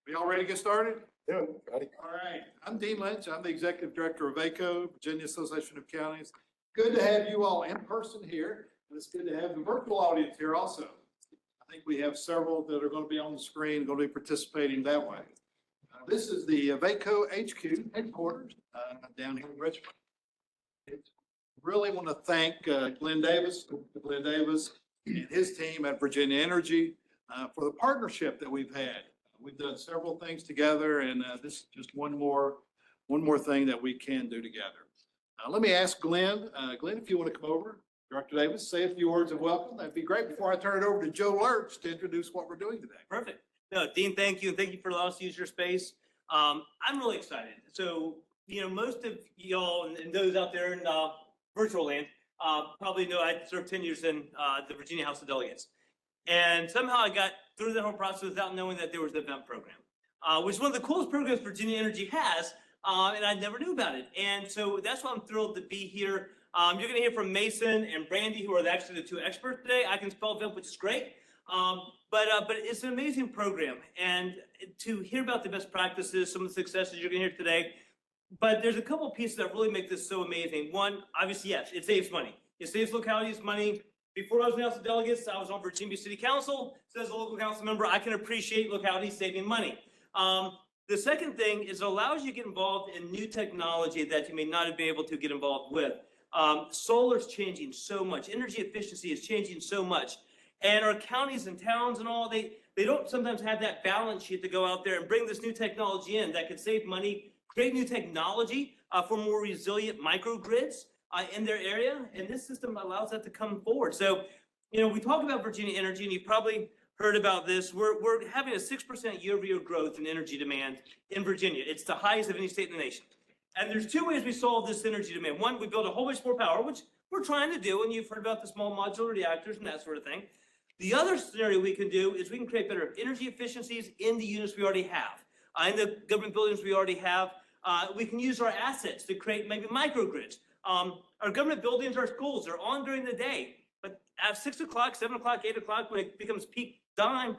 We all ready to get started? Yeah, ready. All right. I'm Dean Lynch. I'm the Executive Director of VACo, Virginia Association of Counties. Good to have you all in person here. And it's good to have the virtual audience here also. I think we have several that are going to be on the screen, going to be participating that way. This is the VACo HQ headquarters down here in Richmond. Really want to thank Glenn Davis and his team at Virginia Energy for the partnership that we've had. We've done several things together, and this is just one more thing that we can do together. Let me ask Glenn. Glenn, if you want to come over, Director Davis, say a few words of welcome. That'd be great before I turn it over to Joe Lurch to introduce what we're doing today. Perfect. No, Dean, thank you. And thank you for allowing us to use your space. I'm really excited. So, most of y'all and those out there in virtual land probably know I served 10 years in the Virginia House of Delegates. And somehow I got through the whole process without knowing that there was the VEMP program, which is one of the coolest programs Virginia Energy has, and I never knew about it. And so that's why I'm thrilled to be here. You're going to hear from Mason and Brandy, who are actually the two experts today. I can spell VEMP, which is great, but it's an amazing program. And to hear about the best practices, some of the successes you're going to hear today, but there's a couple of pieces that really make this so amazing. One, obviously, yes, it saves money. It saves localities money. Before I was in the House of Delegates, I was on Virginia City Council. So as a local council member, I can appreciate localities saving money. The second thing is it allows you to get involved in new technology that you may not have been able to get involved with. Solar's changing so much. Energy efficiency is changing so much. And our counties and towns and all, they don't sometimes have that balance sheet to go out there and bring this new technology in that could save money, create new technology for more resilient microgrids in their area, and this system allows that to come forward. So, we talk about Virginia Energy, and you've probably heard about this. We're having a 6% year-over-year growth in energy demand in Virginia. It's the highest of any state in the nation. And there's two ways we solve this energy demand. One, we build a whole bunch more power, which we're trying to do, and you've heard about the small modular reactors and that sort of thing. The other scenario we can do is we can create better energy efficiencies in the units we already have, in the government buildings we already have. We can use our assets to create maybe microgrids. Our government buildings, our schools are on during the day, but at 6 o'clock, 7 o'clock, 8 o'clock, when it becomes peak time,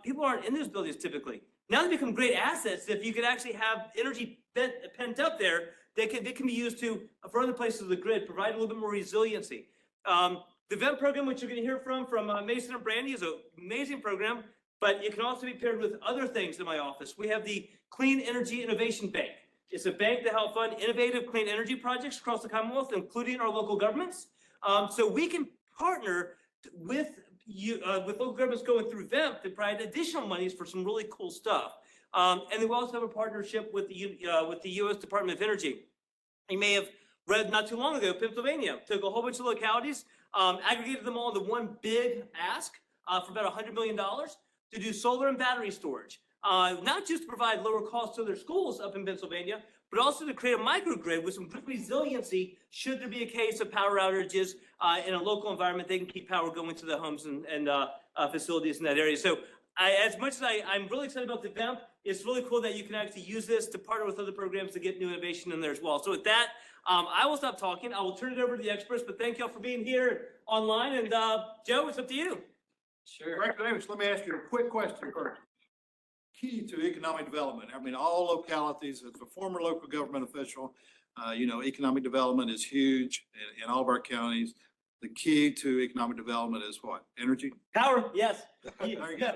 people aren't in those buildings typically. Now they become great assets. If you could actually have energy pent up there, they can be used for other places of the grid, provide a little bit more resiliency. The VEMP program, which you're going to hear from Mason and Brandy, is an amazing program, but it can also be paired with other things in my office. We have the Clean Energy Innovation Bank. It's a bank to help fund innovative clean energy projects across the Commonwealth, including our local governments. So we can partner with local governments going through VEMP to provide additional monies for some really cool stuff. And then we also have a partnership with the U.S. Department of Energy. You may have read not too long ago, Pennsylvania took a whole bunch of localities, aggregated them all into one big ask for about $100 million to do solar and battery storage. Not just to provide lower costs to their schools up in Pennsylvania, but also to create a microgrid with some good resiliency should there be a case of power outages in a local environment. They can keep power going to the homes and facilities in that area. So as much as I'm really excited about the VEMP, it's really cool that you can actually use this to partner with other programs to get new innovation in there as well. So with that, I will stop talking. I will turn it over to the experts, but thank y'all for being here online. And Joe, it's up to you. Sure. Director Davis, let me ask you a quick question first. Key to economic development. I mean, all localities, as a former local government official, economic development is huge in all of our counties. The key to economic development is what? Energy? Power, yes.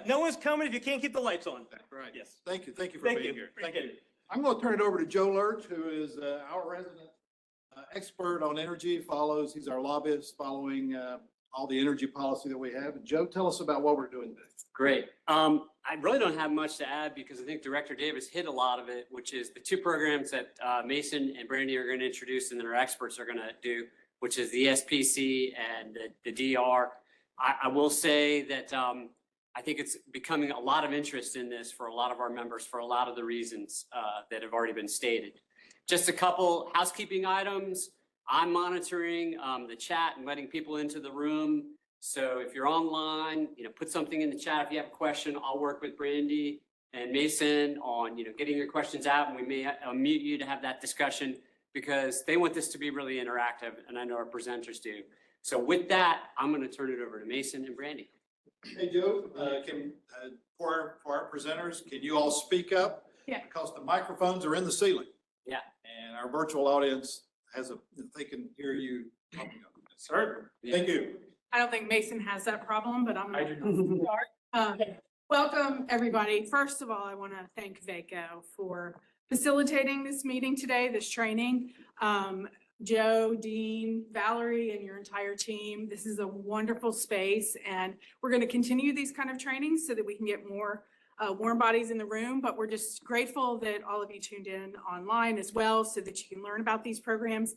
No one's coming if you can't keep the lights on. Right. Yes. Thank you. Thank you for being here. Thank you. I'm going to turn it over to Joe Lurch, who is our resident expert on energy. He's our lobbyist following all the energy policy that we have. And Joe, tell us about what we're doing today. Great. I really don't have much to add because I think Director Davis hit a lot of it, which is the two programs that Mason and Brandy are going to introduce and then our experts are going to do, which is the SPC and the DR. I will say that I think it's becoming a lot of interest in this for a lot of our members for a lot of the reasons that have already been stated. Just a couple housekeeping items. I'm monitoring the chat and letting people into the room. So if you're online, put something in the chat. If you have a question, I'll work with Brandy and Mason on, getting your questions out, and we may unmute you to have that discussion because they want this to be really interactive, and I know our presenters do. So with that, I'm going to turn it over to Mason and Brandy. Hey, Joe, for our presenters, can you all speak up? Yeah. Because the microphones are in the ceiling. Yeah. And our virtual audience they can hear you. Sir. Thank you. I don't think Mason has that problem, but I'm I going do to start. Welcome, everybody. First of all, I want to thank VACo for facilitating this meeting today, this training. Joe, Dean, Valerie, and your entire team. This is a wonderful space, and we're going to continue these kind of trainings so that we can get more warm bodies in the room, but we're just grateful that all of you tuned in online as well so that you can learn about these programs.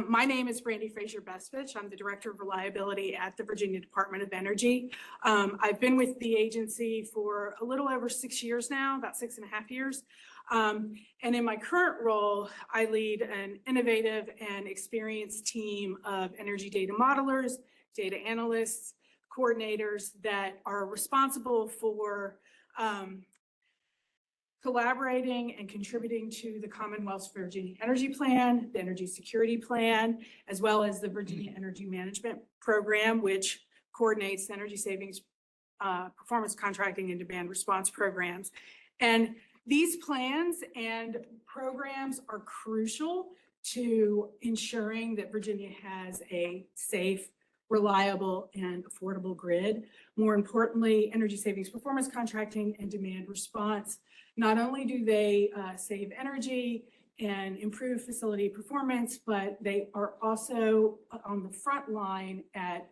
My name is Brandy Fraser-Bestfitch. I'm the Director of Reliability at the Virginia Department of Energy. I've been with the agency for a little over 6 years now, about 6.5 years. And in my current role, I lead an innovative and experienced team of energy data modelers, data analysts, coordinators that are responsible for collaborating and contributing to the Commonwealth's Virginia Energy Plan, the Energy Security Plan, as well as the Virginia Energy Management Program, which coordinates the energy savings, performance contracting, and demand response programs. And these plans and programs are crucial to ensuring that Virginia has a safe, reliable, and affordable grid. More importantly, energy savings, performance contracting, and demand response, not only do they save energy and improve facility performance, but they are also on the front line at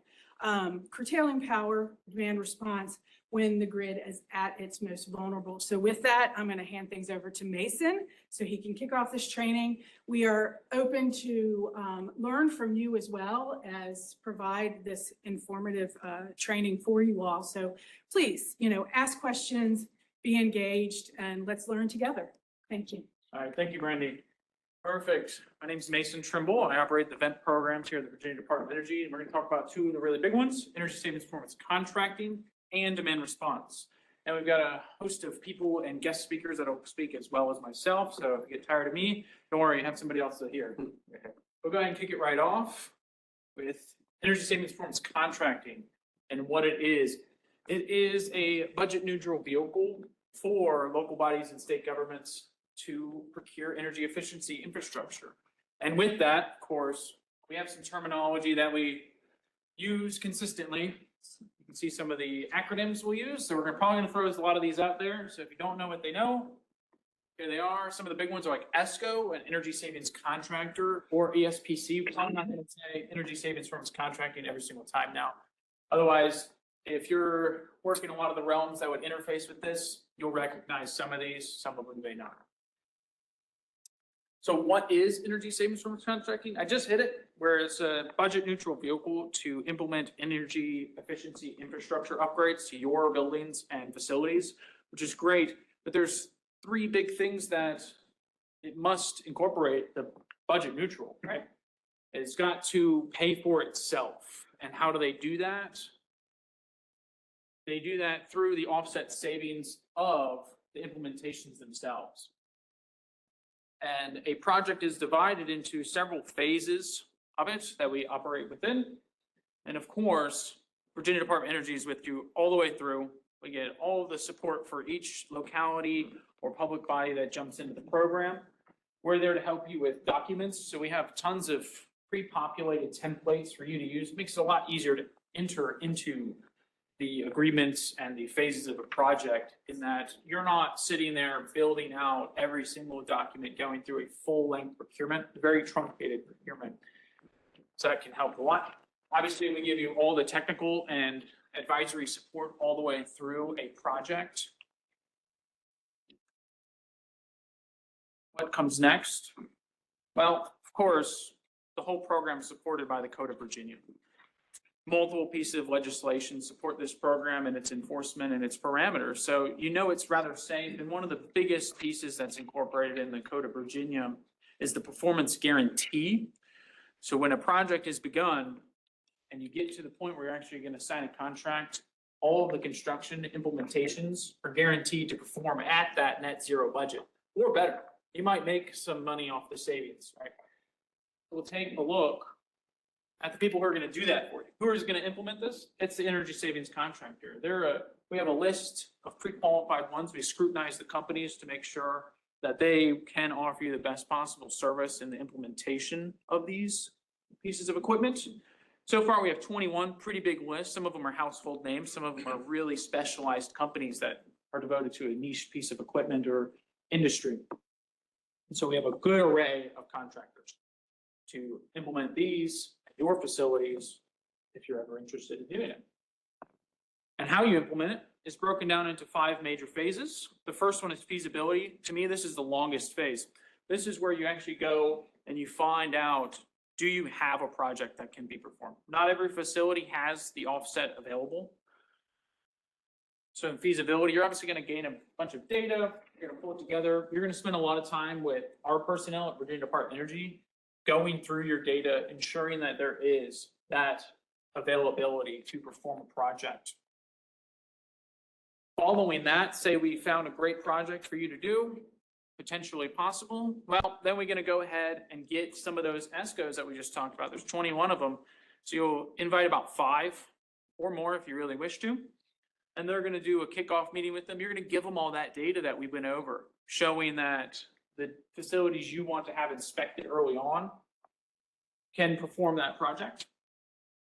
curtailing power, demand response, when the grid is at its most vulnerable. So with that, I'm going to hand things over to Mason so he can kick off this training. We are open to learn from you as well as provide this informative training for you all. So please, ask questions, be engaged, and let's learn together. Thank you. All right, thank you, Brandy. Perfect. My name is Mason Trimble. I operate the vent programs here at the Virginia Department of Energy, and we're going to talk about two of the really big ones: energy savings, performance contracting, and demand response. And we've got a host of people and guest speakers that will speak as well as myself. So if you get tired of me, don't worry, you have somebody else to hear. We'll go ahead and kick it right off with energy savings, performance contracting and what it is. It is a budget neutral vehicle for local bodies and state governments to procure energy efficiency infrastructure. And with that, of course, we have some terminology that we use consistently. You can see some of the acronyms we'll use. So we're probably going to throw a lot of these out there. So if you don't know what they know, here they are. Some of the big ones are like ESCO, an energy savings contractor, or ESPC. I'm not going to say energy savings performance contracting every single time now. Otherwise, if you're working a lot of the realms that would interface with this, you'll recognize some of these, some of them may not. So what is energy savings performance contracting? I just hit it, where it's a budget neutral vehicle to implement energy efficiency infrastructure upgrades to your buildings and facilities, which is great. But there's three big things that it must incorporate: the budget neutral, right? It's got to pay for itself. And how do they do that? They do that through the offset savings of the implementations themselves. And a project is divided into several phases of it that we operate within. And of course, Virginia Department of Energy is with you all the way through. We get all of the support for each locality or public body that jumps into the program. We're there to help you with documents. So we have tons of pre-populated templates for you to use. It makes it a lot easier to enter into the agreements and the phases of a project, in that you're not sitting there building out every single document, going through a full-length procurement, very truncated procurement. So that can help a lot. Obviously, we give you all the technical and advisory support all the way through a project. What comes next? Well, of course, the whole program is supported by the Code of Virginia. Multiple pieces of legislation support this program and its enforcement and its parameters. So it's rather safe. And one of the biggest pieces that's incorporated in the Code of Virginia is the performance guarantee. So when a project is begun and you get to the point where you're actually going to sign a contract, all of the construction implementations are guaranteed to perform at that net zero budget or better. You might make some money off the savings, right? We'll take a look at the people who are gonna do that for you. Who is gonna implement this? It's the energy savings contractor. We have a list of pre-qualified ones. We scrutinize the companies to make sure that they can offer you the best possible service in the implementation of these pieces of equipment. So far, we have 21, pretty big list. Some of them are household names. Some of them are really specialized companies that are devoted to a niche piece of equipment or industry. And so we have a good array of contractors to implement these at your facilities if you're ever interested in doing it. And how you implement it is broken down into 5 major phases. The first one is feasibility. To me, this is the longest phase. This is where you actually go and you find out, do you have a project that can be performed? Not every facility has the offset available. So in feasibility, you're obviously going to gain a bunch of data. You're going to pull it together. You're going to spend a lot of time with our personnel at Virginia Department of Energy going through your data, ensuring that there is that availability to perform a project. Following that, say we found a great project for you to do, potentially possible. Well, then we're going to go ahead and get some of those ESCOs that we just talked about. There's 21 of them. So you'll invite about 5 or more if you really wish to. And they're going to do a kickoff meeting with them. You're going to give them all that data that we went over, showing that the facilities you want to have inspected early on can perform that project.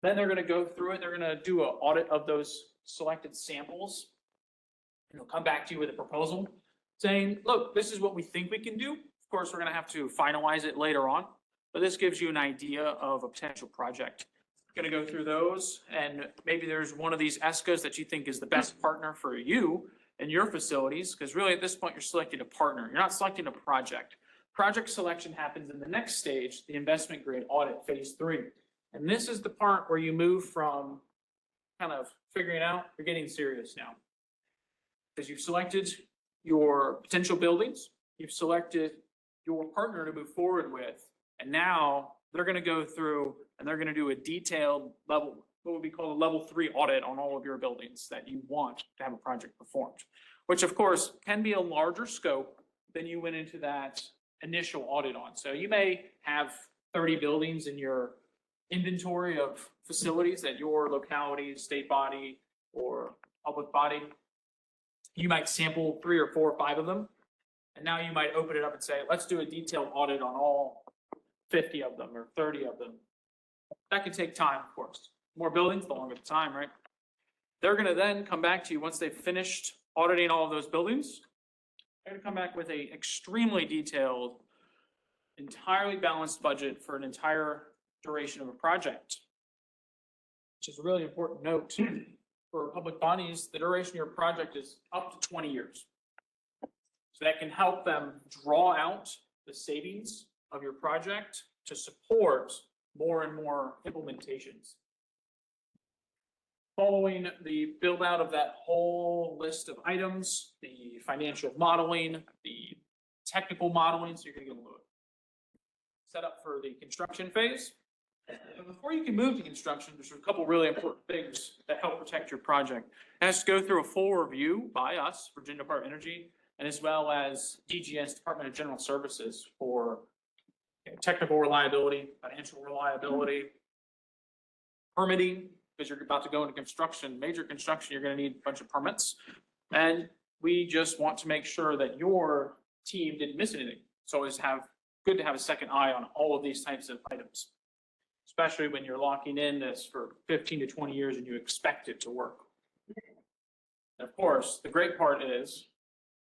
Then they're going to go through it. They're going to do an audit of those selected samples. And they'll come back to you with a proposal saying, look, this is what we think we can do. Of course, we're going to have to finalize it later on, but this gives you an idea of a potential project. Going to go through those, and maybe there's one of these ESCOs that you think is the best partner for you and your facilities, because really at this point you're selecting a partner. You're not selecting a project. Project selection happens in the next stage, the investment grade audit, phase 3. And this is the part where you move from kind of figuring out, you're getting serious now. Because you've selected your potential buildings, you've selected your partner to move forward with, and now they're going to go through and they're going to do a detailed level, what would be called a level 3 audit on all of your buildings that you want to have a project performed, which of course can be a larger scope than you went into that initial audit on. So you may have 30 buildings in your inventory of facilities at your locality, state body, or public body. You might sample 3 or 4 or 5 of them, and now you might open it up and say, let's do a detailed audit on all 50 of them or 30 of them. That can take time, of course. More buildings, the longer the time, right? They're going to then come back to you once they've finished auditing all of those buildings. They're going to come back with an extremely detailed, entirely balanced budget for an entire duration of a project, which is a really important note. For public bodies, the duration of your project is up to 20 years. So that can help them draw out the savings of your project to support more and more implementations. Following the build out of that whole list of items, the financial modeling, the technical modeling, so you're going to get a little set up for the construction phase. And before you can move to construction, there's a couple really important things that help protect your project. It has to go through a full review by us, Virginia Department of Energy, and as well as DGS, Department of General Services, for technical reliability, financial reliability, permitting, because you're about to go into construction, major construction, you're going to need a bunch of permits. And we just want to make sure that your team didn't miss anything. It's always good to have a second eye on all of these types of items, especially when you're locking in this for 15 to 20 years and you expect it to work. And of course, the great part is,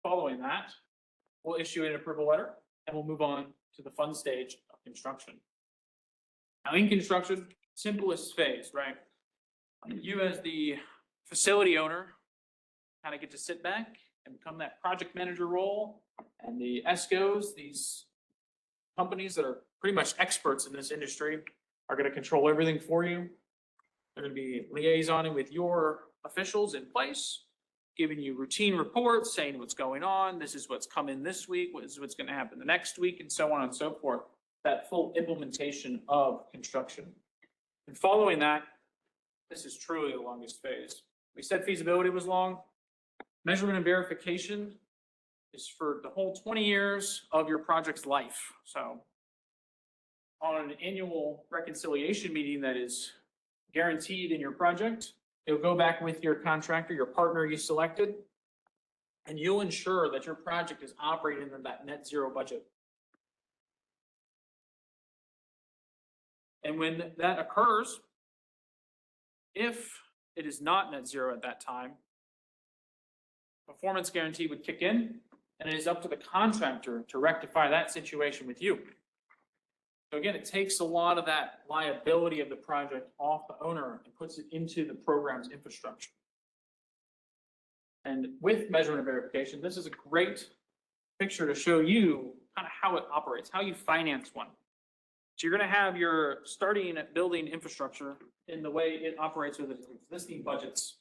following that, we'll issue an approval letter and we'll move on to the fun stage of construction. Now in construction, simplest phase, right? You as the facility owner kind of get to sit back and become that project manager role, and the ESCOs, these companies that are pretty much experts in this industry, are going to control everything for you. They're going to be liaisoning with your officials in place, giving you routine reports, saying what's going on, this is what's coming this week, this is what's going to happen the next week, and so on and so forth. That full implementation of construction. And following that, this is truly the longest phase. We said feasibility was long. Measurement and verification is for the whole 20 years of your project's life. So on an annual reconciliation meeting that is guaranteed in your project. You'll go back with your contractor, your partner you selected, and you'll ensure that your project is operating in that net zero budget. And when that occurs, if it is not net zero at that time, performance guarantee would kick in, and it is up to the contractor to rectify that situation with you. So again, it takes a lot of that liability of the project off the owner and puts it into the program's infrastructure. And with measurement and verification, this is a great picture to show you kind of how it operates, how you finance one. So you're going to have your starting building infrastructure in the way it operates with its existing budgets.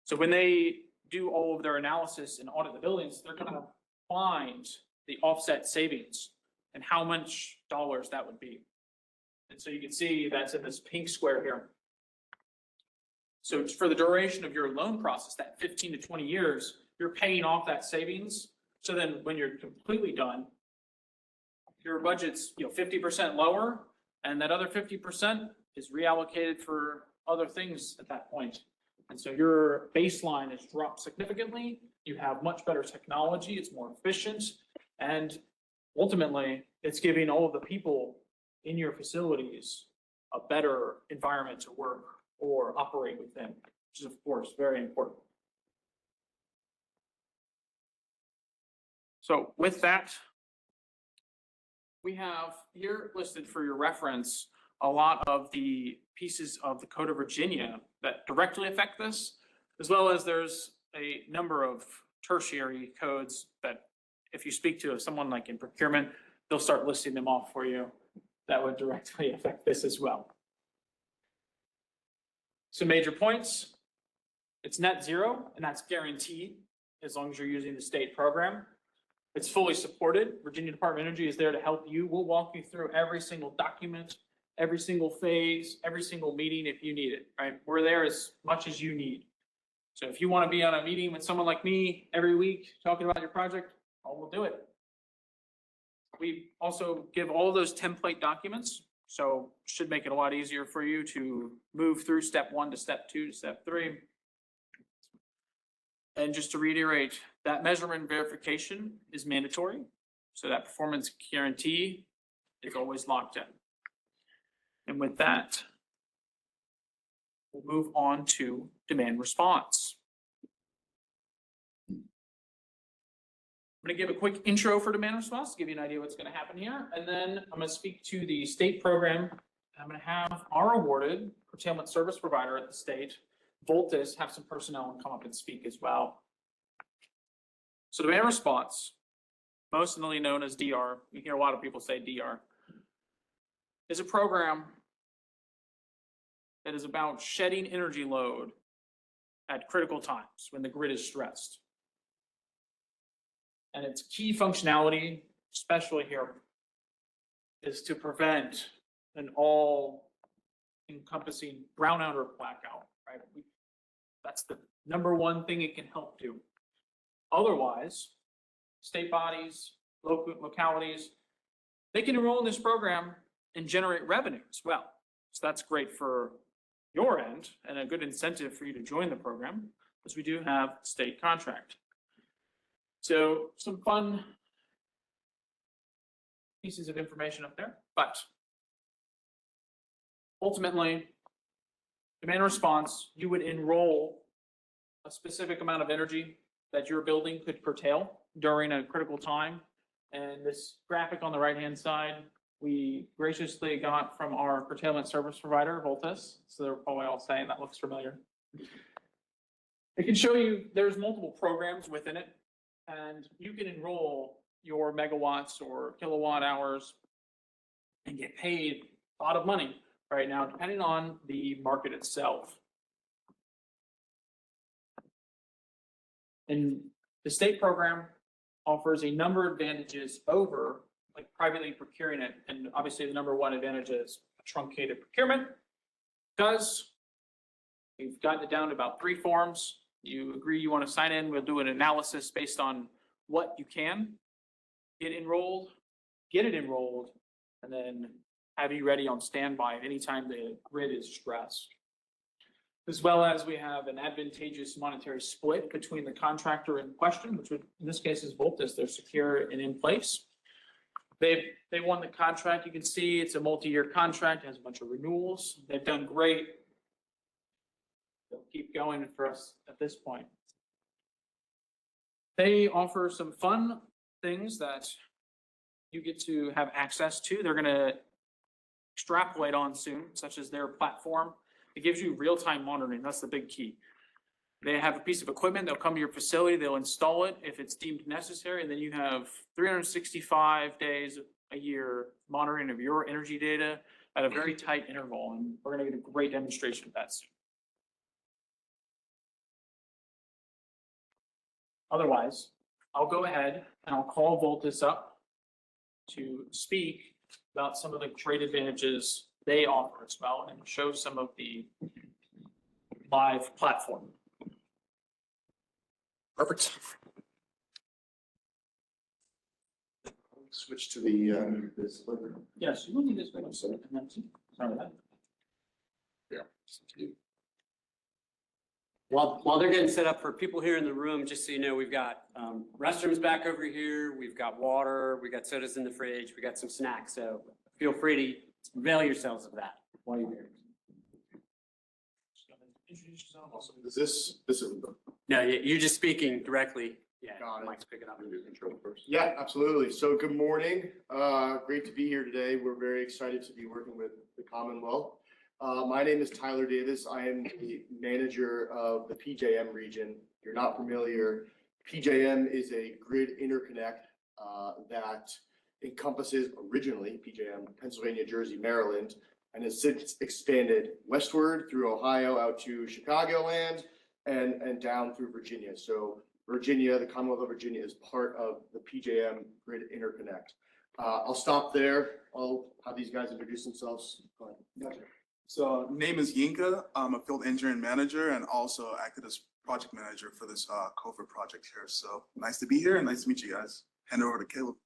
So when they do all of their analysis and audit the buildings, they're going to find the offset savings and how much dollars that would be. And so you can see that's in this pink square here. So it's for the duration of your loan process, that 15 to 20 years, you're paying off that savings. So then when you're completely done, your budget's 50% lower, and that other 50% is reallocated for other things at that point. And so your baseline is dropped significantly. You have much better technology. It's more efficient. And ultimately, it's giving all of the people in your facilities a better environment to work or operate within, which is, of course, very important. So with that, we have here listed for your reference a lot of the pieces of the Code of Virginia that directly affect this, as well as there's a number of tertiary codes that if you speak to someone like in procurement, they'll start listing them off for you that would directly affect this as well. Some major points. It's net zero, and that's guaranteed as long as you're using the state program. It's fully supported. Virginia Department of Energy is there to help you. We'll walk you through every single document, every single phase, every single meeting if you need it, right? We're there as much as you need. So if you want to be on a meeting with someone like me every week talking about your project, we'll do it. We also give all those template documents, so should make it a lot easier for you to move through step 1 to step 2 to step 3. And just to reiterate, that measurement verification is mandatory. So that performance guarantee is always locked in. And with that, we'll move on to demand response. I'm going to give a quick intro for demand response, give you an idea what's going to happen here. And then I'm going to speak to the state program. I'm going to have our awarded curtailment service provider at the state, Voltus, have some personnel come up and speak as well. So demand response, mostly known as DR, you hear a lot of people say DR, is a program that is about shedding energy load at critical times when the grid is stressed. And its key functionality, especially here, is to prevent an all-encompassing brownout or blackout, right? That's the number one thing it can help do. Otherwise, state bodies, localities, they can enroll in this program and generate revenue as well. So that's great for your end and a good incentive for you to join the program, because we do have state contract. So some fun pieces of information up there, but ultimately, demand response, you would enroll a specific amount of energy that your building could curtail during a critical time. And this graphic on the right-hand side, we graciously got from our curtailment service provider, Voltus. So they're probably all saying that looks familiar. It can show you there's multiple programs within it, and you can enroll your megawatts or kilowatt hours and get paid a lot of money right now, depending on the market itself. And the state program offers a number of advantages over like privately procuring it. And obviously the number one advantage is truncated procurement, because we've gotten it down to about 3 forms. You agree you want to sign in, we'll do an analysis based on what you can get it enrolled, and then have you ready on standby anytime the grid is stressed. As well as we have an advantageous monetary split between the contractor in question, which would, in this case is Voltus. They're secure and in place. They won the contract. You can see it's a multi-year contract, has a bunch of renewals. They've done great. They'll keep going for us at this point. They offer some fun things that you get to have access to. They're gonna extrapolate on soon, such as their platform. It gives you real-time monitoring. That's the big key. They have a piece of equipment. They'll come to your facility. They'll install it if it's deemed necessary. And then you have 365 days a year monitoring of your energy data at a very tight interval. And we're going to get a great demonstration of that soon. Otherwise, I'll go ahead and I'll call Voltus up to speak about some of the great advantages they offer as well and show some of the live platform. Perfect. Switch to the this. Yes, you will need this one. Sorry about that. Yeah. While they're getting set up for people here in the room, just so you know, we've got restrooms back over here. We've got water. We got sodas in the fridge. We got some snacks. So feel free to avail yourselves of that while you're here. Introduce yourself. Awesome. Is this is No, you're just speaking directly. Yeah, Got it. Mike's picking up. intro first. Yeah, absolutely. So good morning. Great to be here today. We're very excited to be working with the Commonwealth. My name is Tyler Davis. I am the manager of the PJM region. If you're not familiar, PJM is a grid interconnect that encompasses originally PJM, Pennsylvania, Jersey, Maryland, and has since expanded westward through Ohio out to Chicagoland and down through Virginia. So Virginia, the Commonwealth of Virginia is part of the PJM grid interconnect. I'll stop there. I'll have these guys introduce themselves. Go ahead. So name is Yinka. I'm a field engineering manager and also acted as project manager for this COVID project here. So nice to be here and nice to meet you guys. Hand it over to Caleb.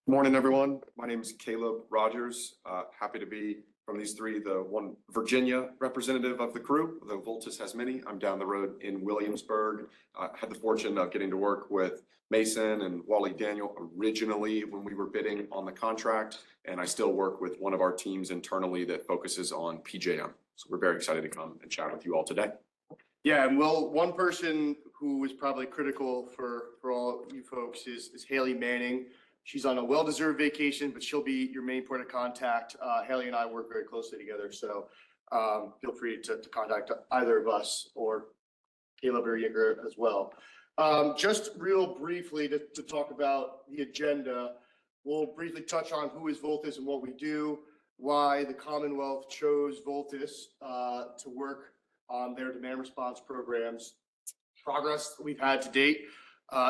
Morning, everyone. My name is Caleb Rogers. Happy to be from these three, the one Virginia representative of the crew, though Voltus has many. I'm down the road in Williamsburg. Had the fortune of getting to work with Mason and Wally Daniel originally when we were bidding on the contract. And I still work with one of our teams internally that focuses on PJM. So we're very excited to come and chat with you all today. Yeah, and well, one person who is probably critical for all you folks is Haley Manning. She's on a well-deserved vacation, but she'll be your main point of contact. Haley and I work very closely together, so feel free to contact either of us or Caleb or Yinka as well. Just real briefly to talk about the agenda, we'll briefly touch on who is Voltus and what we do, why the Commonwealth chose Voltus to work on their demand response programs, progress we've had to date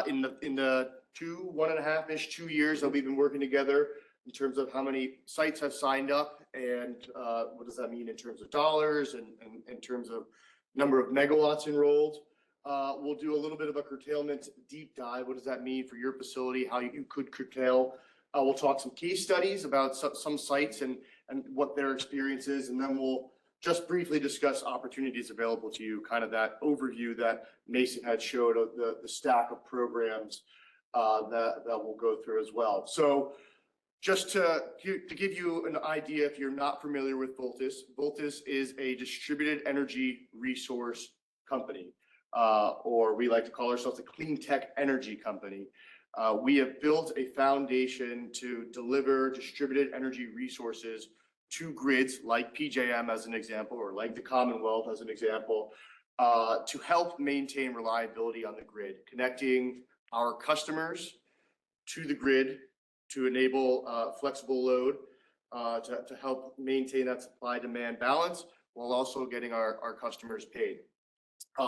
in the 1.5-ish, 2 years that we've been working together in terms of how many sites have signed up and what does that mean in terms of dollars and in terms of number of megawatts enrolled. We'll do a little bit of a curtailment deep dive. What does that mean for your facility, how you could curtail? We'll talk some case studies about some sites and what their experience is, and then we'll just briefly discuss opportunities available to you, kind of that overview that Mason had showed of the stack of programs that we'll go through as well. So just to give you an idea, if you're not familiar with Voltus, Voltus is a distributed energy resource company, or we like to call ourselves a clean tech energy company. We have built a foundation to deliver distributed energy resources to grids like PJM as an example, or like the Commonwealth as an example, to help maintain reliability on the grid, connecting our customers to the grid to enable flexible load, to help maintain that supply-demand balance while also getting our customers paid.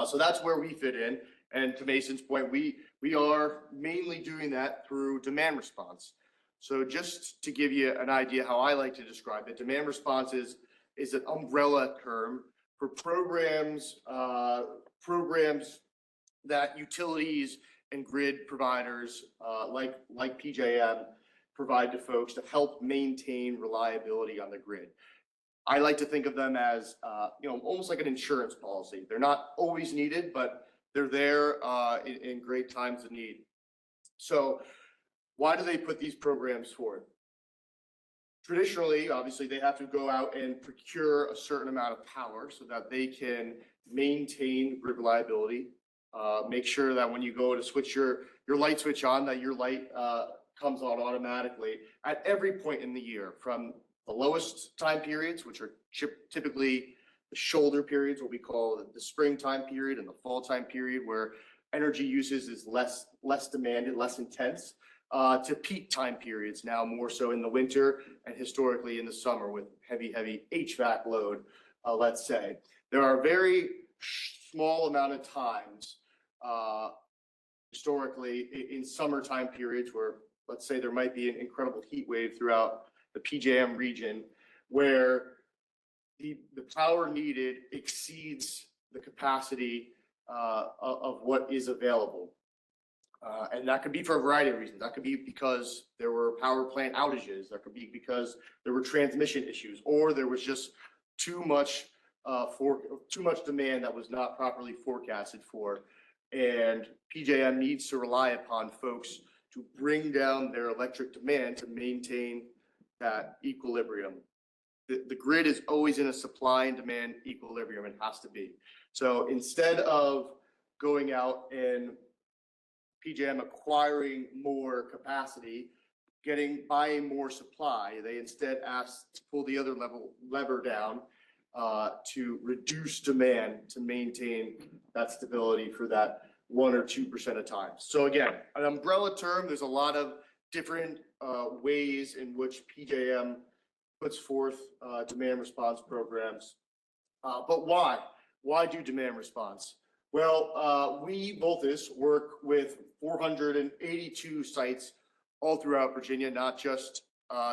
So that's where we fit in. And to Mason's point, we are mainly doing that through demand response. So just to give you an idea how I like to describe it, demand response is an umbrella term for programs that utilities and grid providers like PJM provide to folks to help maintain reliability on the grid. I like to think of them as, almost like an insurance policy. They're not always needed, but they're there in great times of need. So why do they put these programs forth? Traditionally, obviously, they have to go out and procure a certain amount of power so that they can maintain grid reliability. Make sure that when you go to switch your light switch on, that your light comes on automatically at every point in the year, from the lowest time periods, which are typically the shoulder periods, what we call the springtime period and the fall time period, where energy usage is less demanded, less intense, to peak time periods, now more so in the winter and historically in the summer with heavy HVAC load, let's say. There are very small amount of times historically in summertime periods where, let's say, there might be an incredible heat wave throughout the PJM region where the power needed exceeds the capacity of what is available. And that could be for a variety of reasons. That could be because there were power plant outages. That could be because there were transmission issues, or there was just too much demand that was not properly forecasted for. And PJM needs to rely upon folks to bring down their electric demand to maintain that equilibrium. The grid is always in a supply and demand equilibrium. It has to be. So instead of going out and PJM acquiring more capacity, buying more supply, they instead asked to pull the other lever down to reduce demand to maintain that stability for that 1 or 2% of time. So again, an umbrella term, there's a lot of different ways in which PJM puts forth demand response programs. But why? Why do demand response? Well, we, Voltus, work with 482 sites all throughout Virginia, not just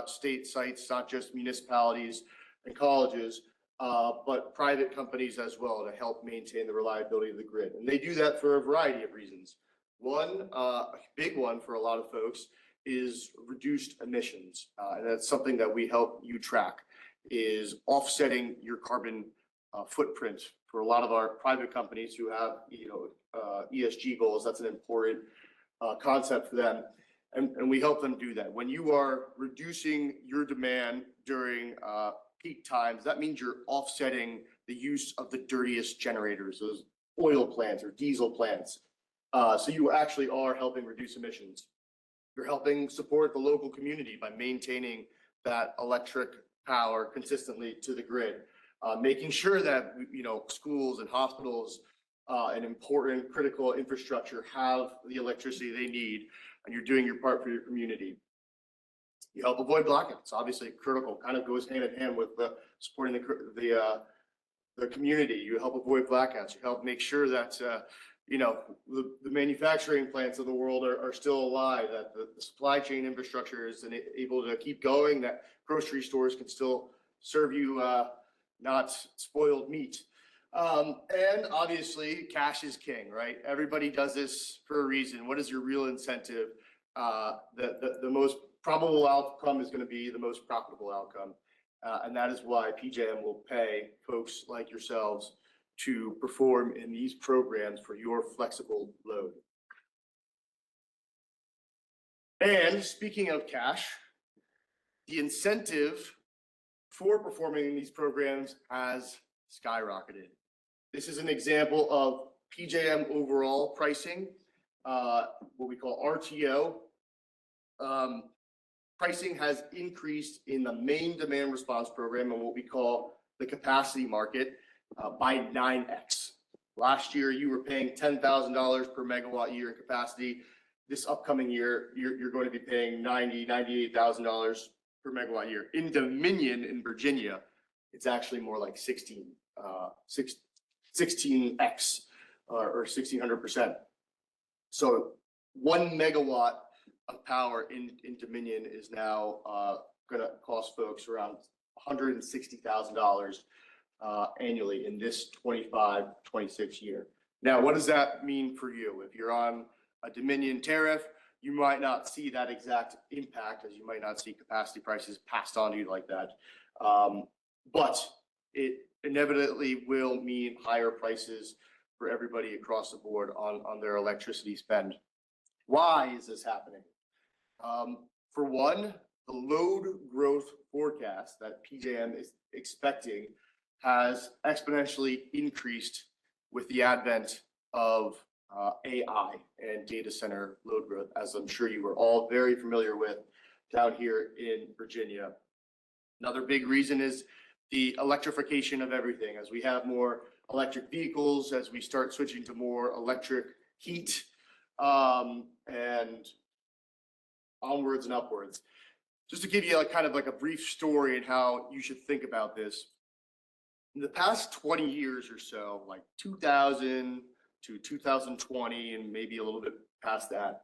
state sites, not just municipalities and colleges, but private companies as well to help maintain the reliability of the grid. And they do that for a variety of reasons. One, a big one for a lot of folks, is reduced emissions. And that's something that we help you track, is offsetting your carbon footprint. For a lot of our private companies who have, ESG goals, that's an important concept for them. And we help them do that. When you are reducing your demand during peak times, that means you're offsetting the use of the dirtiest generators, those oil plants or diesel plants. So you actually are helping reduce emissions. You're helping support the local community by maintaining that electric power consistently to the grid, making sure that, schools and hospitals and important critical infrastructure have the electricity they need, and you're doing your part for your community. You help avoid blackouts, obviously critical, kind of goes hand in hand with supporting the community. You help avoid blackouts. You help make sure that the manufacturing plants of the world are still alive, that the supply chain infrastructure is able to keep going, that grocery stores can still serve you not spoiled meat. And obviously, cash is king, right? Everybody does this for a reason. What is your real incentive? The most probable outcome is going to be the most profitable outcome. And that is why PJM will pay folks like yourselves to perform in these programs for your flexible load. And speaking of cash, the incentive for performing in these programs has skyrocketed. This is an example of PJM overall pricing, what we call RTO. Pricing has increased in the main demand response program and what we call the capacity market by 9x. Last year, you were paying $10,000 per megawatt year in capacity. This upcoming year, you're going to be paying $98,000 per megawatt year. In Dominion in Virginia, it's actually more like 16x or 1,600%. So 1 megawatt of power in Dominion is now going to cost folks around $160,000 annually in this 25-26 year. Now, what does that mean for you? If you're on a Dominion tariff, you might not see that exact impact, as you might not see capacity prices passed on to you like that. But it inevitably will mean higher prices for everybody across the board on their electricity spend. Why is this happening? For one, the load growth forecast that PJM is expecting has exponentially increased with the advent of AI and data center load growth, as I'm sure you are all very familiar with down here in Virginia. Another big reason is the electrification of everything. As we have more electric vehicles, as we start switching to more electric heat, and onwards and upwards. Just to give you a kind of like a brief story and how you should think about this. In the past 20 years or so, like 2000 to 2020, and maybe a little bit past that,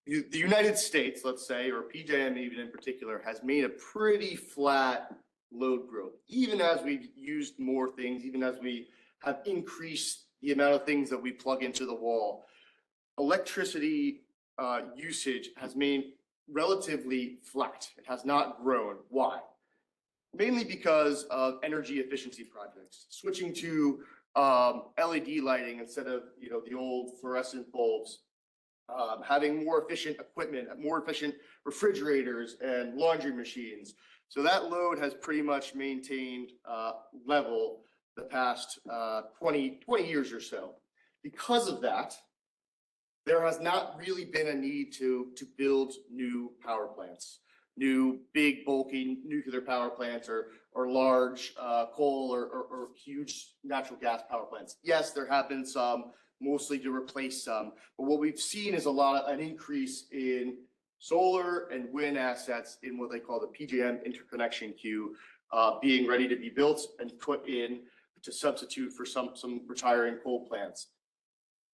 the United States, let's say, or PJM even in particular, has made a pretty flat load growth. Even as we've used more things, even as we have increased the amount of things that we plug into the wall, electricity usage has made relatively flat. It has not grown. Why? Mainly because of energy efficiency projects, switching to LED lighting instead of the old fluorescent bulbs, having more efficient equipment, more efficient refrigerators and laundry machines. So that load has pretty much maintained level the past 20 years or so. Because of that, there has not really been a need to build new power plants, new big bulky nuclear power plants or large coal or huge natural gas power plants. Yes, there have been some, mostly to replace some, but what we've seen is an increase in solar and wind assets in what they call the PJM interconnection queue, being ready to be built and put in to substitute for some retiring coal plants.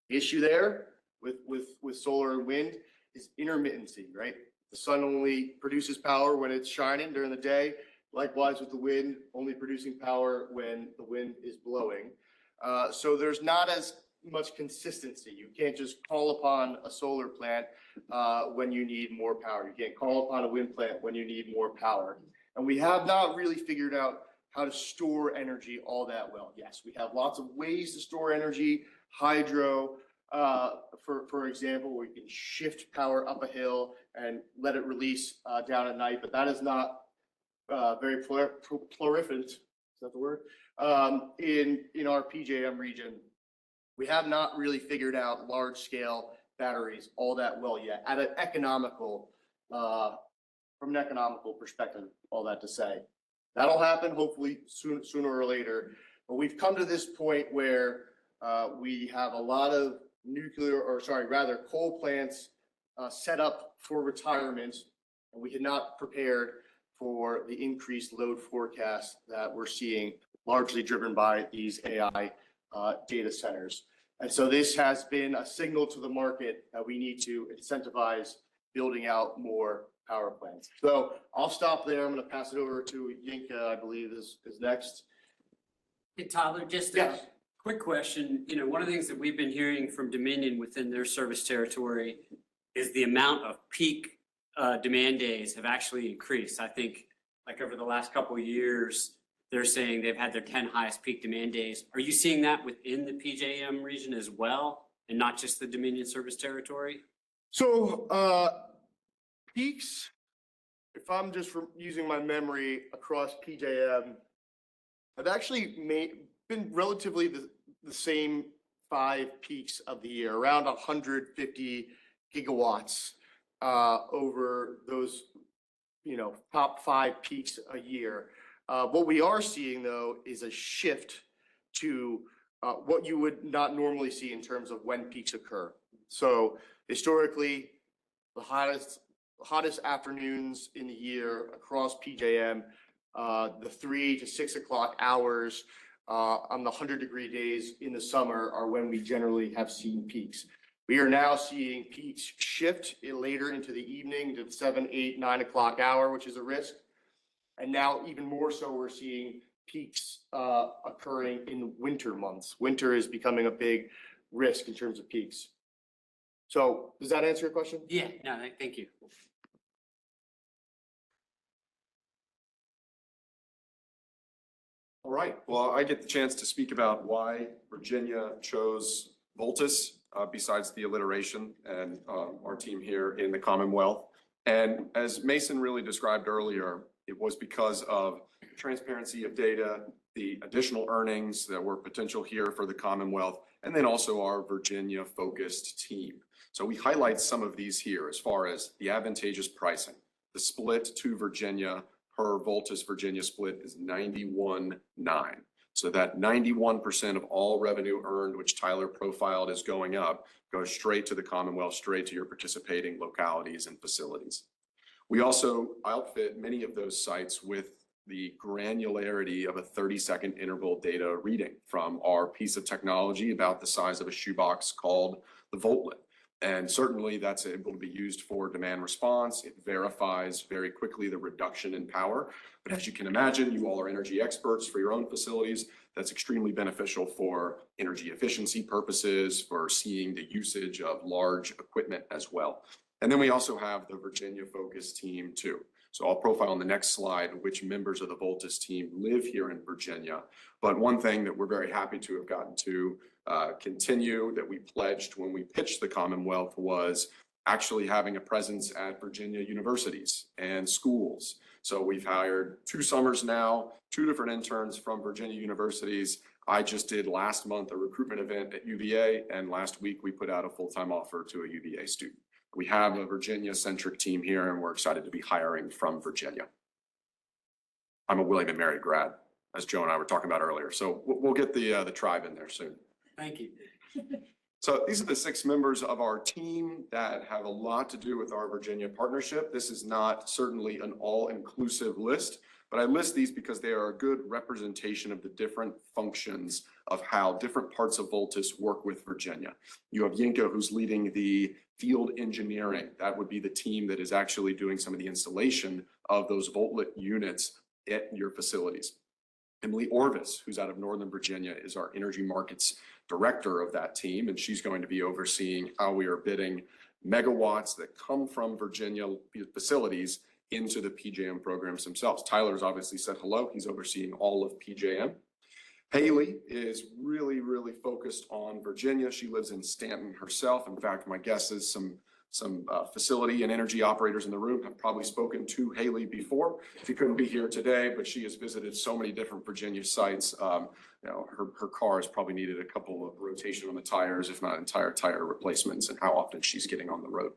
The issue there with solar and wind is intermittency, right? The sun only produces power when it's shining during the day. Likewise with the wind, only producing power when the wind is blowing. So there's not as much consistency. You can't just call upon a solar plant when you need more power. You can't call upon a wind plant when you need more power. And we have not really figured out how to store energy all that well. Yes, we have lots of ways to store energy. Hydro, for example, where you can shift power up a hill and let it release down at night, but that is not very prolific, is that the word? In our PJM region. We have not really figured out large scale batteries all that well yet at an economical, from an economical perspective, all that to say. That'll happen hopefully sooner or later, but we've come to this point where we have a lot of coal plants set up for retirement, and we had not prepared for the increased load forecast that we're seeing, largely driven by these AI data centers. And so this has been a signal to the market that we need to incentivize building out more power plants. So I'll stop there. I'm going to pass it over to Yinka, I believe is next. Hey, Tyler, just a Yes. quick question. One of the things that we've been hearing from Dominion within their service territory is the amount of peak demand days have actually increased. I think like over the last couple of years, they're saying they've had their 10 highest peak demand days. Are you seeing that within the PJM region as well, and not just the Dominion service territory? So peaks, if I'm just using my memory across PJM, have actually been relatively the same 5 peaks of the year, around 150 gigawatts over those top 5 peaks a year. What we are seeing though is a shift to what you would not normally see in terms of when peaks occur. So historically, the hottest afternoons in the year across PJM, the 3 to 6 o'clock hours on the 100-degree days in the summer are when we generally have seen peaks. We are now seeing peaks shift later into the evening to the 7, 8, 9 o'clock hour, which is a risk. And now even more so, we're seeing peaks occurring in winter months. Winter is becoming a big risk in terms of peaks. So does that answer your question? Yeah, no, thank you. All right, well, I get the chance to speak about why Virginia chose Voltus, besides the alliteration and our team here in the Commonwealth. And as Mason really described earlier, it was because of transparency of data, the additional earnings that were potential here for the Commonwealth, and then also our Virginia-focused team. So we highlight some of these here as far as the advantageous pricing, the split to Virginia per Voltus Virginia split is 91-9. So that 91% of all revenue earned, which Tyler profiled as going up, goes straight to the Commonwealth, straight to your participating localities and facilities. We also outfit many of those sites with the granularity of a 30-second interval data reading from our piece of technology about the size of a shoebox called the Voltlet. And certainly that's able to be used for demand response. It verifies very quickly the reduction in power. But as you can imagine, you all are energy experts for your own facilities. That's extremely beneficial for energy efficiency purposes, for seeing the usage of large equipment as well. And then we also have the Virginia focused team too. So I'll profile on the next slide which members of the Voltus team live here in Virginia. But one thing that we're very happy to have gotten to continue that we pledged when we pitched the Commonwealth was actually having a presence at Virginia universities and schools. So we've hired 2 summers now, 2 different interns from Virginia universities. I just did last month a recruitment event at UVA, and last week we put out a full-time offer to a UVA student. We have a Virginia-centric team here, and we're excited to be hiring from Virginia. I'm a William and Mary grad, as Joe and I were talking about earlier. So we'll get the tribe in there soon. Thank you. So these are the 6 members of our team that have a lot to do with our Virginia partnership. This is not certainly an all-inclusive list, but I list these because they are a good representation of the different functions of how different parts of Voltus work with Virginia. You have Yinka, who's leading the field engineering. That would be the team that is actually doing some of the installation of those Voltlet units at your facilities. Emily Orvis, who's out of Northern Virginia, is our energy markets director of that team, and she's going to be overseeing how we are bidding megawatts that come from Virginia facilities into the PJM programs themselves. Tyler's obviously said hello. He's overseeing all of PJM. Haley is really, really focused on Virginia. She lives in Stanton herself. In fact, my guess is some facility and energy operators in the room have probably spoken to Haley before. She couldn't be here today, but she has visited so many different Virginia sites. Her car has probably needed a couple of rotation on the tires, if not entire tire replacements, and how often she's getting on the road.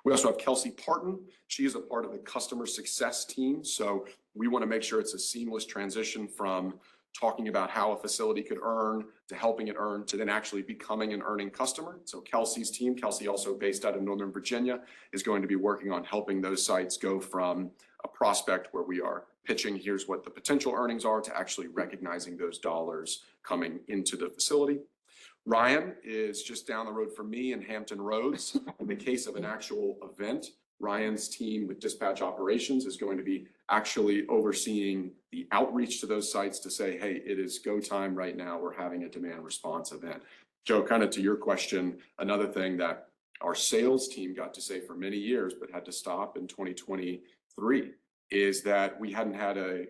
We also have Kelsey Parton. She is a part of the customer success team. So we want to make sure it's a seamless transition from talking about how a facility could earn to helping it earn to then actually becoming an earning customer. So Kelsey's team, Kelsey also based out of Northern Virginia, is going to be working on helping those sites go from a prospect where we are pitching, here's what the potential earnings are, to actually recognizing those dollars coming into the facility. Ryan is just down the road from me in Hampton Roads. In the case of an actual event, Ryan's team with dispatch operations is going to be actually overseeing the outreach to those sites to say, hey, it is go time right now. We're having a demand response event. Joe, kind of to your question, another thing that our sales team got to say for many years, but had to stop in 2023, is that we hadn't had a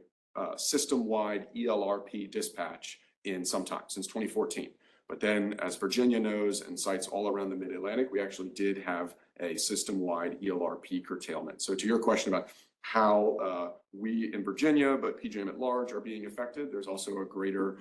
system-wide ELRP dispatch in some time, since 2014. But then, as Virginia knows, and sites all around the Mid-Atlantic, we actually did have a system-wide ELRP curtailment. So to your question about how we in Virginia, but PJM at large, are being affected, there's also a greater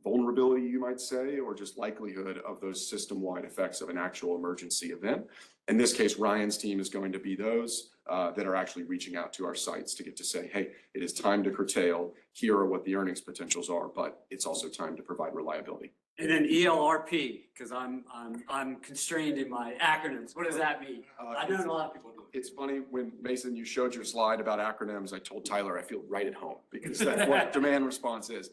vulnerability, you might say, or just likelihood of those system-wide effects of an actual emergency event. In this case, Ryan's team is going to be those that are actually reaching out to our sites to get to say, hey, it is time to curtail. Here are what the earnings potentials are, but it's also time to provide reliability. And then ELRP, because I'm constrained in my acronyms. What does that mean? I know a lot of people do. It's funny, when Mason, you showed your slide about acronyms, I told Tyler I feel right at home because that's what demand response is.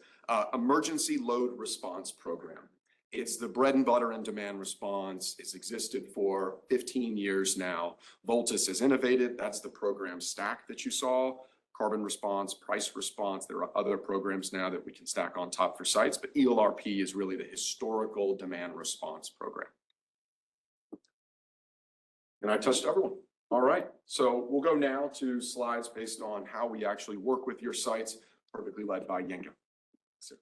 Emergency Load Response Program. It's the bread and butter in demand response. It's existed for 15 years now. Voltus has innovated. That's the program stack that you saw. Carbon response, price response. There are other programs now that we can stack on top for sites, but ELRP is really the historical demand response program. And I touched everyone. All right, so we'll go now to slides based on how we actually work with your sites, perfectly led by Yenga. So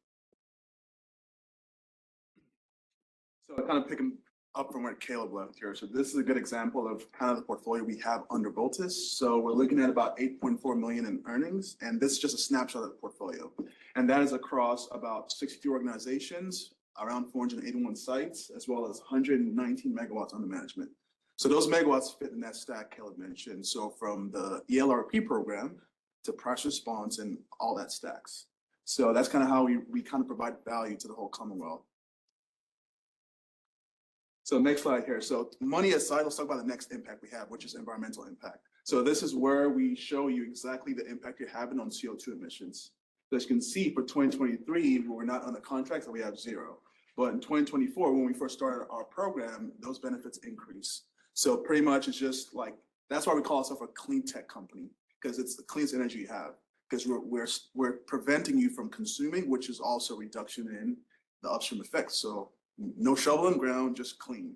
kind of picking up from where Caleb left here. So this is a good example of kind of the portfolio we have under Voltus. So we're looking at about 8.4 million in earnings, and this is just a snapshot of the portfolio. And that is across about 62 organizations, around 481 sites, as well as 119 megawatts under management. So those megawatts fit in that stack Caleb mentioned. So from the ELRP program to price response and all that stacks. So that's kind of how we kind of provide value to the whole Commonwealth. So next slide here. So money aside, let's talk about the next impact we have, which is environmental impact. So this is where we show you exactly the impact you're having on CO2 emissions. So as you can see, for 2023, we're not on the contract, so we have 0. But in 2024, when we first started our program, those benefits increase. So pretty much it's just like, that's why we call ourselves a clean tech company, because it's the cleanest energy you have. Because we're preventing you from consuming, which is also reduction in the upstream effects. So no shovel in ground, just clean.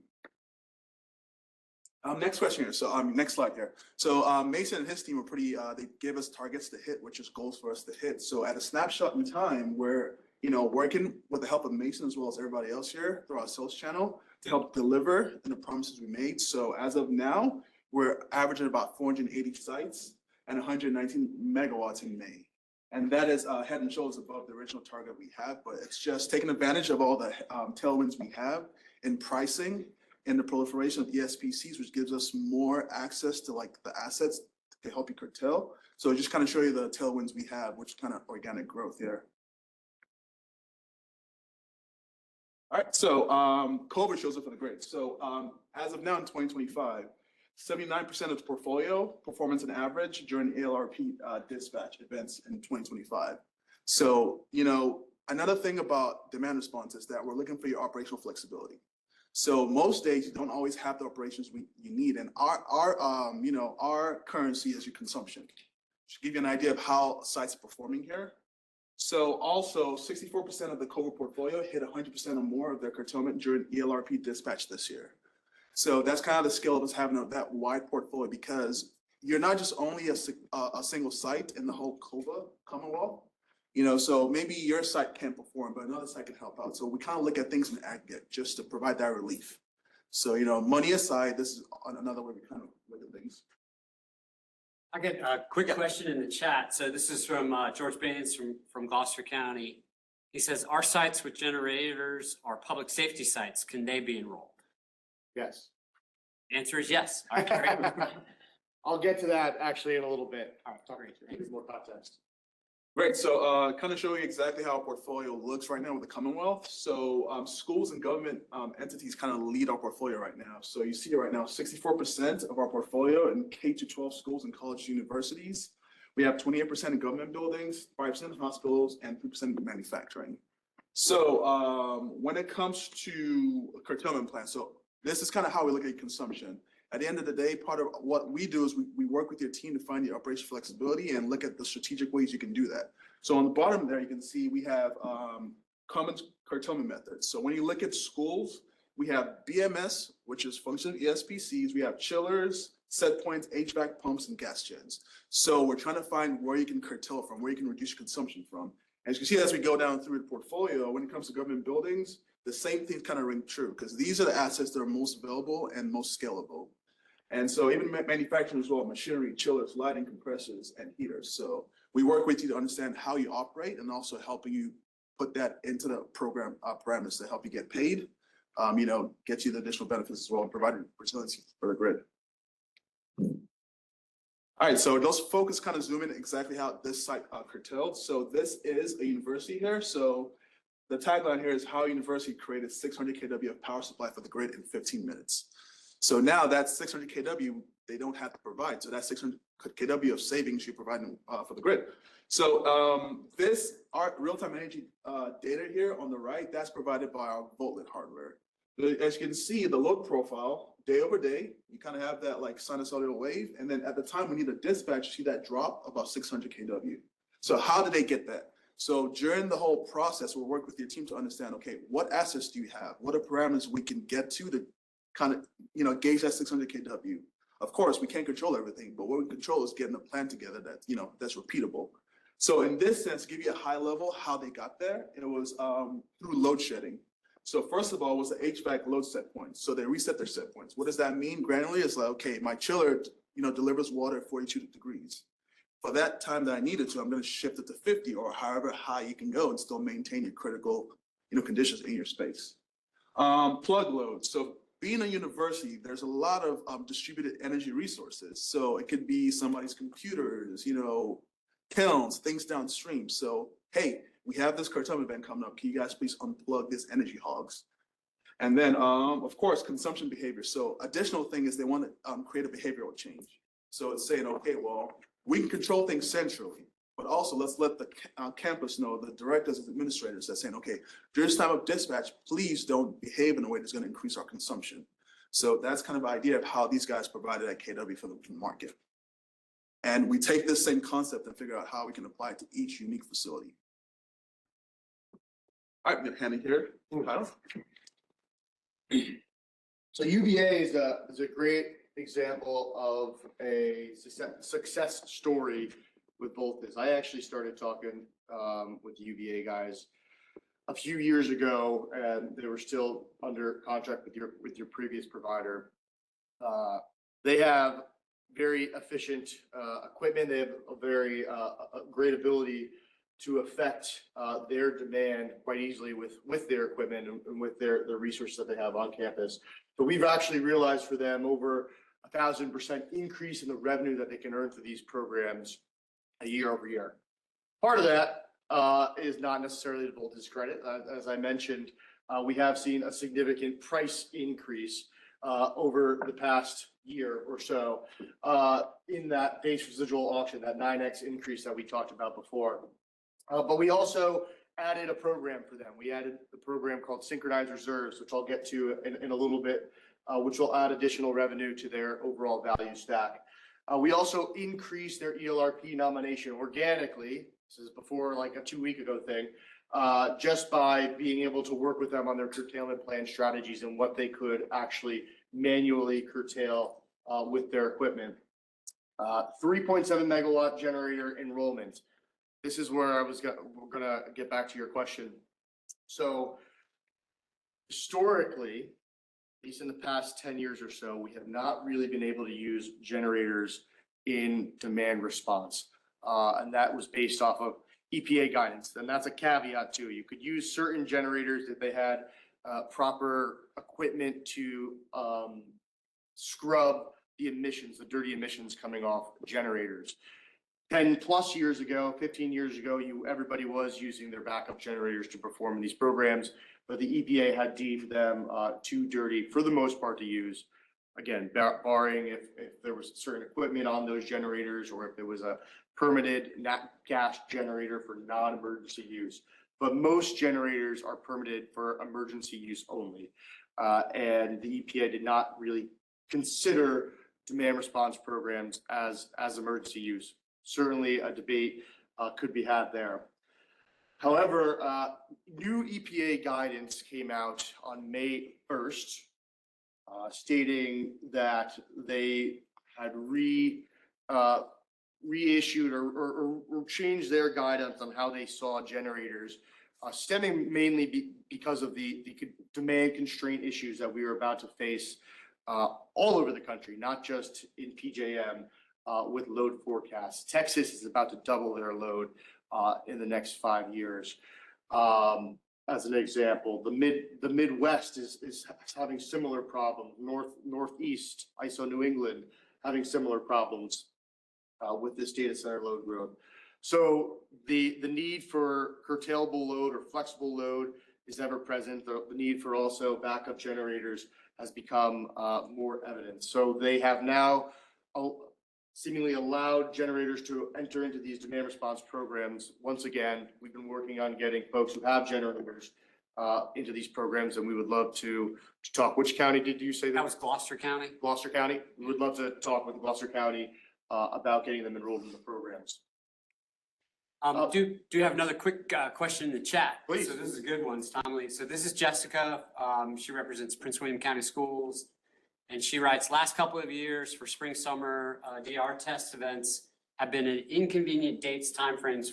Next question here. So next slide here. So Mason and his team were pretty, they gave us targets to hit, which is goals for us to hit. So at a snapshot in time, we're working with the help of Mason as well as everybody else here through our sales channel to help deliver on the promises we made. So as of now, we're averaging about 480 sites and 119 megawatts in May. And that is head and shoulders above the original target we have, but it's just taking advantage of all the tailwinds we have in pricing and the proliferation of ESPCs, which gives us more access to like the assets to help you curtail. So just kind of show you the tailwinds we have, which kind of organic growth here. All right, so COVID shows up for the grid. So as of now in 2025, 79% of the portfolio performance on average during ALRP dispatch events in 2025. So, another thing about demand response is that we're looking for your operational flexibility. So most days you don't always have the operations you need, and our currency is your consumption. To give you an idea of how sites are performing here. So also 64% of the COVID portfolio hit 100% or more of their curtailment during ELRP dispatch this year. So that's kind of the skill of us having that wide portfolio, because you're not just only a single site in the whole Commonwealth. So maybe your site can't perform, but another site can help out. So we kind of look at things in aggregate just to provide that relief. So, money aside, this is another way we kind of look at things. I got a quick question in the chat. So this is from George Baines from Gloucester County. He says, our sites with generators are public safety sites. Can they be enrolled? Yes. Answer is yes. All right, great. I'll get to that actually in a little bit. All right, great. Give more context. Great, so kind of showing you exactly how our portfolio looks right now with the Commonwealth. So schools and government entities kind of lead our portfolio right now. So you see right now, 64% of our portfolio in K-12 schools and college universities. We have 28% in government buildings, 5% in hospitals, and 3% in manufacturing. So when it comes to curtailment plans, so this is kind of how we look at consumption. At the end of the day, part of what we do is we work with your team to find the operational flexibility and look at the strategic ways you can do that. So on the bottom there, you can see we have common curtailment methods. So when you look at schools, we have BMS, which is functional ESPCs. We have chillers, set points, HVAC pumps, and gas gens. So we're trying to find where you can curtail from, where you can reduce consumption from. As you can see, as we go down through the portfolio, when it comes to government buildings, the same things kind of ring true, because these are the assets that are most available and most scalable. And so even manufacturing as well, machinery, chillers, lighting, compressors, and heaters. So we work with you to understand how you operate and also helping you put that into the program parameters to help you get paid, get you the additional benefits as well, and providing resiliency for the grid. All right, so let's focus, kind of zoom in exactly how this site curtailed. So this is a university here. So the tagline here is how a university created 600 kW of power supply for the grid in 15 minutes. So now that's 600 kW they don't have to provide. So that's 600 kW of savings you're providing for the grid. So our real-time energy data here on the right, that's provided by our VoltLit hardware. As you can see, the load profile, day over day, you kind of have that like sinusoidal wave. And then at the time we need a dispatch, you see that drop about 600 kW. So how did they get that? So during the whole process, we'll work with your team to understand, okay, what assets do you have? What are parameters we can get to kind of, gauge that 600 kW? Of course, we can't control everything, but what we control is getting a plan together that, that's repeatable. So in this sense, to give you a high level, how they got there, it was through load shedding. So first of all, was the HVAC load set points. So they reset their set points. What does that mean? Granularly, it's like, okay, my chiller, delivers water at 42 degrees. For that time that I needed to, I'm going to shift it to 50 or however high you can go and still maintain your critical, conditions in your space. Plug load. So being a university, there's a lot of distributed energy resources. So it could be somebody's computers, kilns, things downstream. So, hey, we have this curtailment event coming up. Can you guys please unplug this energy hogs? And then, of course, consumption behavior. So additional thing is they want to create a behavioral change. So it's saying, okay, well, we can control things centrally, but also let's let the campus know, the directors and administrators that's saying, okay, during this time of dispatch, please don't behave in a way that's going to increase our consumption. So that's kind of the idea of how these guys provided at KW for the market. And we take this same concept and figure out how we can apply it to each unique facility. All right, I'm gonna hand it here. Kyle. So UVA is a great example of a success story with Voltus. I actually started talking with the UVA guys a few years ago, and they were still under contract with your previous provider. They have very efficient equipment. They have a very great ability to affect their demand quite easily with their equipment and with their resources that they have on campus. But we've actually realized for them over 1,000% increase in the revenue that they can earn through these programs year over year. Part of that is not necessarily to Voltus credit. As I mentioned, we have seen a significant price increase over the past year or so in that base residual auction, that 9x increase that we talked about before. But we also added a program for them. We added the program called Synchronized Reserves, which I'll get to in a little bit, which will add additional revenue to their overall value stack. We also increased their ELRP nomination organically. This is before like a 2-week ago thing, just by being able to work with them on their curtailment plan strategies and what they could actually manually curtail with their equipment. 3.7 megawatt generator enrollment. This is where we're gonna get back to your question. So historically, at least in the past 10 years or so, we have not really been able to use generators in demand response. And that was based off of EPA guidance. And that's a caveat too. You could use certain generators if they had proper equipment to scrub the emissions, the dirty emissions coming off generators. 10 plus years ago, 15 years ago, everybody was using their backup generators to perform in these programs, but the EPA had deemed them too dirty for the most part to use. Again, barring if there was certain equipment on those generators or if there was a permitted nat gas generator for non-emergency use. But most generators are permitted for emergency use only. And the EPA did not really consider demand response programs as emergency use. Certainly a debate could be had there. However, new EPA guidance came out on May 1st, stating that they had reissued or changed their guidance on how they saw generators, stemming mainly because of the demand constraint issues that we were about to face all over the country, not just in PJM. With load forecasts. Texas is about to double their load in the next 5 years. As an example, the Midwest is having similar problems. Northeast, ISO New England, having similar problems with this data center load growth. So the need for curtailable load or flexible load is ever present. The need for also backup generators has become more evident. So they have now seemingly allowed generators to enter into these demand response programs. Once again, we've been working on getting folks who have generators into these programs, and we would love to talk. Which county did you say that? That was Gloucester County. Gloucester County. We would love to talk with Gloucester County about getting them enrolled in the programs. Do you have another quick question in the chat? Please. So this is a good one, it's timely. So this is Jessica. She represents Prince William County Schools. And she writes, last couple of years for spring, summer, DR test events have been in inconvenient dates, timeframes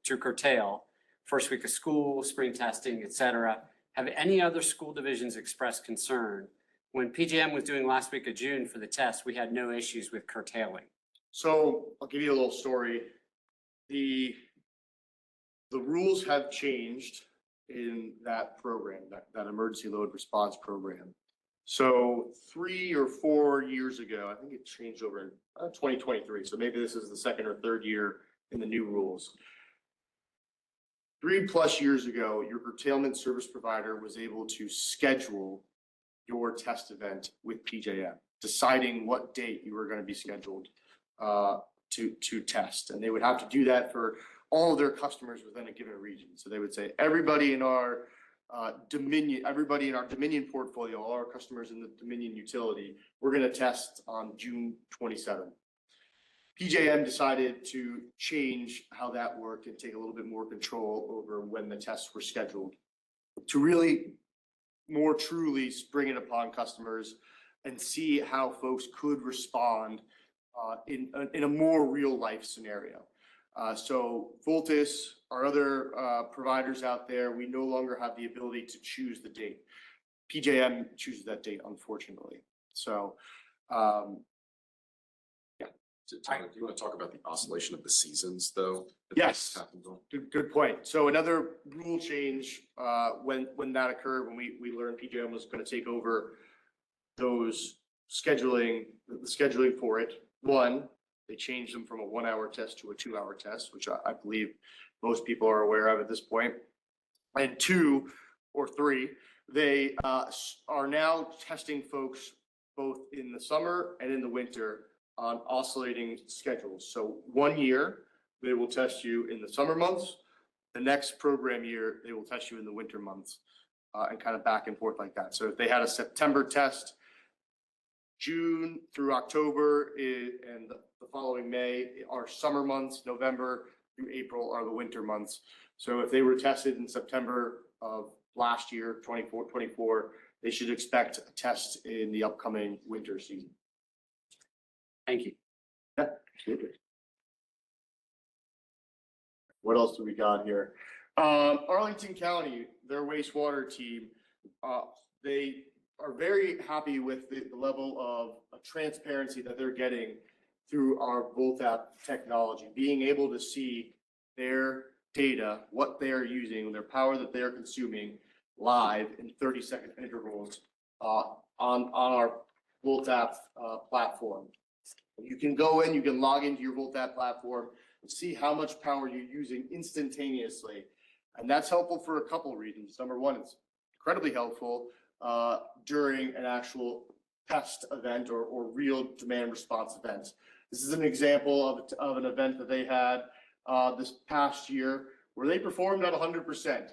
to curtail. First week of school, spring testing, et cetera. Have any other school divisions expressed concern? When PJM was doing last week of June for the test, we had no issues with curtailing. So I'll give you a little story. The rules have changed in that program, that emergency load response program. So 3 or 4 years ago, I think it changed over in 2023. So maybe this is the second or third year in the new rules. 3+ years ago, your curtailment service provider was able to schedule your test event with PJM, deciding what date you were going to be scheduled to test. And they would have to do that for all of their customers within a given region. So they would say, everybody in our Dominion portfolio, all our customers in the Dominion utility, we're going to test on June 27th. PJM decided to change how that worked and take a little bit more control over when the tests were scheduled to really more truly spring it upon customers and see how folks could respond in a more real life scenario. So Voltus, our other providers out there, we no longer have the ability to choose the date. PJM chooses that date, unfortunately. So, So, Tyler, do you want to talk about the oscillation of the seasons, though? Yes. Good point. So another rule change when that occurred, when we learned PJM was going to take over those the scheduling for it. One, they changed them from a 1-hour test to a 2-hour test, which I believe most people are aware of at this point. And 2 or 3, they are now testing folks both in the summer and in the winter on oscillating schedules. So 1 year, they will test you in the summer months. The next program year, they will test you in the winter months and kind of back and forth like that. So if they had a September test, June through October and the following May are summer months, November through April are the winter months. So if they were tested in September of last year, 24, they should expect a test in the upcoming winter season. Thank you. Yeah, absolutely. What else do we got here? Arlington County, their wastewater team, they are very happy with the level of transparency that they're getting through our VoltApp technology, being able to see their data, what they are using, their power that they are consuming live in 30-second intervals on our VoltApp platform. You can go in, you can log into your VoltApp platform and see how much power you're using instantaneously. And that's helpful for a couple of reasons. Number one, it's incredibly helpful during an actual test event or real demand response event. This is an example of an event that they had this past year where they performed at 100%.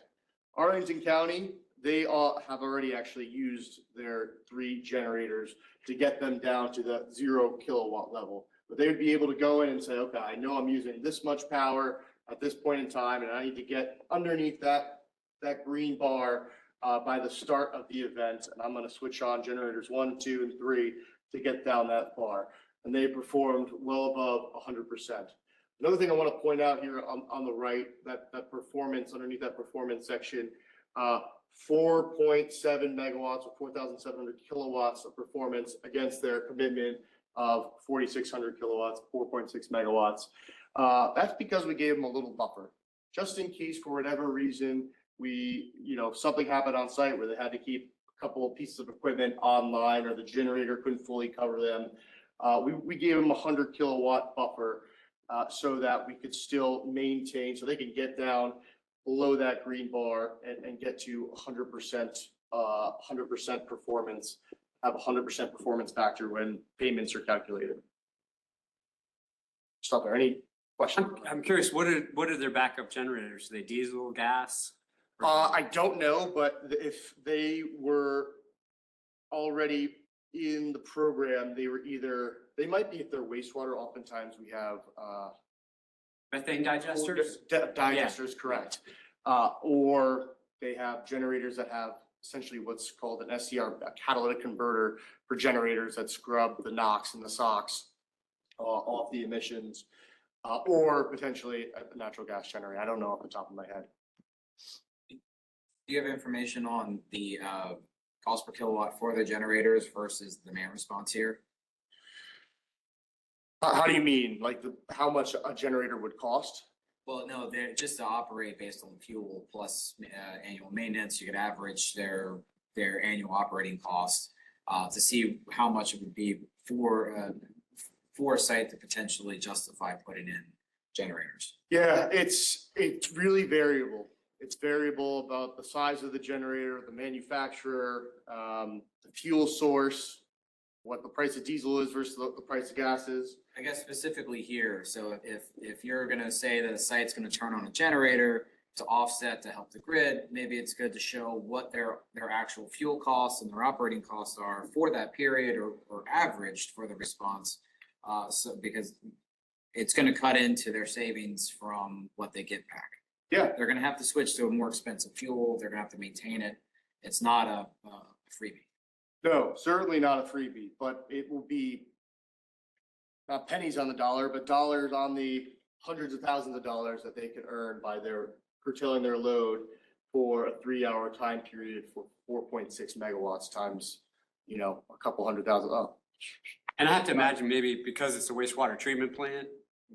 Arlington County, they have already actually used their 3 generators to get them down to the 0 kilowatt level. But they would be able to go in and say, okay, I know I'm using this much power at this point in time, and I need to get underneath that green bar by the start of the event, and I'm going to switch on generators 1, 2, and 3 to get down that far. And they performed well above 100%. Another thing I want to point out here on the right, that performance, underneath that performance section, 4.7 megawatts or 4,700 kilowatts of performance against their commitment of 4,600 kilowatts, 4.6 megawatts. That's because we gave them a little buffer, just in case for whatever reason something happened on site where they had to keep a couple of pieces of equipment online or the generator couldn't fully cover them. We gave them a 100 kilowatt buffer so that we could still maintain, so they can get down below that green bar and get to 100% performance, have 100% performance factor when payments are calculated. Stop there. Any questions? I'm curious, what are their backup generators? Are they diesel, gas? I don't know, but if they were already in the program, they might be at their wastewater. Oftentimes we have Methane digesters? digesters, correct. Or they have generators that have essentially what's called an SCR, a catalytic converter for generators that scrub the NOx and the SOx off the emissions, or potentially a natural gas generator. I don't know off the top of my head. Do you have information on the cost per kilowatt for the generators versus the demand response here? How do you mean? Like how much a generator would cost? Well, no, they're just to operate based on fuel plus annual maintenance. You could average their annual operating costs to see how much it would be for a site to potentially justify putting in generators. Yeah, it's really variable. It's variable about the size of the generator, the manufacturer, the fuel source, what the price of diesel is versus the price of gas is. I guess specifically here, so if you're gonna say that a site's gonna turn on a generator to offset to help the grid, maybe it's good to show what their actual fuel costs and their operating costs are for that period or averaged for the response. So because it's gonna cut into their savings from what they get back. Yeah. They're gonna have to switch to a more expensive fuel. They're gonna have to maintain it. It's not a freebie. No, certainly not a freebie, but it will be not pennies on the dollar, but dollars on the hundreds of thousands of dollars that they could earn by their curtailing their load for a 3-hour time period for 4.6 megawatts times, a couple hundred thousand. Oh, And I have to imagine maybe because it's a wastewater treatment plant,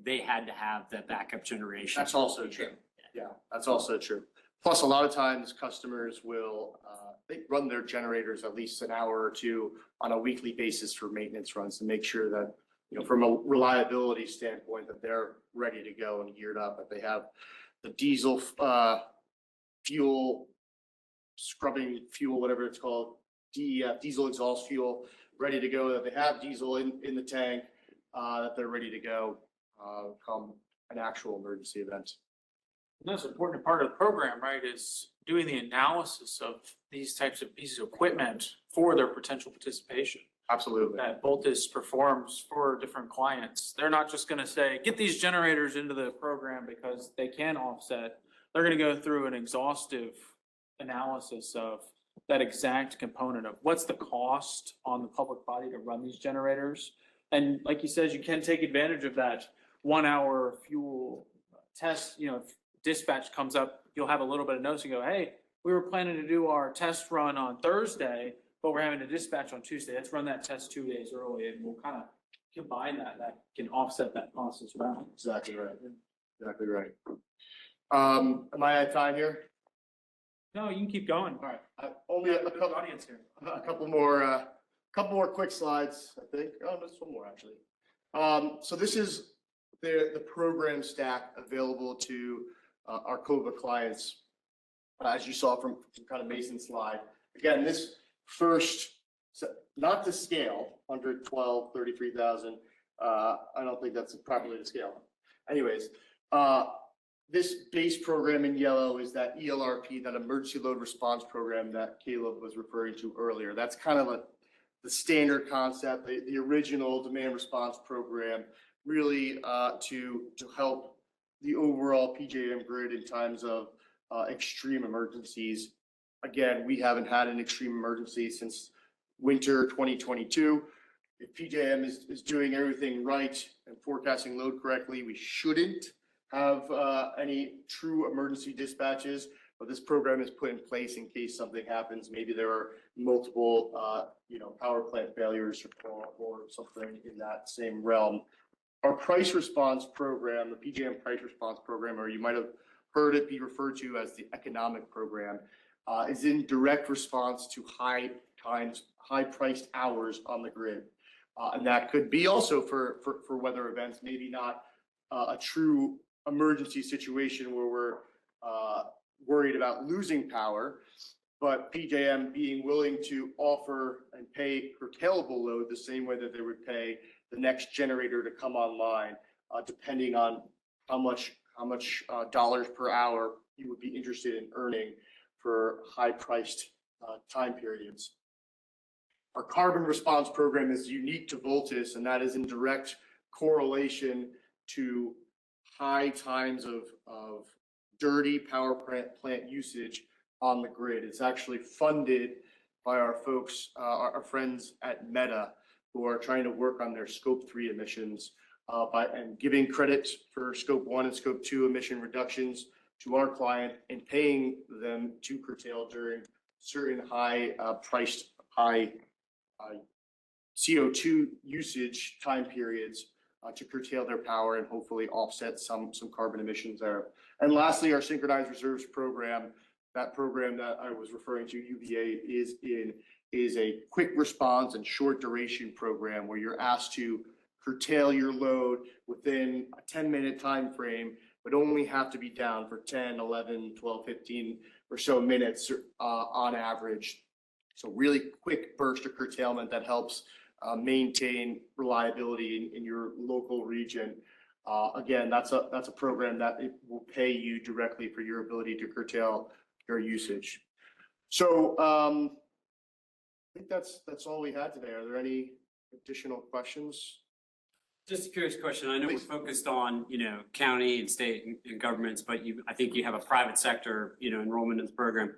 they had to have the backup generation. that's also true. Yeah, that's also true. Plus, a lot of times customers will, they run their generators at least an hour or two on a weekly basis for maintenance runs to make sure that, from a reliability standpoint, that they're ready to go and geared up, that they have the diesel, fuel, scrubbing fuel, whatever it's called, DEF, diesel exhaust fuel, ready to go, that they have diesel in the tank, that they're ready to go, come an actual emergency event. The most important part of the program, right, is doing the analysis of these types of pieces of equipment for their potential participation Absolutely. that Voltus performs for different clients. They're not just gonna say, get these generators into the program because they can offset. They're gonna go through an exhaustive analysis of that exact component of what's the cost on the public body to run these generators. And like you said, you can take advantage of that 1 hour fuel test, if dispatch comes up, you'll have a little bit of notice and go, hey, we were planning to do our test run on Thursday, but we're having to dispatch on Tuesday. Let's run that test 2 days early and we'll kind of combine that. That can offset that cost as well. Exactly right. Exactly right. Am I at time here? No, you can keep going. All right. Only a couple, Audience here. a couple more quick slides, I think. Oh, there's one more actually. So this is the program stack available to our COVA clients, as you saw from kind of Mason's slide. Again, this first, not to scale, 112, 33,000. I don't think that's properly to scale. Anyways, this base program in yellow is that ELRP, that emergency load response program that Caleb was referring to earlier. That's kind of the standard concept, the original demand response program, really to help the overall PJM grid in times of extreme emergencies. Again, we haven't had an extreme emergency since winter 2022. If PJM is doing everything right and forecasting load correctly, we shouldn't have any true emergency dispatches, but this program is put in place in case something happens. Maybe there are multiple, power plant failures or something in that same realm. Our price response program, the PJM price response program, or you might have heard it be referred to as the economic program, is in direct response to high priced hours on the grid. And that could be also for weather events, maybe not a true emergency situation where we're worried about losing power, but PJM being willing to offer and pay curtailable load the same way that they would pay the next generator to come online, depending on how much dollars per hour you would be interested in earning for high-priced time periods. Our carbon response program is unique to Voltus, and that is in direct correlation to high times of dirty power plant usage on the grid. It's actually funded by our folks, our friends at Meta, who are trying to work on their Scope 3 emissions and giving credit for Scope 1 and Scope 2 emission reductions to our client and paying them to curtail during certain priced high CO2 usage time periods to curtail their power and hopefully offset some carbon emissions there. And lastly, our synchronized reserves program, that program that I was referring to, UVA, is a quick response and short duration program where you're asked to curtail your load within a 10-minute time frame, but only have to be down for 10, 11, 12, 15 or so minutes on average. So really quick burst of curtailment that helps maintain reliability in your local region. Again, that's a program that it will pay you directly for your ability to curtail your usage. So I think that's all we had today. Are there any additional questions? Just a curious question. I know we're Please. focused on, county and state and governments, but I think you have a private sector, enrollment in the program.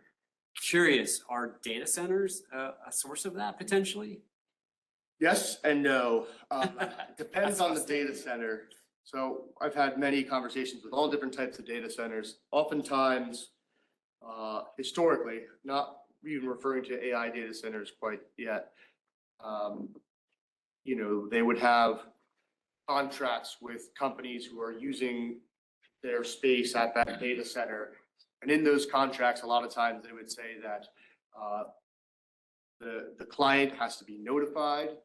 Curious, are data centers a source of that potentially? Yes and no. Depends on the data center. So I've had many conversations with all different types of data centers. Oftentimes, historically, not even referring to AI data centers quite yet, they would have contracts with companies who are using their space at that data center. And in those contracts, a lot of times they would say that the client has to be notified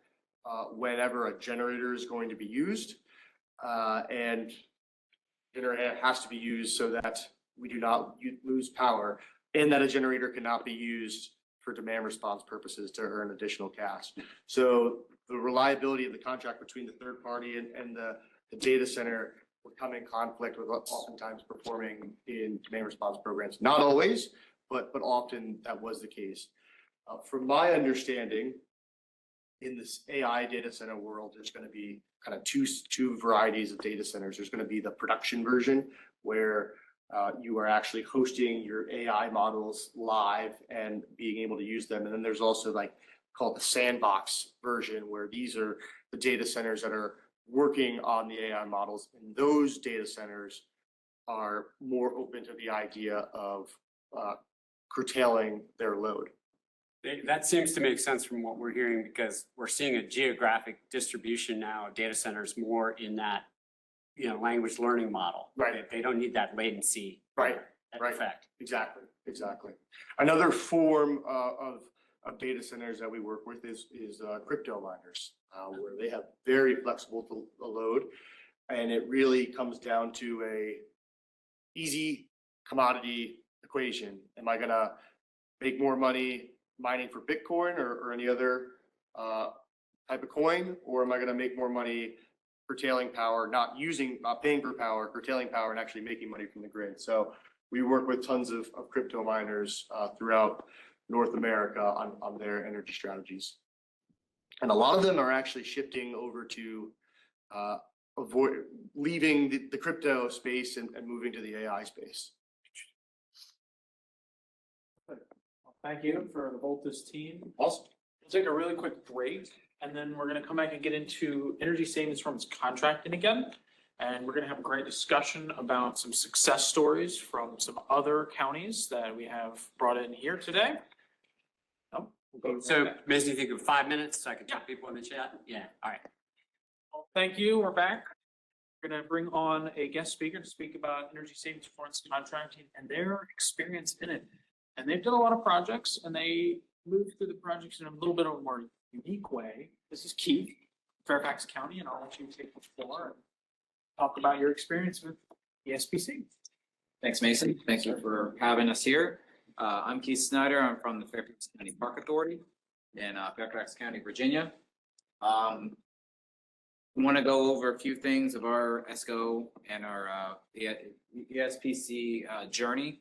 whenever a generator is going to be used. And generator has to be used so that we do not lose power, and that a generator cannot be used for demand response purposes to earn additional cash. So the reliability of the contract between the third party and the data center would come in conflict with oftentimes performing in demand response programs. Not always, but often that was the case. From my understanding, in this AI data center world, there's going to be kind of two varieties of data centers. There's going to be the production version where you are actually hosting your AI models live and being able to use them. And then there's also called the sandbox version, where these are the data centers that are working on the AI models. And those data centers are more open to the idea of curtailing their load. That seems to make sense from what we're hearing, because we're seeing a geographic distribution now of data centers more in that, language learning model. Right. They don't need that latency. Right. Effect. Exactly. Another form of data centers that we work with is crypto miners, where they have very flexible load, and it really comes down to a easy commodity equation. Am I gonna make more money mining for Bitcoin or any other type of coin, or am I gonna make more money curtailing power, not paying for power, curtailing power, and actually making money from the grid? So we work with tons of crypto miners throughout North America on their energy strategies. And a lot of them are actually shifting over to leaving the crypto space and moving to the AI space. Thank you for the Voltus team. Awesome. We'll take a really quick break, and then we're gonna come back and get into energy savings firms contracting again. And we're gonna have a great discussion about some success stories from some other counties that we have brought in here today. Oh, we'll go to So, that. Mason, you think of 5 minutes so I can tell people in the chat? Yeah, all right. Well, thank you. We're back. We're gonna bring on a guest speaker to speak about energy savings performance contracting and their experience in it. And they've done a lot of projects, and they moved through the projects in a little bit of a more unique way. This is Keith, Fairfax County, and I'll let you take the floor and talk about your experience with the SPC. Thanks, Mason. Thank you for having us here. I'm Keith Snyder. I'm from the Fairfax County Park Authority in Fairfax County, Virginia. I want to go over a few things of our ESCO and our ESPC journey.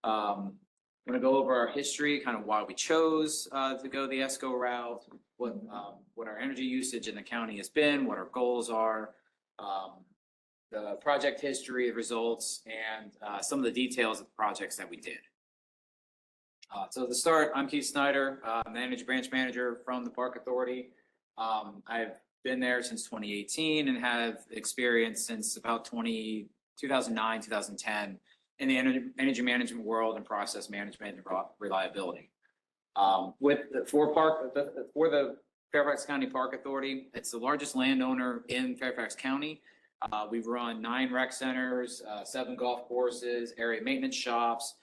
I'm going to go over our history, kind of why we chose to go the ESCO route, what our energy usage in the county has been, what our goals are, the project history, results, and some of the details of the projects that we did. So to start, I'm Keith Snyder, Managed Branch Manager from the Park Authority. I've been there since 2018 and have experience since about 2009, 2010 in the energy management world and process management and reliability. For the Fairfax County Park Authority, it's the largest landowner in Fairfax County. We've run 9 rec centers, 7 golf courses, area maintenance shops,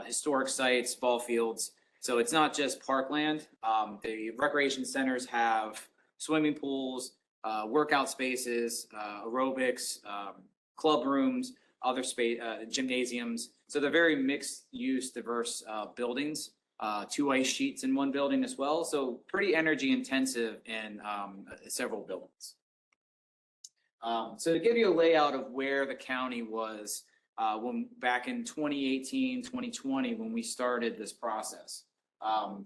historic sites, ball fields. So it's not just parkland. The recreation centers have swimming pools, workout spaces, aerobics, club rooms, other space, gymnasiums. So they're very mixed use, diverse buildings. 2 ice sheets in one building as well. So pretty energy intensive in several buildings. So to give you a layout of where the county was when back in 2018, 2020, when we started this process.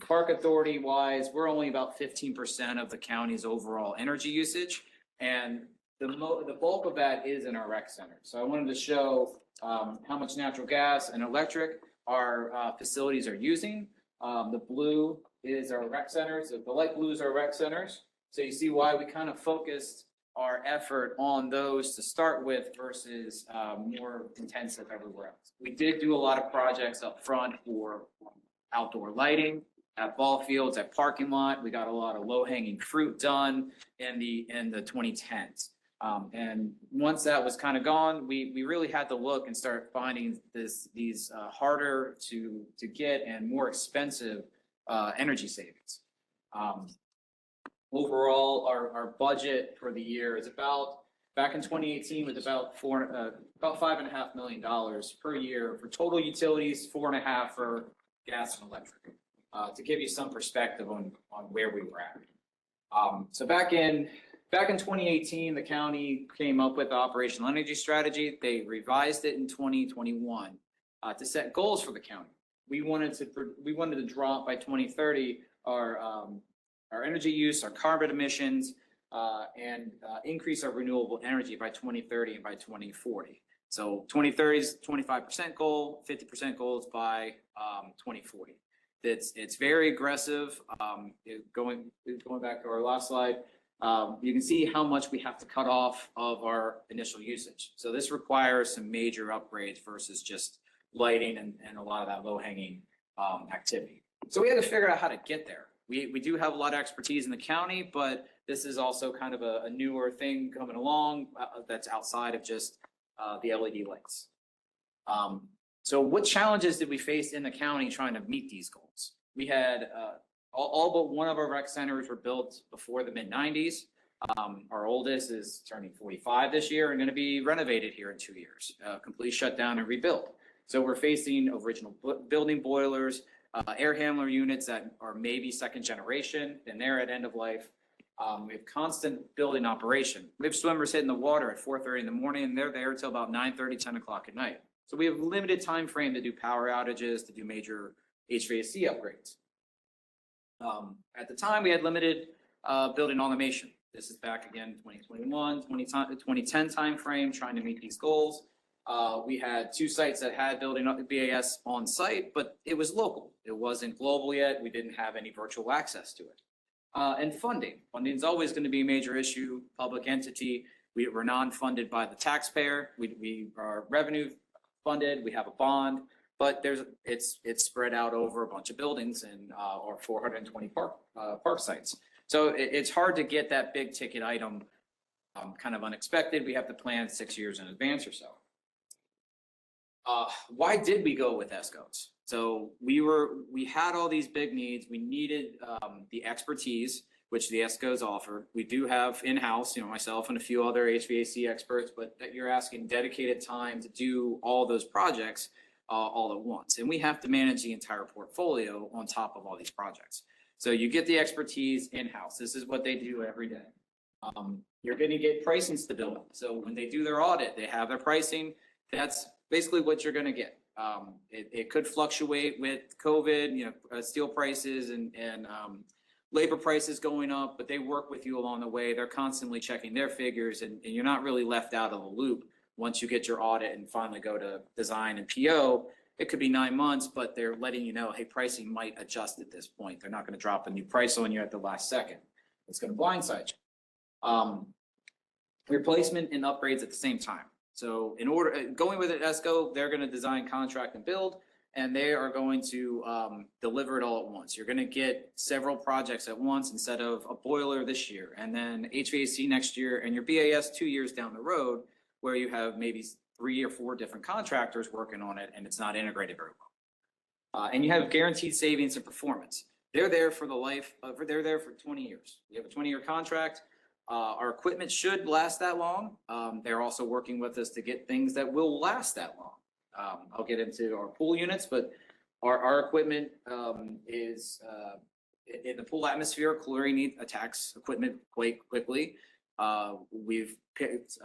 Park Authority wise, we're only about 15% of the county's overall energy usage. And the bulk of that is in our rec center. So I wanted to show how much natural gas and electric our facilities are using. The blue is our rec centers. The light blues are rec centers. So you see why we kind of focused our effort on those to start with versus more intensive everywhere else. We did do a lot of projects up front for outdoor lighting at ball fields, at parking lot. We got a lot of low hanging fruit done in the 2010s. And once that was kind of gone, we really had to look and start finding these harder to get and more expensive energy savings. Overall, our budget for the year is back in 2018 was about $5.5 million per year for total utilities, 4.5 for gas and electric. To give you some perspective on where we were at. So back in 2018, the county came up with the operational energy strategy. They revised it in 2021 to set goals for the county. We wanted to drop by 2030 our energy use, our carbon emissions, and increase our renewable energy by 2030 and by 2040. So 2030 is 25% goal, 50% goals by 2040. It's very aggressive. Going back to our last slide, you can see how much we have to cut off of our initial usage. So this requires some major upgrades versus just lighting and a lot of that low hanging activity. So we had to figure out how to get there. We do have a lot of expertise in the county, but this is also kind of a newer thing coming along that's outside of just the LED lights. So what challenges did we face in the county trying to meet these goals? We had all but one of our rec centers were built before the mid-90s. Our oldest is turning 45 this year and going to be renovated here in 2 years, completely shut down and rebuilt. So we're facing original building boilers, air handler units that are maybe second generation, and they're at end of life. We have constant building operation. We have swimmers hitting the water at 4:30 in the morning, and they're there until about 9:30, 10 o'clock at night. So we have limited time frame to do power outages, to do major HVAC upgrades. At the time, we had limited building automation. This is back again, 2021, 2010 time frame, trying to meet these goals. We had 2 sites that had building BAS on site, but it was local. It wasn't global yet. We didn't have any virtual access to it. And funding. Funding is always going to be a major issue. Public entity. We were non-funded by the taxpayer. We are revenue funded. We have a bond, but it's spread out over a bunch of buildings and or 420 park sites. So it's hard to get that big ticket item kind of unexpected. We have to plan 6 years in advance or so. Why did we go with ESCOs? So we had all these big needs. We needed the expertise, which the ESCOs offer. We do have in-house, myself and a few other HVAC experts, but that you're asking dedicated time to do all those projects all at once. And we have to manage the entire portfolio on top of all these projects. So you get the expertise in-house. This is what they do every day. You're going to get pricing stability. So when they do their audit, they have their pricing. That's basically what you're going to get. It could fluctuate with COVID, steel prices and labor prices going up, but they work with you along the way. They're constantly checking their figures, and you're not really left out of the loop once you get your audit and finally go to design and PO. it could be 9 months, but they're letting you know, hey, pricing might adjust at this point. They're not gonna drop a new price on you at the last second. It's gonna blindside you. Replacement and upgrades at the same time. So in order, going with it, ESCO, they're gonna design, contract, and build, and they are going to deliver it all at once. You're gonna get several projects at once instead of a boiler this year, and then HVAC next year, and your BAS 2 years down the road, where you have maybe 3 or 4 different contractors working on it, and it's not integrated very well. And you have guaranteed savings and performance. They're there for the life, they're there for 20 years. You have a 20-year contract. Our equipment should last that long. They're also working with us to get things that will last that long. I'll get into our pool units, but our equipment is in the pool atmosphere, chlorine attacks equipment quite quickly. We've picked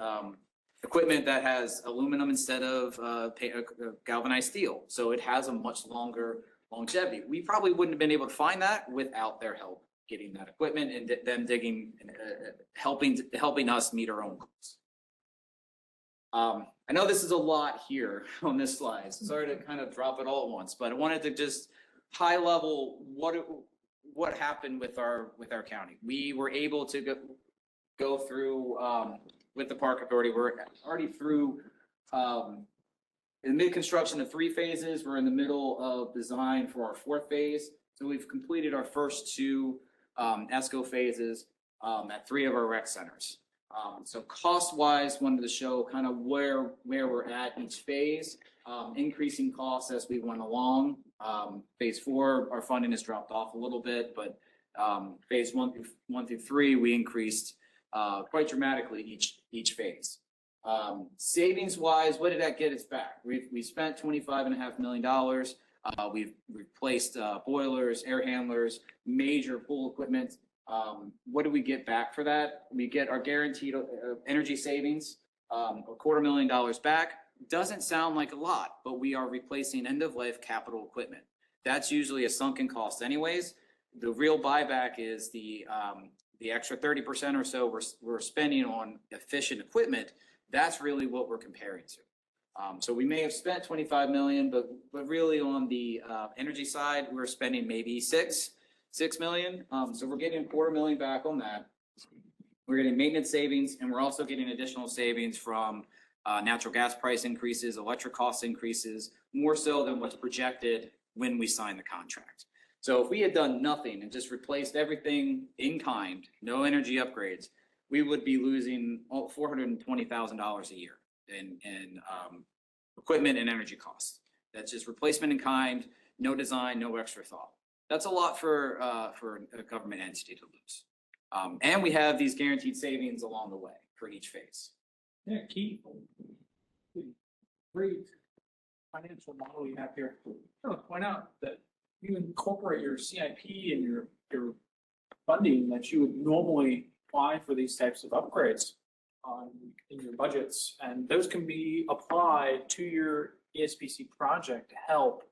equipment that has aluminum instead of galvanized steel, so it has a much longer longevity. We probably wouldn't have been able to find that without their help getting that equipment and them digging, helping us meet our own goals. I know this is a lot here on this slide, so sorry to kind of drop it all at once, but I wanted to just high level what happened with our county. We were able to go through with the Park Authority. We're already through in mid-construction of 3 phases. We're in the middle of design for our 4th phase. So we've completed our first 2 ESCO phases at 3 of our rec centers. So cost-wise, wanted to show kind of where we're at each phase, increasing costs as we went along. Phase 4, our funding has dropped off a little bit, but phase 1 through 3, we increased quite dramatically each phase. Savings-wise, what did that get us back? We spent $25.5 million. We've replaced boilers, air handlers, major pool equipment. What do we get back for that? We get our guaranteed energy savings, $250,000 back. Doesn't sound like a lot, but we are replacing end-of-life capital equipment. That's usually a sunken cost anyways. The real buyback is the extra 30% or so we're spending on efficient equipment. That's really what we're comparing to. So we may have spent 25 million, but really on the energy side, we're spending maybe 6 million. So we're getting $250,000 back on that. We're getting maintenance savings, and we're also getting additional savings from natural gas price increases, electric cost increases, more so than what's projected when we signed the contract. So if we had done nothing and just replaced everything in kind, no energy upgrades, we would be losing $420,000 a year in equipment and energy costs. That's just replacement in kind, no design, no extra thought. That's a lot for a government entity to lose. And we have these guaranteed savings along the way for each phase. Yeah, Keith. Great financial model you have here. I want to point out that you incorporate your CIP and your funding that you would normally apply for these types of upgrades in your budgets, and those can be applied to your ESPC project to help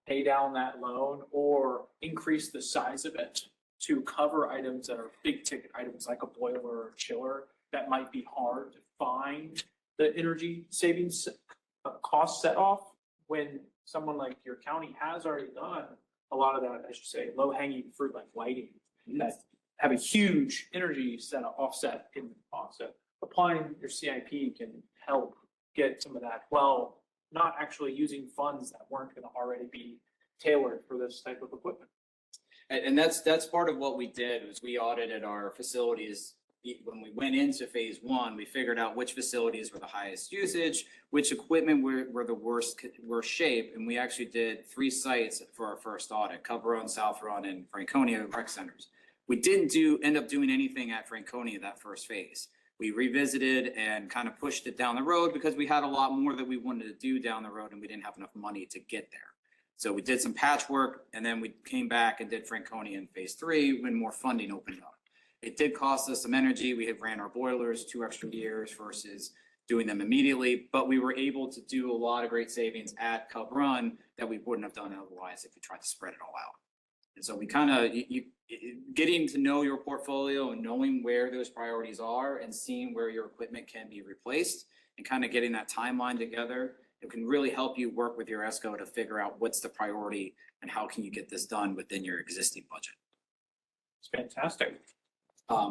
pay down that loan or increase the size of it to cover items that are big ticket items like a boiler or a chiller that might be hard to find the energy savings cost set off when someone like your county has already done a lot of that, as you say, low hanging fruit like lighting that have a huge energy offset in the cost. So applying your CIP can help get some of that, well, not actually using funds that weren't going to already be tailored for this type of equipment. And that's part of what we did was we audited our facilities. When we went into phase 1, we figured out which facilities were the highest usage, which equipment were the worst shape, and we actually did 3 sites for our first audit: Cub Run, South Run, and Franconia rec centers. We didn't end up doing anything at Franconia that first phase. We revisited and kind of pushed it down the road because we had a lot more that we wanted to do down the road, and we didn't have enough money to get there. So we did some patchwork, and then we came back and did Franconia in phase 3 when more funding opened up. It did cost us some energy. We had ran our boilers 2 extra years versus doing them immediately, but we were able to do a lot of great savings at Cub Run that we wouldn't have done otherwise if we tried to spread it all out. And so we kind of, getting to know your portfolio and knowing where those priorities are and seeing where your equipment can be replaced and kind of getting that timeline together it can really help you work with your ESCO to figure out what's the priority and how can you get this done within your existing budget. It's fantastic.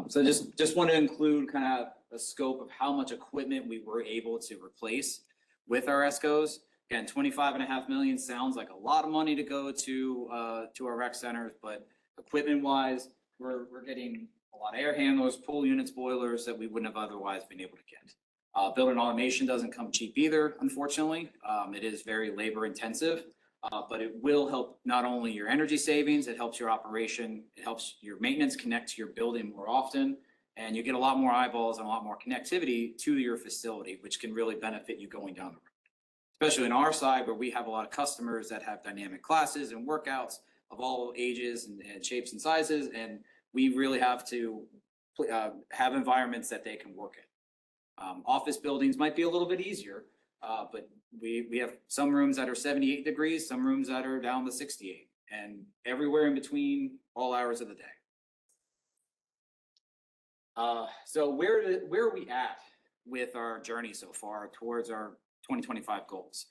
So just want to include kind of a scope of how much equipment we were able to replace with our ESCOs. Again, 25.5 million sounds like a lot of money to go to our rec centers, but equipment wise, we're getting a lot of air handlers, pool units, boilers that we wouldn't have otherwise been able to get. Building automation doesn't come cheap either, unfortunately. It is very labor intensive, but it will help not only your energy savings, it helps your operation, it helps your maintenance connect to your building more often, and you get a lot more eyeballs and a lot more connectivity to your facility, which can really benefit you going down the road. Especially on our side where we have a lot of customers that have dynamic classes and workouts of all ages and shapes and sizes, and we really have to have environments that they can work in. Office buildings might be a little bit easier, but we have some rooms that are 78 degrees, some rooms that are down to 68, and everywhere in between, all hours of the day. So where are we at with our journey so far towards our 2025 goals?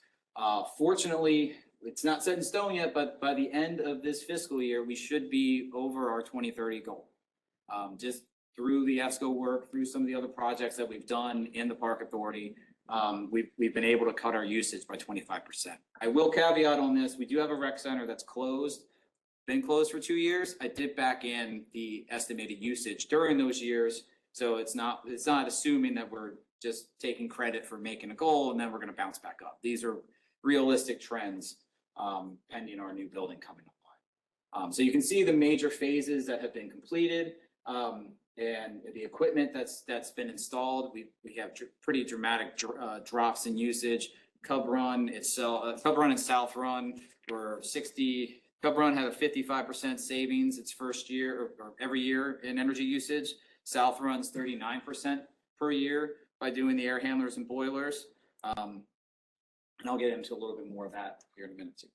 Fortunately, it's not set in stone yet, but by the end of this fiscal year, we should be over our 2030 goal. Just through the ESCO work, through some of the other projects that we've done in the Park Authority, we've been able to cut our usage by 25%. I will caveat on this, we do have a rec center that's closed, been closed for 2 years. I did back in the estimated usage during those years, so it's not assuming that we're just taking credit for making a goal and then we're gonna bounce back up. These are realistic trends pending our new building coming online. So you can see the major phases that have been completed. And the equipment that's been installed, we have pretty dramatic drops in usage. Cub Run itself, Cub Run and South Run were 60. Cub Run had a 55% savings its first year or every year in energy usage. South Run's 39% per year by doing the air handlers and boilers. And I'll get into a little bit more of that here in a minute too.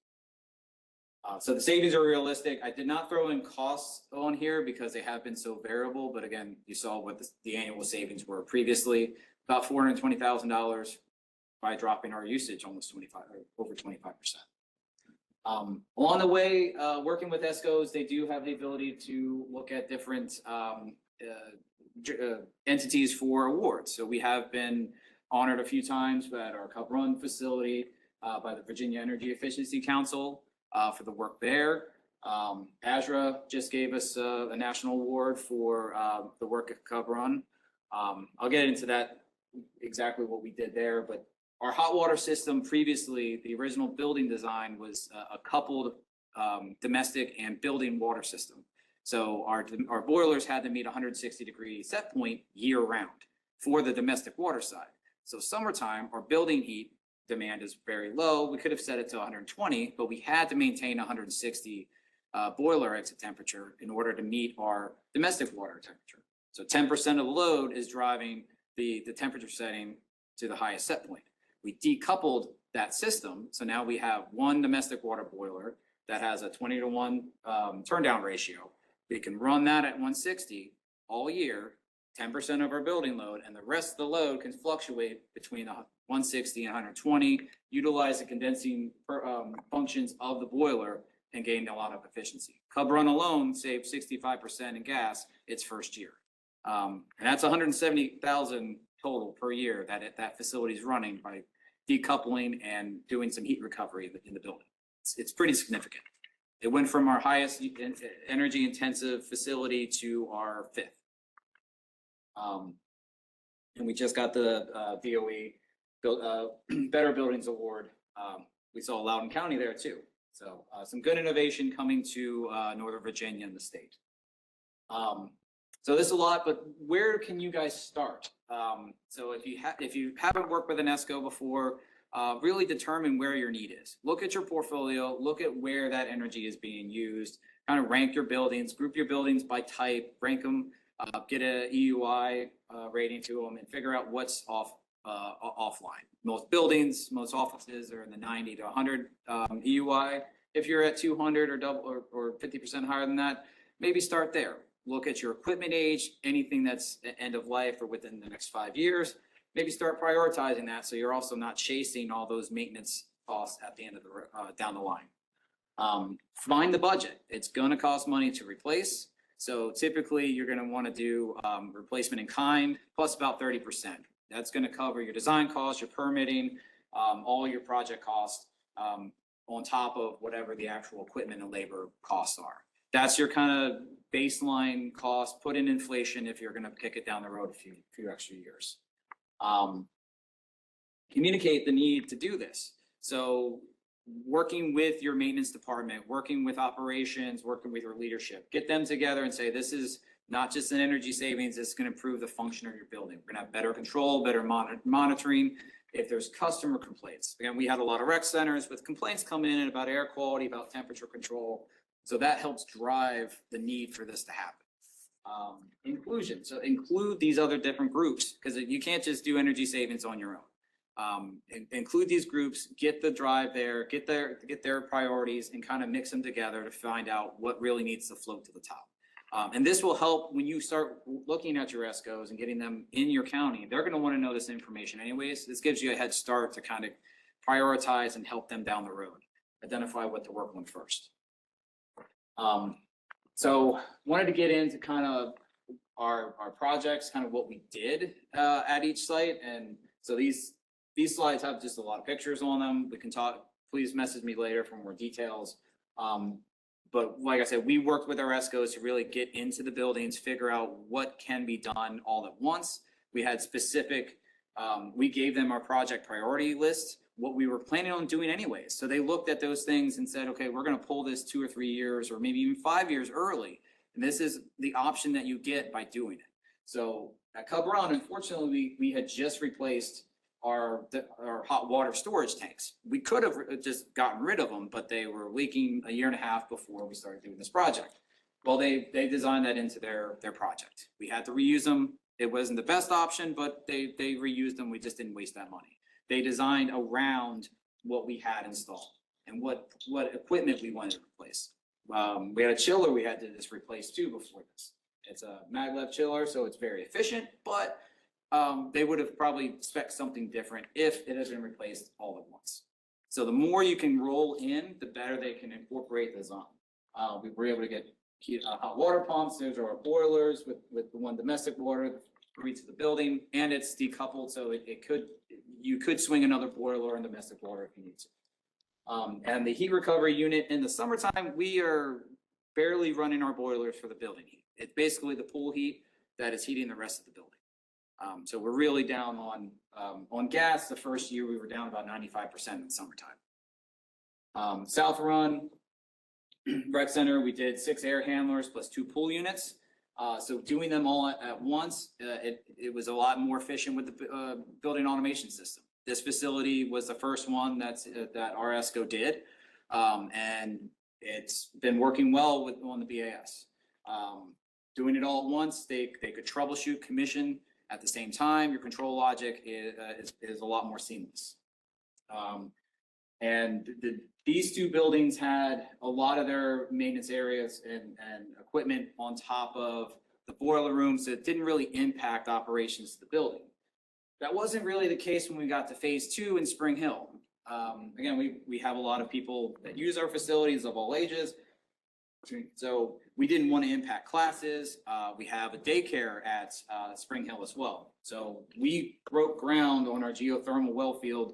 So the savings are realistic. I did not throw in costs on here because they have been so variable, but again, you saw what the annual savings were previously, about $420,000 by dropping our usage almost 25 or over 25%. Along the way, working with ESCOs, they do have the ability to look at different entities for awards. So we have been honored a few times at our Cub Run facility by the Virginia Energy Efficiency Council. For the work there. ASRA just gave us a national award for the work at Cub Run. I'll get into that, exactly what we did there, but our hot water system previously, the original building design was a coupled domestic and building water system. So our boilers had to meet 160-degree set point year round for the domestic water side. So summertime, our building heat demand is very low. We could have set it to 120, but we had to maintain 160 boiler exit temperature in order to meet our domestic water temperature. So 10% of the load is driving the temperature setting to the highest set point. We decoupled that system. So now we have one domestic water boiler that has a 20-to-1 turn down ratio. We can run that at 160 all year, 10% of our building load, and the rest of the load can fluctuate between 160 and 120, utilize the condensing functions of the boiler and gain a lot of efficiency. Cub Run alone saved 65% in gas its first year. And that's 170,000 total per year that facility is running by decoupling and doing some heat recovery in the building. It's pretty significant. It went from our highest energy intensive facility to our fifth. And we just got the DOE Better Buildings Award. We saw Loudoun County there too. So some good innovation coming to Northern Virginia and the state. So this is a lot, but where can you guys start? So if you haven't worked with an ESCO before, really determine where your need is. Look at your portfolio, look at where that energy is being used, kind of rank your buildings, group your buildings by type, rank them, get a EUI rating to them, and figure out what's offline. Most buildings, most offices are in the 90 to 100 EUI. If you're at 200 or double or 50% higher than that, maybe start there. Look at your equipment age, anything that's end of life or within the next 5 years, maybe start prioritizing that, so you're also not chasing all those maintenance costs at the end of the, down the line. Find the budget. It's gonna cost money to replace. So typically, you're gonna wanna do, replacement in kind plus about 30%. That's gonna cover your design costs, your permitting, all your project costs, on top of whatever the actual equipment and labor costs are. That's your kind of baseline cost, put in inflation if you're gonna kick it down the road a few extra years. Communicate the need to do this. So working with your maintenance department, working with operations, working with your leadership, get them together and say, this is not just an energy savings, it's gonna improve the function of your building. We're gonna have better control, better monitoring. If there's customer complaints, again, we had a lot of rec centers with complaints coming in about air quality, about temperature control. So that helps drive the need for this to happen. Inclusion, so include these other different groups, because you can't just do energy savings on your own. Include these groups, get the drive there, get their priorities, and kind of mix them together to find out what really needs to float to the top. And this will help when you start looking at your ESCOs and getting them in your county. They're going to want to know this information anyways. This gives you a head start to kind of prioritize and help them down the road, identify what to work on first. So wanted to get into kind of our projects, kind of what we did at each site. And so these slides have just a lot of pictures on them. We can talk, please message me later for more details. But like I said, we worked with our ESCOs to really get into the buildings, figure out what can be done all at once. We had specific, we gave them our project priority list, what we were planning on doing anyways. So they looked at those things and said, okay, we're gonna pull this 2 or 3 years or maybe even 5 years early. And this is the option that you get by doing it. So at Cub Run, unfortunately, we had just replaced our hot water storage tanks. We could have just gotten rid of them, but they were leaking a year and a half before we started doing this project. Well, they designed that into their project. We had to reuse them. It wasn't the best option, but they reused them. We just didn't waste that money. They designed around what we had installed and what equipment we wanted to replace. We had a chiller we had to just replace too before this. It's a maglev chiller, so it's very efficient, but they would have probably spec'd something different if it had been replaced all at once. So the more you can roll in, the better they can incorporate the design. We were able to get hot water pumps. Those are our boilers with the one domestic water for each of the building, and it's decoupled, so you could swing another boiler and domestic water if you need to. And the heat recovery unit in the summertime, we are barely running our boilers for the building heat. It's basically the pool heat that is heating the rest of the building. So we're really down on gas. The first year we were down about 95% in the summertime. South Run Rec Center, we did 6 air handlers plus 2 pool units. So doing them all at once, it was a lot more efficient with the building automation system. This facility was the first one that our ESCO did, and it's been working well on the BAS. Doing it all at once, they could troubleshoot, commission at the same time. Your control logic is a lot more seamless. And these 2 buildings had a lot of their maintenance areas and equipment on top of the boiler room, so it didn't really impact operations of the building. That wasn't really the case when we got to phase 2 in Spring Hill. Again, we have a lot of people that use our facilities of all ages. So we didn't want to impact classes. We have a daycare at Spring Hill as well. So we broke ground on our geothermal well field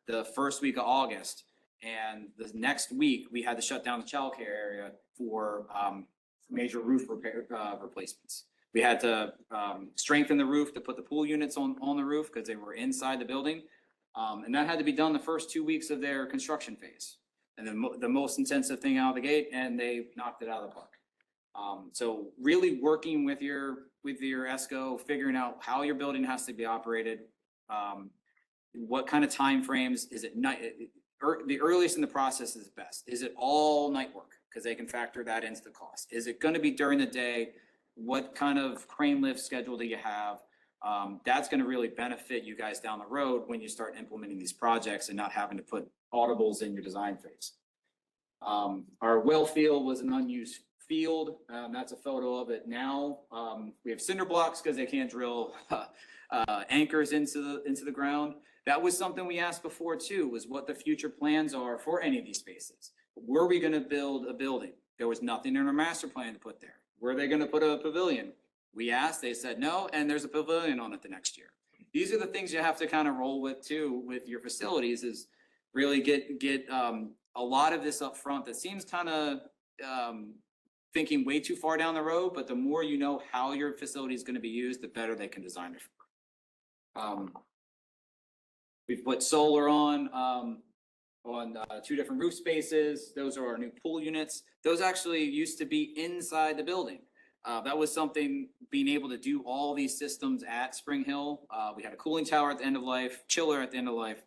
the first week of August. And the next week we had to shut down the childcare area for major roof replacements. We had to strengthen the roof to put the pool units on the roof because they were inside the building. And that had to be done the first 2 weeks of their construction phase. And then the most intensive thing out of the gate, and they knocked it out of the park. So really working with your ESCO, figuring out how your building has to be operated, what kind of time frames, is it night? The earliest in the process is best. Is it all night work? Because they can factor that into the cost. Is it going to be during the day? What kind of crane lift schedule do you have? That's going to really benefit you guys down the road when you start implementing these projects and not having to put audibles in your design phase. Our well field was an unused field. That's a photo of it now. We have cinder blocks because they can't drill anchors into the ground. That was something we asked before too, was what the future plans are for any of these spaces. Were we gonna build a building? There was nothing in our master plan to put there. Were they gonna put a pavilion? We asked, they said no, and there's a pavilion on it the next year. These are the things you have to kind of roll with too, with your facilities, is really get a lot of this up front that seems kind of thinking way too far down the road, but the more you know how your facility is gonna be used, the better they can design it for. We've put solar on 2 different roof spaces. Those are our new pool units. Those actually used to be inside the building. That was something, being able to do all these systems at Spring Hill. We had a cooling tower at the end of life, chiller at the end of life.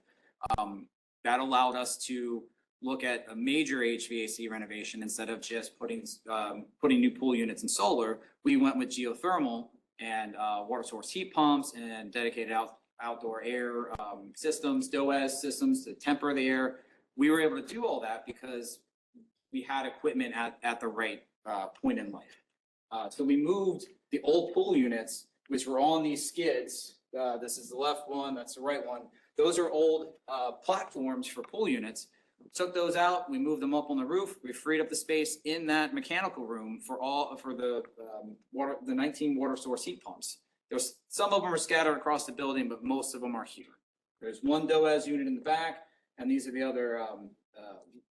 That allowed us to look at a major HVAC renovation instead of just putting new pool units and solar. We went with geothermal and water source heat pumps and dedicated outdoor air systems, DOAS systems to temper the air. We were able to do all that because we had equipment at the right point in life. So we moved the old pool units, which were on these skids. This is the left one, that's the right one. Those are old platforms for pool units. Took those out, we moved them up on the roof. We freed up the space in that mechanical room for the 19 water source heat pumps. There's some of them are scattered across the building, but most of them are here. There's one DOAS unit in the back, and these are the other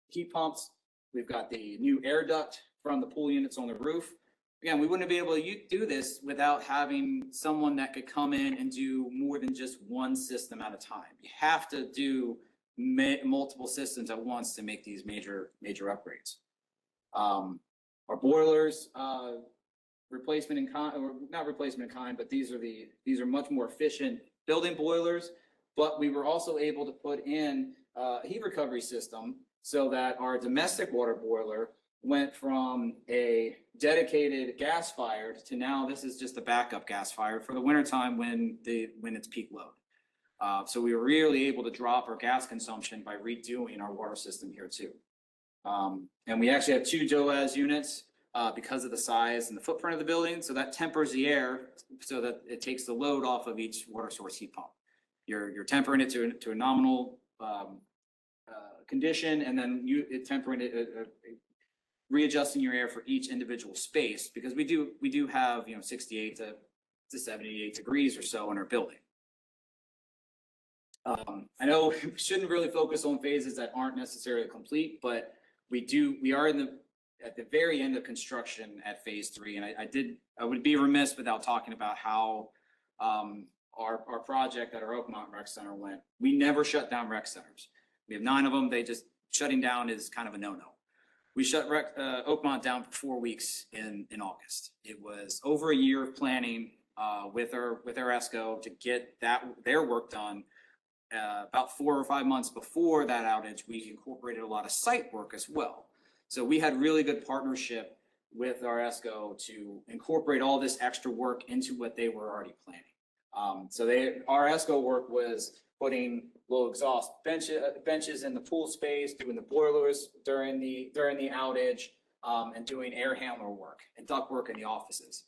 heat pumps. We've got the new air duct from the pool units on the roof. Again, we wouldn't be able to do this without having someone that could come in and do more than just one system at a time. You have to do multiple systems at once to make these major upgrades. Our boilers, replacement in kind, or not replacement in kind, but these are much more efficient building boilers. But we were also able to put in a heat recovery system so that our domestic water boiler went from a dedicated gas fired to now this is just a backup gas fired for the wintertime when it's peak load. So we were really able to drop our gas consumption by redoing our water system here too. And we actually have 2 DOAS units because of the size and the footprint of the building. So that tempers the air so that it takes the load off of each water source heat pump. You're tempering it to a nominal condition, and then tempering it, readjusting your air for each individual space, because we do have 68 to 78 degrees or so in our building. I know we shouldn't really focus on phases that aren't necessarily complete, but we are at the very end of construction at phase 3. And I would be remiss without talking about how our project at our Oakmont Rec Center went. We never shut down rec centers. We have 9 of them. Shutting down is kind of a no-no. We shut Oakmont down for 4 weeks in August. It was over a year of planning with our ESCO to get their work done. About 4 or 5 months before that outage, we incorporated a lot of site work as well. So we had really good partnership with our ESCO to incorporate all this extra work into what they were already planning. So our ESCO work was putting low exhaust benches in the pool space, doing the boilers during the outage, and doing air handler work and duct work in the offices.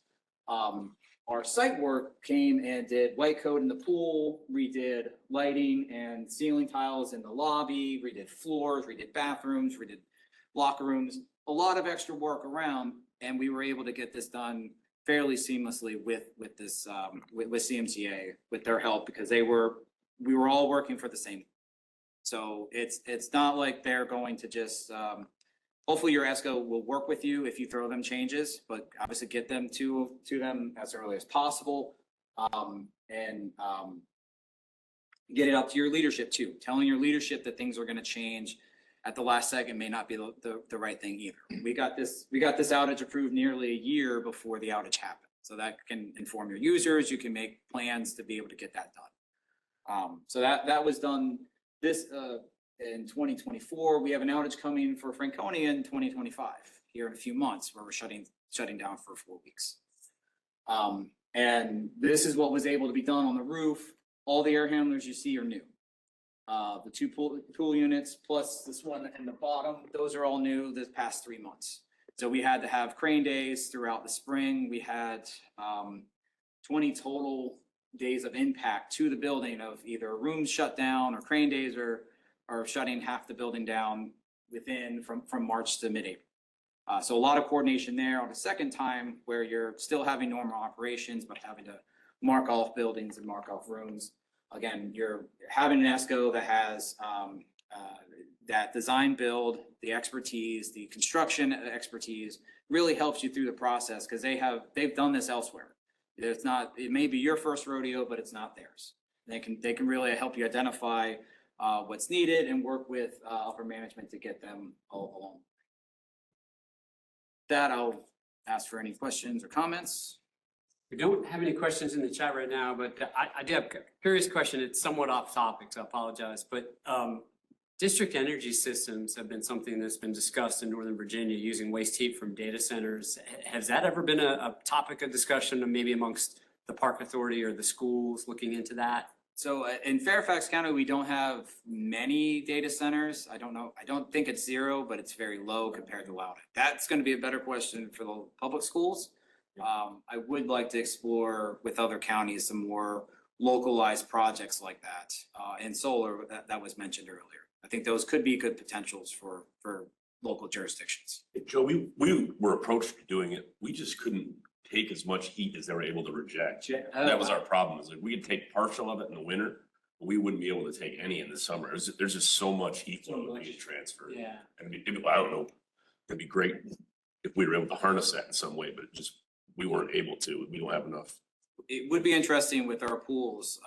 Our site work came and did white coat in the pool, redid lighting and ceiling tiles in the lobby, redid floors, redid bathrooms, redid locker rooms, a lot of extra work around, and we were able to get this done fairly seamlessly with CMTA, with their help, because we were all working for the same. So it's not like they're going to just hopefully your ESCO will work with you if you throw them changes, but obviously get them to them as early as possible, and get it up to your leadership too. Telling your leadership that things are going to change at the last second may not be the right thing either. We got this outage approved nearly a year before the outage happened, so that can inform your users. You can make plans to be able to get that done. So that was done in 2024. We have an outage coming for Franconia in 2025 here in a few months, where we're shutting down for 4 weeks. And this is what was able to be done on the roof. All the air handlers you see are new. The 2 pool units plus this one in the bottom, those are all new this past 3 months. So we had to have crane days throughout the spring. We had 20 total days of impact to the building of either rooms shut down or crane days are shutting half the building down from March to mid-April. So a lot of coordination there. On the second time where you're still having normal operations, but having to mark off buildings and mark off rooms. Again, you're having an ESCO that has that design build, the expertise, the construction expertise really helps you through the process because they've done this elsewhere. It may be your first rodeo, but it's not theirs. They can really help you identify what's needed and work with upper management to get them all along. That I'll ask for any questions or comments. We don't have any questions in the chat right now, but I do have a curious question. It's somewhat off topic, so I apologize. But district energy systems have been something that's been discussed in Northern Virginia using waste heat from data centers. Has that ever been a topic of discussion maybe amongst the park authority or the schools looking into that? So in Fairfax County, we don't have many data centers. I don't know. I don't think it's zero, but it's very low compared to Loudoun. That's going to be a better question for the public schools. I would like to explore with other counties some more localized projects like that. And solar that was mentioned earlier. I think those could be good potentials for local jurisdictions. Joe, we were approached doing it. We just couldn't take as much heat as they were able to reject. That was our problem, is like we could take partial of it in the winter, but we wouldn't be able to take any in the summer. There's just so much heat flow being transferred. Yeah. I mean, I don't know, it'd be great if we were able to harness that in some way, but just, we weren't able to. We don't have enough. It would be interesting with our pools,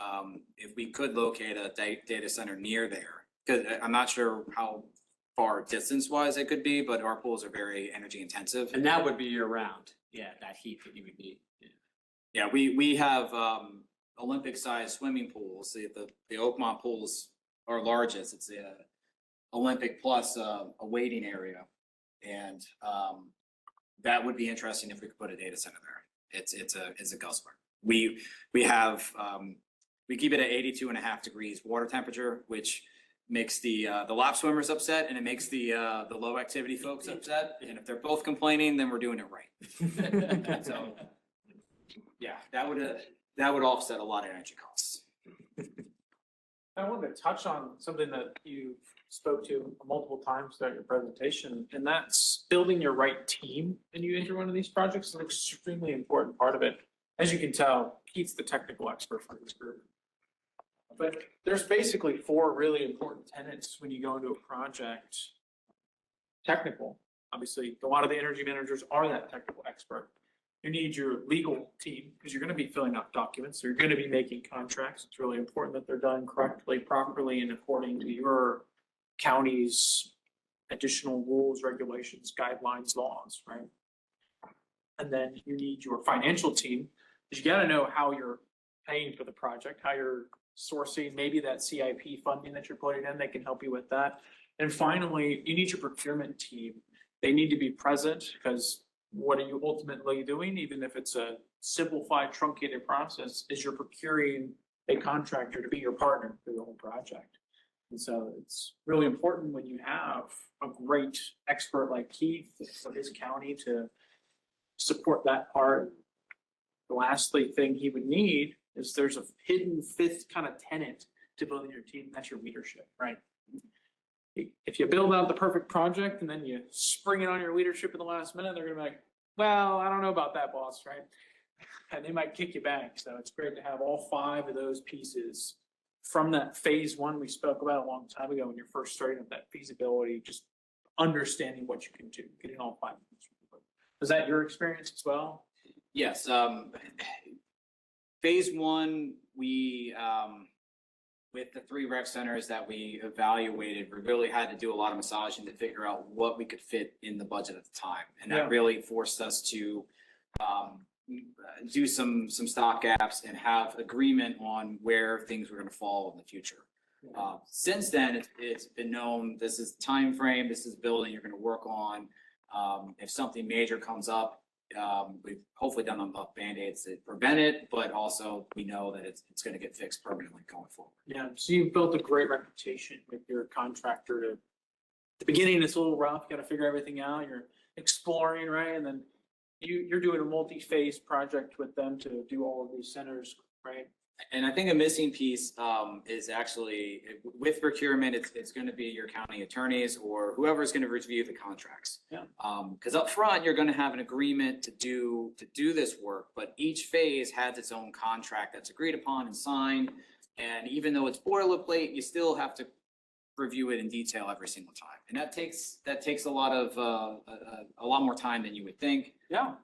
if we could locate a data center near there. Because I'm not sure how far distance wise it could be, but our pools are very energy intensive. And that would be year round. Yeah, that heat that you would need. Yeah, we have Olympic sized swimming pools. The Oakmont pools are largest. It's the Olympic plus a waiting area. And that would be interesting if we could put a data center there. It's a guzzler. We have we keep it at 82.5 degrees water temperature, which makes the lap swimmers upset and it makes the low activity folks upset. And if they're both complaining, then we're doing it right. So yeah, that would offset a lot of energy costs. I wanted to touch on something that you spoke to multiple times throughout your presentation, and that's building your right team when you enter one of these projects is an extremely important part of it. As you can tell, Keith's the technical expert for this group. But there's basically 4 really important tenets when you go into a project. Technical, obviously, a lot of the energy managers are that technical expert. You need your legal team because you're going to be filling out documents. You're going to be making contracts. It's really important that they're done correctly, properly, and according to your county's additional rules, regulations, guidelines, laws, right? And then you need your financial team because you got to know how you're paying for the project, how you're sourcing maybe that CIP funding that you're putting in. They can help you with that. And finally, you need your procurement team. They need to be present because what are you ultimately doing, even if it's a simplified, truncated process, is you're procuring a contractor to be your partner through the whole project. And so it's really important when you have a great expert like Keith for his county to support that part. The lastly thing he would need is there's a hidden 5th kind of tenet to building your team. That's your leadership, right? If you build out the perfect project and then you spring it on your leadership in the last minute, they're gonna be like, well, I don't know about that, boss, right? And they might kick you back. So it's great to have all 5 of those pieces from that phase 1 we spoke about a long time ago when you're first starting with that feasibility, just understanding what you can do, getting all 5 of those. Was that your experience as well? Yes. Phase 1, we with the 3 rec centers that we evaluated, we really had to do a lot of massaging to figure out what we could fit in the budget at the time. And that really forced us to do some stop gaps and have agreement on where things were going to fall in the future. Since then, it's been known, this is time frame, this is building you're going to work on. If something major comes up, we've hopefully done enough Band-Aids to prevent it, but also we know that it's going to get fixed permanently going forward. Yeah, so you've built a great reputation with your contractor. At the beginning, it's a little rough. You got to figure everything out. You're exploring, right? And then you're doing a multi-phase project with them to do all of these centers, right? And I think a missing piece is actually with procurement, it's going to be your county attorneys or whoever's going to review the contracts. Yeah. Because up front, you're going to have an agreement to do this work, but each phase has its own contract that's agreed upon and signed. And even though it's boilerplate, you still have to review it in detail every single time. And that takes a lot of a lot more time than you would think. Yeah.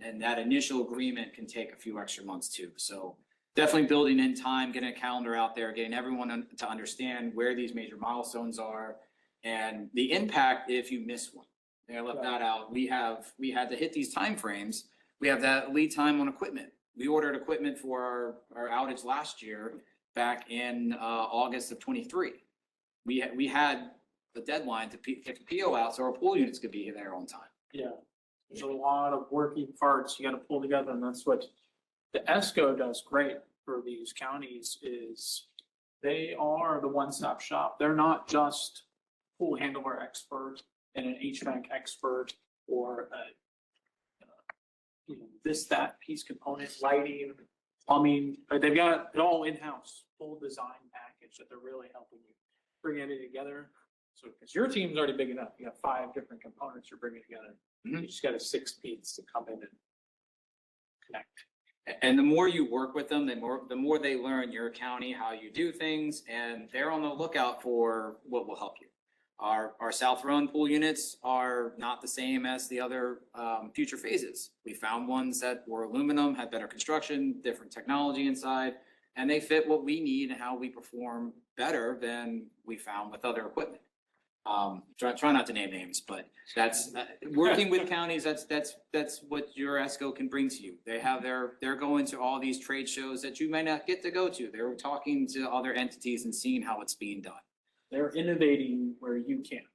And that initial agreement can take a few extra months too. So definitely building in time, getting a calendar out there, getting everyone to understand where these major milestones are and the impact if you miss one. I left that out. We had to hit these timeframes. We have that lead time on equipment. We ordered equipment for our outage last year back in August of 23. We had the deadline to get the PO out so our pool units could be there on time. Yeah, there's a lot of working parts you gotta pull together, and that's what the ESCO does great for these counties is they are the one-stop shop. They're not just pool handler expert and an HVAC expert or that piece component, lighting, plumbing, but they've got it all in-house, full design package that they're really helping you bring it together. So, because your team's already big enough, you have 5 different components you're bringing together. Mhm. You just got a 6 piece to come in and connect. And the more you work with them, the more they learn your county, how you do things, and they're on the lookout for what will help you. Our South Run pool units are not the same as the other future phases. We found ones that were aluminum, had better construction, different technology inside, and they fit what we need and how we perform better than we found with other equipment. Try not to name names, but that's working with counties. That's what your ESCO can bring to you. They're going to all these trade shows that you might not get to go to. They're talking to other entities and seeing how it's being done. They're innovating where you can't.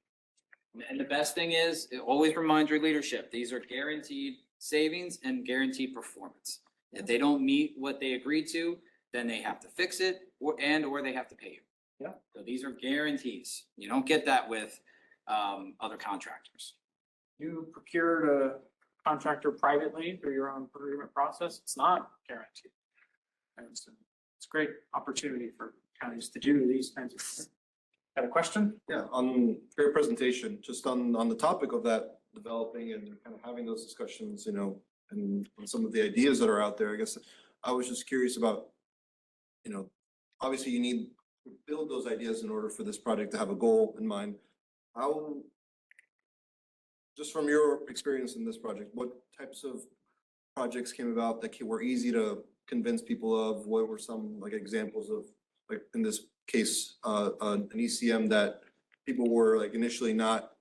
And the best thing is, it always reminds your leadership, these are guaranteed savings and guaranteed performance. If they don't meet what they agreed to, then they have to fix it or they have to pay you. Yeah. So these are guarantees. You don't get that with other contractors. You procured a contractor privately through your own procurement process, it's not guaranteed. And so it's a great opportunity for counties to do these kinds of things. Got a question? Yeah, on your presentation, just on the topic of that developing and kind of having those discussions, and on some of the ideas that are out there, I guess I was just curious about, obviously you need to build those ideas in order for this project to have a goal in mind. How, just from your experience in this project, what types of projects came about that were easy to convince people of? What were some examples of, in this case, an ECM that people were initially not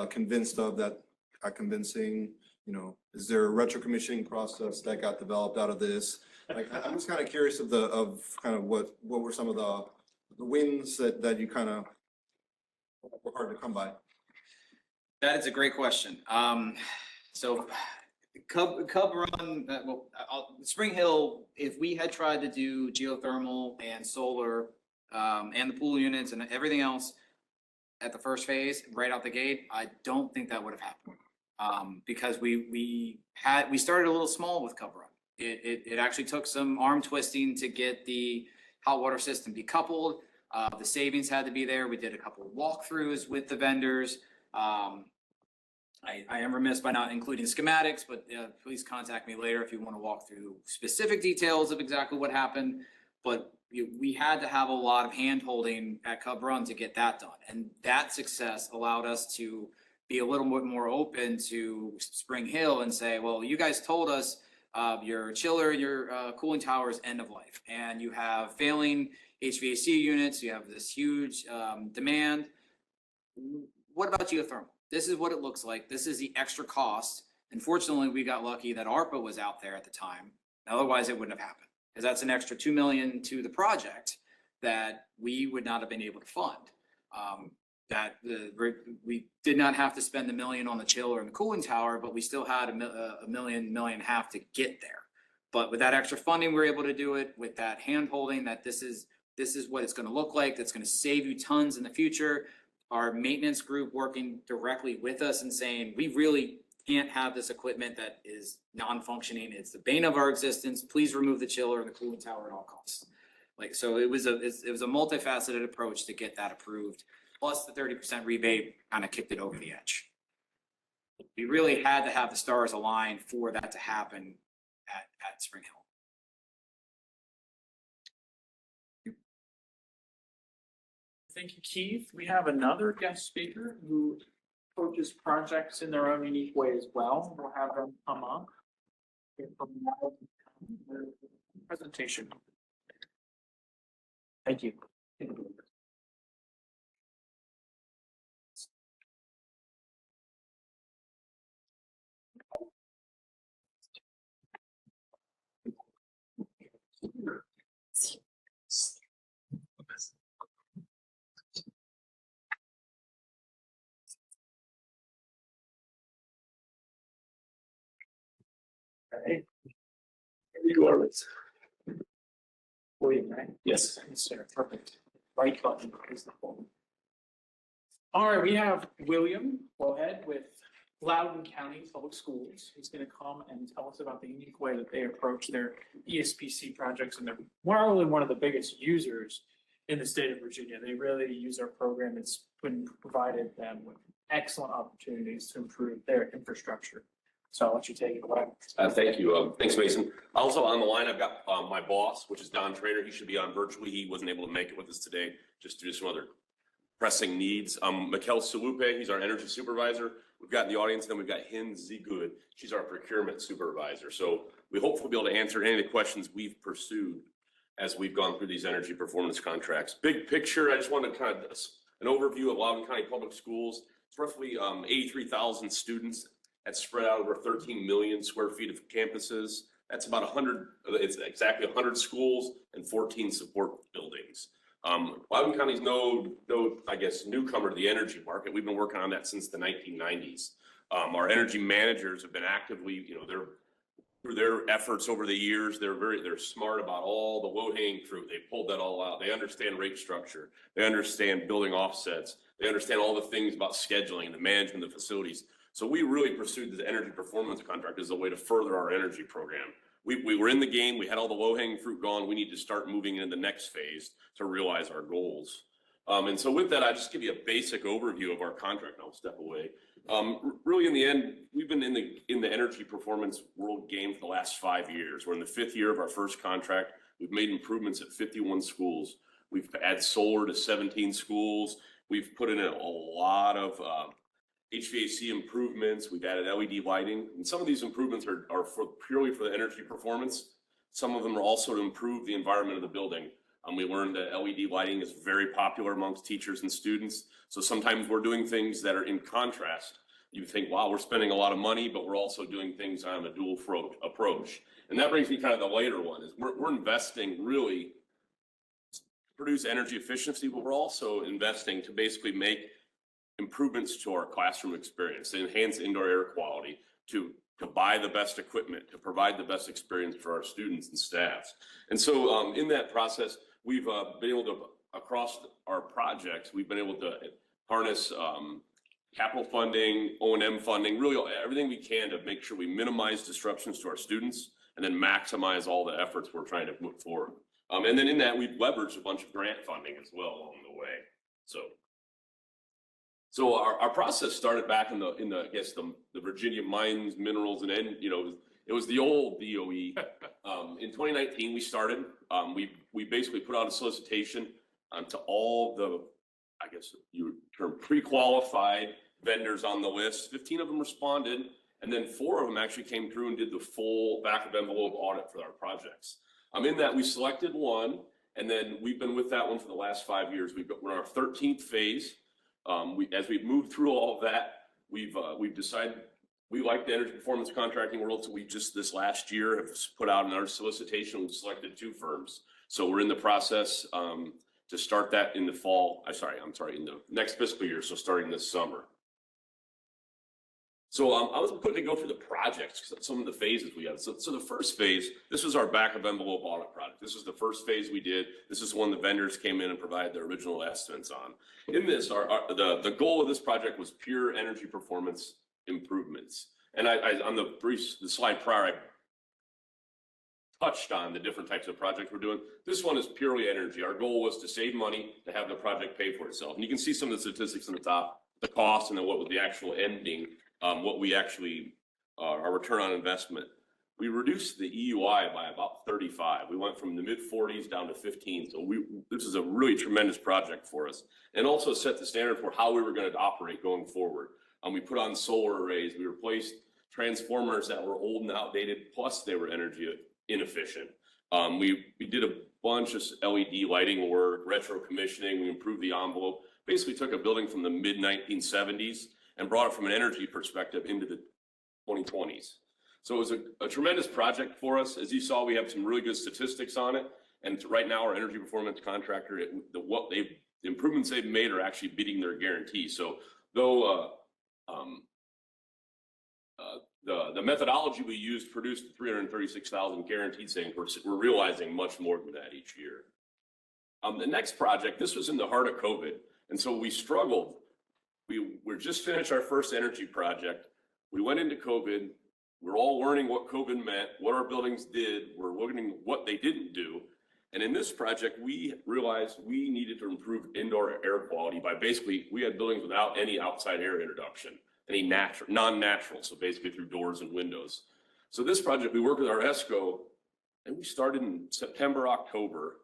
convinced of, that got convincing? Is there a retro commissioning process that got developed out of this? I'm just kind of curious of what were some of the wins that you kind of were hard to come by. That is a great question. So Cub Run, Spring Hill, if we had tried to do geothermal and solar and the pool units and everything else at the first phase, right out the gate, I don't think that would have happened. Because we started a little small with Cub Run. It actually took some arm twisting to get the hot water system decoupled. The savings had to be there. We did a couple of walkthroughs with the vendors. I am remiss by not including schematics, but please contact me later if you want to walk through specific details of exactly what happened. But we had to have a lot of hand holding at Cub Run to get that done. And that success allowed us to be a little bit more open to Spring Hill and say, well, you guys told us your chiller, your cooling tower is end of life, and you have failing HVAC units, you have this huge demand. What about geothermal? This is what it looks like. This is the extra cost. Unfortunately, we got lucky that ARPA was out there at the time. Otherwise, it wouldn't have happened, because that's an extra $2 million to the project that we would not have been able to fund. We did not have to spend $1 million on the chiller and the cooling tower, but we still had $1 million, $1.5 million to get there. But with that extra funding, we were able to do it with that hand holding that this is what it's going to look like. That's going to save you tons in the future. Our maintenance group working directly with us and saying, we really can't have this equipment that is non-functioning. It's the bane of our existence. Please remove the chiller and the cooling tower at all costs. Like, so it was a multifaceted approach to get that approved, plus the 30% rebate kind of kicked it over the edge. We really had to have the stars align for that to happen at Spring Hill. Thank you, Keith. We have another guest speaker who approaches projects in their own unique way as well. We'll have them come up. Presentation. Thank you. Okay. Regardless. William, right? Yes. Yes, sir. Perfect. Right button is the phone. All right, we have William Bowhead with Loudoun County Public Schools. He's going to come and tell us about the unique way that they approach their ESPC projects, and they're probably one of the biggest users in the state of Virginia. They really use our program. It's been provided them with excellent opportunities to improve their infrastructure. So I'll let you take it away. Thank you. Thanks, Mason. Also on the line, I've got my boss, which is Don Trainer. He should be on virtually. He wasn't able to make it with us today, just due to some other pressing needs. Mikkel Salupe, he's our energy supervisor. We've got in the audience, then we've got Hin Zigud. She's our procurement supervisor. So we hopefully be able to answer any of the questions we've pursued as we've gone through these energy performance contracts. Big picture, I just wanted to kind of an overview of Loudoun County Public Schools. It's roughly 83,000 students. That's spread out over 13 million square feet of campuses. That's about 100, it's exactly 100 schools and 14 support buildings. Loudoun County's no, I guess, newcomer to the energy market. We've been working on that since the 1990s. Our energy managers have been actively, through their efforts over the years, they're smart about all the low-hanging fruit. They pulled that all out. They understand rate structure. They understand building offsets. They understand all the things about scheduling and the management of the facilities. So we really pursued the energy performance contract as a way to further our energy program. We were in the game. We had all the low-hanging fruit gone. We need to start moving into the next phase to realize our goals. And so with that, I just give you a basic overview of our contract, and I'll step away. Really, in the end, we've been in the energy performance world game for the last 5 years. We're in the 5th year of our first contract. We've made improvements at 51 schools. We've added solar to 17 schools. We've put in a lot of HVAC improvements. We've added LED lighting, and some of these improvements are purely for the energy performance. Some of them are also to improve the environment of the building. We learned that LED lighting is very popular amongst teachers and students. So sometimes we're doing things that are in contrast. You think, wow, we're spending a lot of money, but we're also doing things on a dual approach. And that brings me kind of the later one is we're investing really to produce energy efficiency, but we're also investing to basically make improvements to our classroom experience, to enhance indoor air quality, to buy the best equipment, to provide the best experience for our students and staffs. And so in that process, we've been able to, across our projects, we've been able to harness capital funding, O&M funding, really everything we can to make sure we minimize disruptions to our students and then maximize all the efforts we're trying to move forward. And then in that, we've leveraged a bunch of grant funding as well along the way. So our process started back in the I guess the Virginia Mines, Minerals, and it was the old DOE. In 2019, we started. We basically put out a solicitation to all the, I guess you would term pre-qualified vendors on the list. 15 of them responded, and then 4 of them actually came through and did the full back of envelope audit for our projects. In that, we selected one, and then we've been with that one for the last 5 years. We're in our 13th phase. As we've moved through all of that, we've decided we like the energy performance contracting world, so we just this last year have put out another solicitation. We've selected 2 firms, so we're in the process to start that in the fall. I'm sorry, in the next fiscal year, so starting this summer. So I was quickly go through the projects, some of the phases we have. So the first phase, this was our back of envelope audit project. This was the first phase we did. This is when the vendors came in and provided their original estimates on. In this, the goal of this project was pure energy performance improvements. And I on the slide prior, touched on the different types of projects we're doing. This one is purely energy. Our goal was to save money to have the project pay for itself. And you can see some of the statistics in the top, the cost and then what was the actual ending, what we actually, our return on investment. We reduced the EUI by about 35. We went from the mid 40s down to 15. So this is a really tremendous project for us, and also set the standard for how we were going to operate going forward. We put on solar arrays. We replaced transformers that were old and outdated, plus they were energy inefficient. We did a bunch of LED lighting work, retro commissioning. We improved the envelope. Basically took a building from the mid 1970s and brought it from an energy perspective into the 2020s. So it was a tremendous project for us. As you saw, we have some really good statistics on it. And right now, our energy performance contractor, the improvements they've made are actually beating their guarantee. So though the methodology we used produced 336,000 guaranteed savings, we're realizing much more than that each year. The next project, this was in the heart of COVID. And so we struggled. We're just finished our first energy project. We went into COVID. We're all learning what COVID meant, what our buildings did. We're learning what they didn't do. And in this project, we realized we needed to improve indoor air quality by basically, we had buildings without any outside air introduction, any non-natural, so basically through doors and windows. So this project, we worked with our ESCO, and we started in September, October.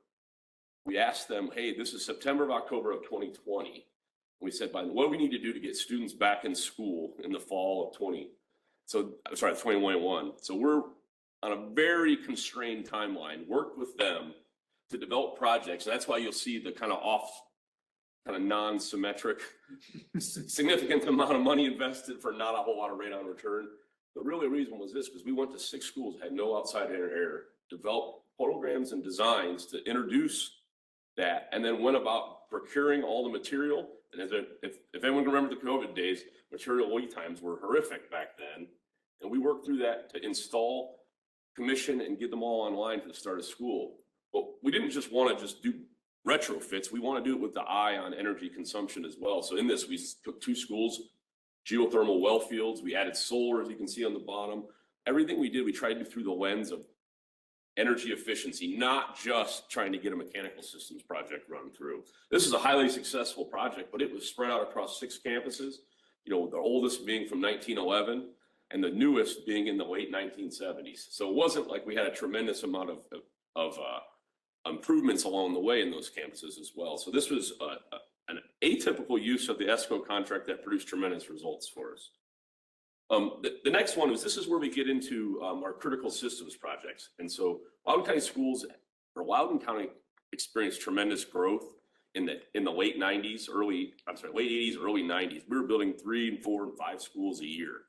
We asked them, hey, this is September, October of 2020. We said, what do we need to do to get students back in school in the fall of 2021. So we're on a very constrained timeline, worked with them to develop projects. And that's why you'll see the kind of non-symmetric, significant amount of money invested for not a whole lot of rate on return. The really reason was this, because we went to 6 schools, had no outside air, developed programs and designs to introduce that, and then went about procuring all the material. And if anyone can remember the COVID days, material lead times were horrific back then. And we worked through that to install, commission, and get them all online for the start of school. But we didn't just want to just do retrofits. We want to do it with the eye on energy consumption as well. So in this, we took 2 schools, geothermal well fields. We added solar, as you can see on the bottom. Everything we did, we tried to do through the lens of energy efficiency, not just trying to get a mechanical systems project run through. This is a highly successful project, but it was spread out across 6 campuses, the oldest being from 1911 and the newest being in the late 1970s. So it wasn't like we had a tremendous amount of improvements along the way in those campuses as well. So this was an atypical use of the ESCO contract that produced tremendous results for us. The next one is, this is where we get into our critical systems projects. And so Loudoun County experienced tremendous growth in the late 80s, early 90s. We were building 3 and 4 and 5 schools a year.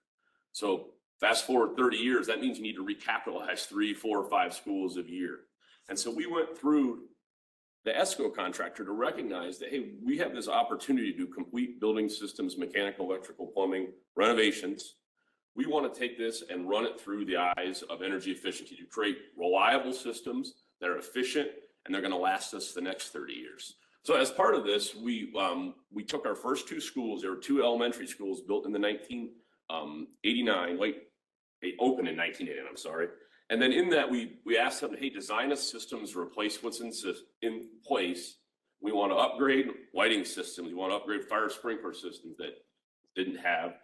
So fast forward 30 years, that means you need to recapitalize 3, 4, or 5 schools a year. And so we went through the ESCO contractor to recognize that, hey, we have this opportunity to do complete building systems, mechanical, electrical, plumbing, renovations. We want to take this and run it through the eyes of energy efficiency to create reliable systems that are efficient, and they're going to last us the next 30 years. So as part of this, we took our first 2 schools. There were 2 elementary schools built in the 1989, they opened in 1989, I'm sorry. And then in that, we asked them, hey, design us systems to replace what's in place. We want to upgrade lighting systems. We want to upgrade fire sprinkler systems that didn't have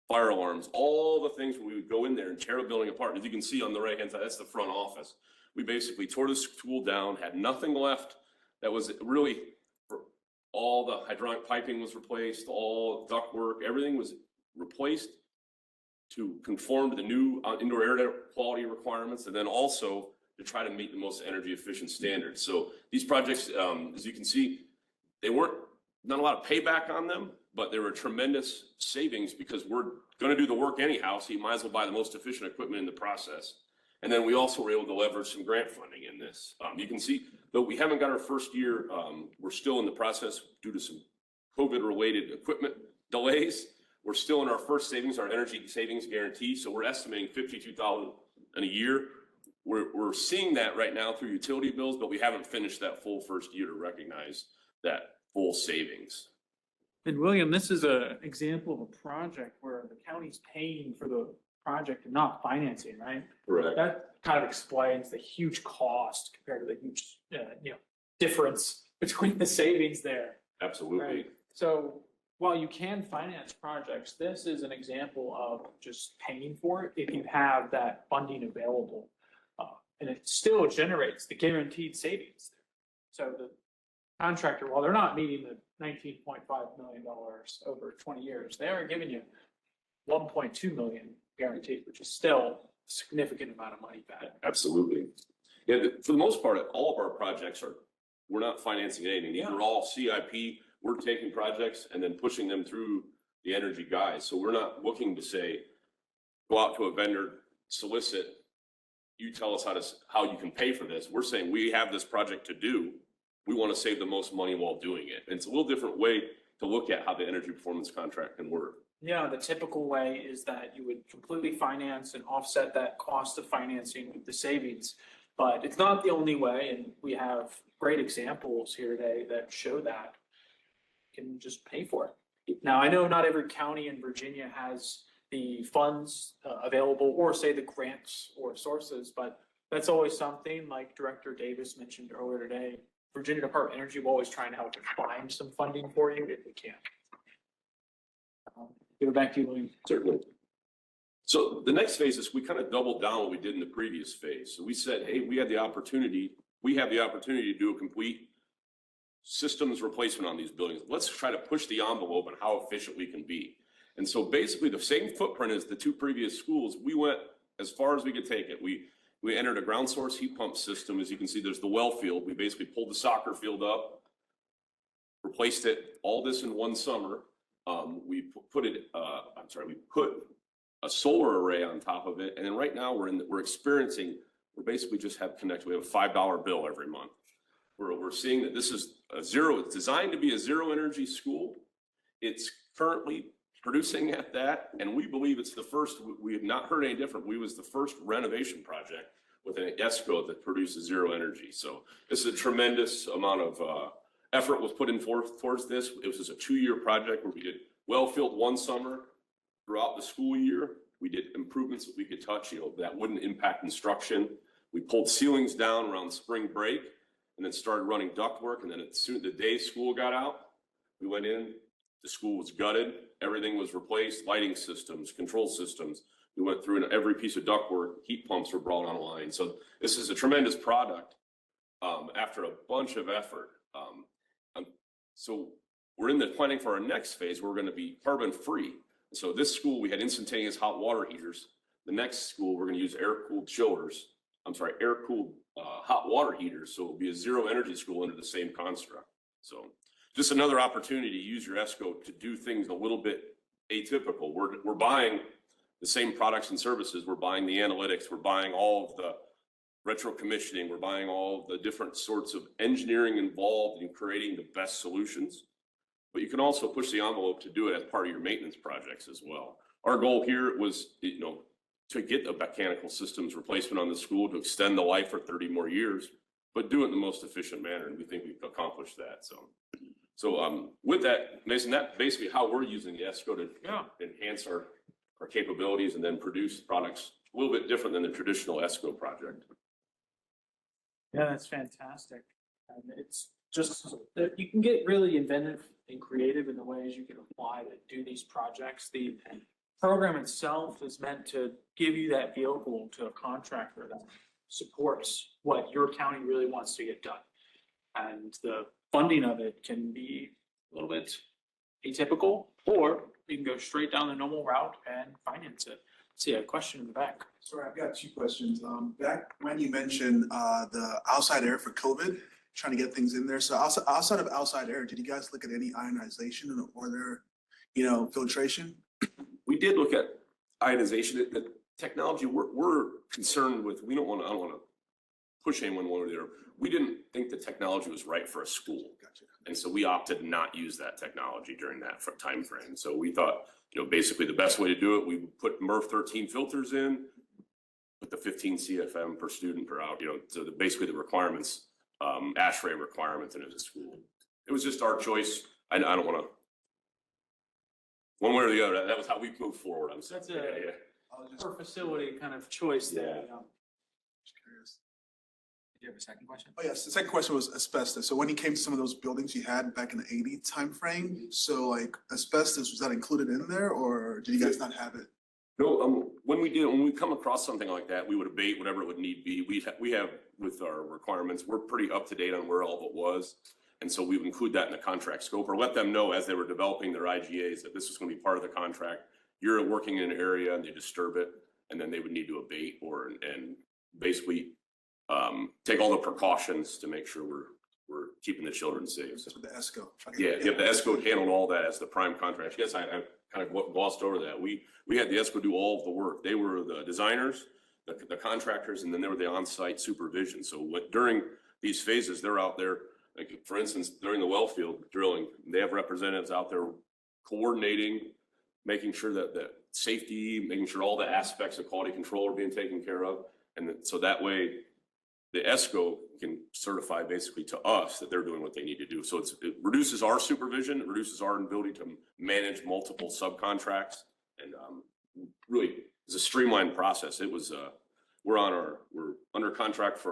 fire alarms, all the things where we would go in there and tear a building apart. As you can see on the right-hand side, that's the front office. We basically tore the school down, had nothing left that was really, all the hydronic piping was replaced, all duct work, everything was replaced to conform to the new indoor air quality requirements, and then also to try to meet the most energy efficient standards. So these projects, as you can see, they weren't, not a lot of payback on them, but there were tremendous savings because we're going to do the work anyhow, so you might as well buy the most efficient equipment in the process. And then we also were able to leverage some grant funding in this. You can see, though we haven't got our first year, we're still in the process due to some COVID-related equipment delays. We're still in our first savings, our energy savings guarantee. So we're estimating $52,000 in a year. We're seeing that right now through utility bills, but we haven't finished that full first year to recognize that full savings. And William, this is an example of a project where the county's paying for the project and not financing, right? Correct. That kind of explains the huge cost compared to the huge, difference between the savings there. Absolutely. Right. So while you can finance projects, this is an example of just paying for it if you have that funding available. And it still generates the guaranteed savings. So the contractor, while they're not meeting the $19.5 million over 20 years, they are giving you 1.2 million guaranteed, which is still a significant amount of money back. Absolutely. Yeah, for the most part, all of our projects we're not financing anything. These are all CIP. We're taking projects and then pushing them through the energy guys. So we're not looking to say, go out to a vendor, solicit, you tell us how you can pay for this. We're saying we have this project to do. We want to save the most money while doing it. And it's a little different way to look at how the energy performance contract can work. Yeah, the typical way is that you would completely finance and offset that cost of financing with the savings. But it's not the only way, and we have great examples here today that show that you can just pay for it. Now, I know not every county in Virginia has the funds available, or say the grants or sources, but that's always something like Director Davis mentioned earlier today. Virginia Department of Energy will always try and help to find some funding for you if we can. Give it back to you, William. Certainly. So the next phase is we kind of doubled down what we did in the previous phase. So we said, hey, we have the opportunity to do a complete systems replacement on these buildings. Let's try to push the envelope on how efficient we can be. And so basically the same footprint as the two previous schools, we went as far as we could take it. We entered a ground source heat pump system. As you can see, there's the well field. We basically pulled the soccer field up, replaced it, all this in one summer. We put a solar array on top of it. And then right now we basically just have connected. We have a $5 bill every month. We're seeing that this is it's designed to be a zero energy school. It's currently producing at that. And we believe it's the first, we have not heard any different. We was the first renovation project with an ESCO that produces zero energy. So this is a tremendous amount of effort was put in towards this. It was just a 2-year project where we did well field one summer. Throughout the school year, we did improvements that we could touch, that wouldn't impact instruction. We pulled ceilings down around spring break and then started running ductwork. And then as soon as the day school got out, we went in, the school was gutted, everything was replaced, lighting systems, control systems. We went through and every piece of ductwork, heat pumps were brought online. So this is a tremendous product after a bunch of effort. So we're in the planning for our next phase. We're going to be carbon free. So this school, we had instantaneous hot water heaters. The next school, we're going to use air-cooled hot water heaters. So it'll be a zero energy school under the same construct. So just another opportunity to use your ESCO to do things a little bit atypical. We're buying the same products and services. We're buying the analytics. We're buying all of the retro commissioning. We're buying all of the different sorts of engineering involved in creating the best solutions. But you can also push the envelope to do it as part of your maintenance projects as well. Our goal here was, to get the mechanical systems replacement on the school to extend the life for 30 more years, but do it in the most efficient manner. And we think we've accomplished that. So with that, Mason, that's basically how we're using the ESCO to enhance our capabilities and then produce products a little bit different than the traditional ESCO project. Yeah, that's fantastic. And it's just, you can get really inventive and creative in the ways you can apply to do these projects. The program itself is meant to give you that vehicle to a contractor that supports what your county really wants to get done. And the funding of it can be a little bit atypical, or you can go straight down the normal route and finance it. See a question in the back. Sorry, I've got 2 questions. Back when you mentioned the outside air for COVID, trying to get things in there. So outside of outside air, did you guys look at any ionization or their, filtration? We did look at ionization. The technology we're concerned with, I don't want to push anyone one or the other. We didn't think the technology was right for a school. Gotcha. And so we opted not use that technology during that time frame. So we thought, basically the best way to do it, we put MERV 13 filters in, put the 15 CFM per student per hour, so basically the requirements, ASHRAE requirements in a school. It was just our choice. I don't want to, one way or the other, that was how we moved forward. I'm saying. apologies. Per facility kind of choice there. Just curious. Do you have a second question? Oh, yes, the second question was asbestos. So when you came to some of those buildings you had back in the 80 timeframe, so like asbestos, was that included in there or did you guys not have it? No, when we come across something like that, we would abate whatever it would need be. We have with our requirements, we're pretty up to date on where all of it was. And so we would include that in the contract scope or let them know as they were developing their IGAs that this was going to be part of the contract. You're working in an area and they disturb it, and then they would need to abate and basically take all the precautions to make sure we're keeping the children safe. That's with the ESCO. Yeah, the ESCO handled all that as the prime contract. Yes, I kind of glossed over that. We had the ESCO do all of the work. They were the designers, the contractors, and then they were the on-site supervision. So during these phases, they're out there, like for instance, during the well field drilling, they have representatives out there coordinating, making sure that safety, making sure all the aspects of quality control are being taken care of. And so that way, the ESCO can certify basically to us that they're doing what they need to do. So it reduces our supervision, it reduces our ability to manage multiple subcontracts, and really it's a streamlined process. It was we're under contract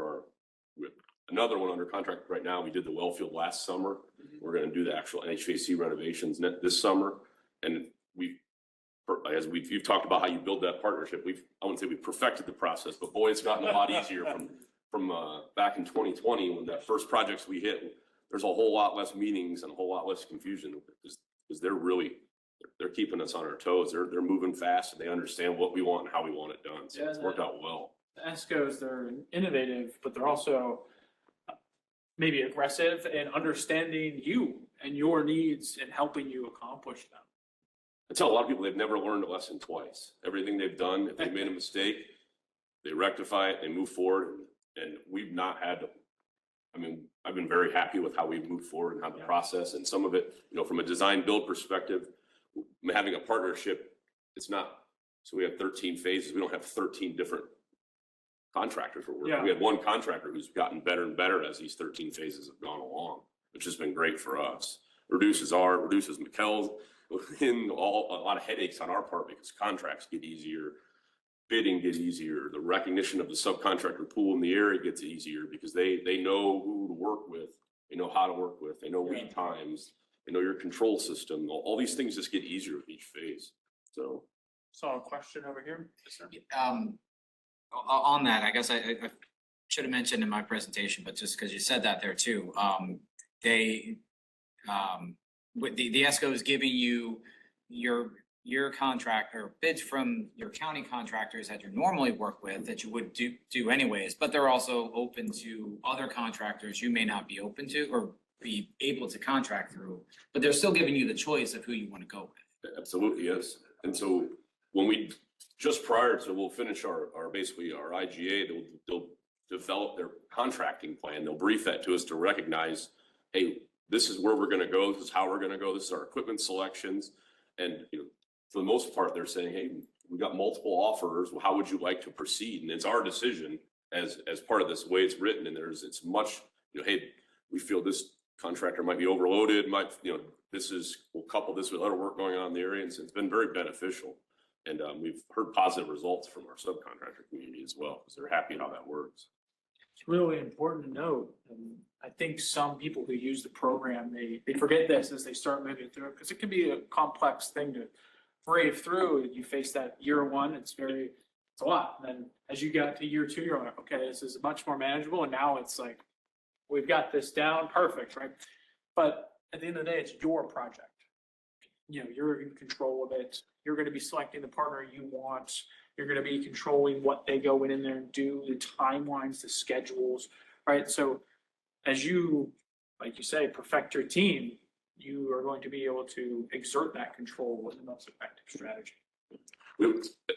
we have another one under contract right now. We did the well field last summer. We're going to do the actual HVAC renovations this summer, and you've talked about how you build that partnership. I wouldn't say we've perfected the process, but boy, it's gotten a lot easier from back in 2020 when that first projects we hit. There's a whole lot less meetings and a whole lot less confusion because they're keeping us on our toes. They're moving fast and they understand what we want and how we want it done. So it's worked out well. The ESCOs, they're innovative, but they're also maybe aggressive and understanding you and your needs and helping you accomplish them. I tell a lot of people they've never learned a lesson twice. Everything they've done, if they made a mistake, they rectify it, they move forward, and we've not had to. I mean, I've been very happy with how we've moved forward and how the process and some of it, from a design build perspective, having a partnership, it's not, so we have 13 phases. We don't have 13 different contractors we're working. We had one contractor who's gotten better and better as these 13 phases have gone along, which has been great for us. Reduces McKell's, a lot of headaches on our part because contracts get easier, bidding get easier, the recognition of the subcontractor pool in the area gets easier because they know who to work with, they know how to work with, they know lead times, they know your control system. All these things just get easier with each phase. So. Saw a question over here. On that, I guess I should have mentioned in my presentation, but just because you said that there too, with the ESCO is giving you your contract or bids from your county contractors that you normally work with that you would do anyways, but they're also open to other contractors you may not be open to or be able to contract through, but they're still giving you the choice of who you want to go with. Absolutely, yes. And so when just prior to, we'll finish our basically our IGA, they'll develop their contracting plan. They'll brief that to us to recognize, hey, this is where we're going to go. This is how we're going to go. This is our equipment selections. And for the most part, they're saying, hey, we got multiple offers. Well, how would you like to proceed? And it's our decision as part of this way it's written. And it's much, hey, we feel this contractor might be overloaded. We'll couple this with other work going on in the area. And so it's been very beneficial. And we've heard positive results from our subcontractor community as well, because they're happy how that works. It's really important to note. I think some people who use the program, they forget this as they start moving through it, because it can be a complex thing to brave through. You face that year one, it's a lot. And then as you got to year two, you're like, okay, this is much more manageable. And now it's like, we've got this down, perfect, right? But at the end of the day, it's your project. You're in control of it. You're going to be selecting the partner you want. You're going to be controlling what they go in there and do, the timelines, the schedules, right? So as you, like you say, perfect your team, you are going to be able to exert that control in the most effective strategy.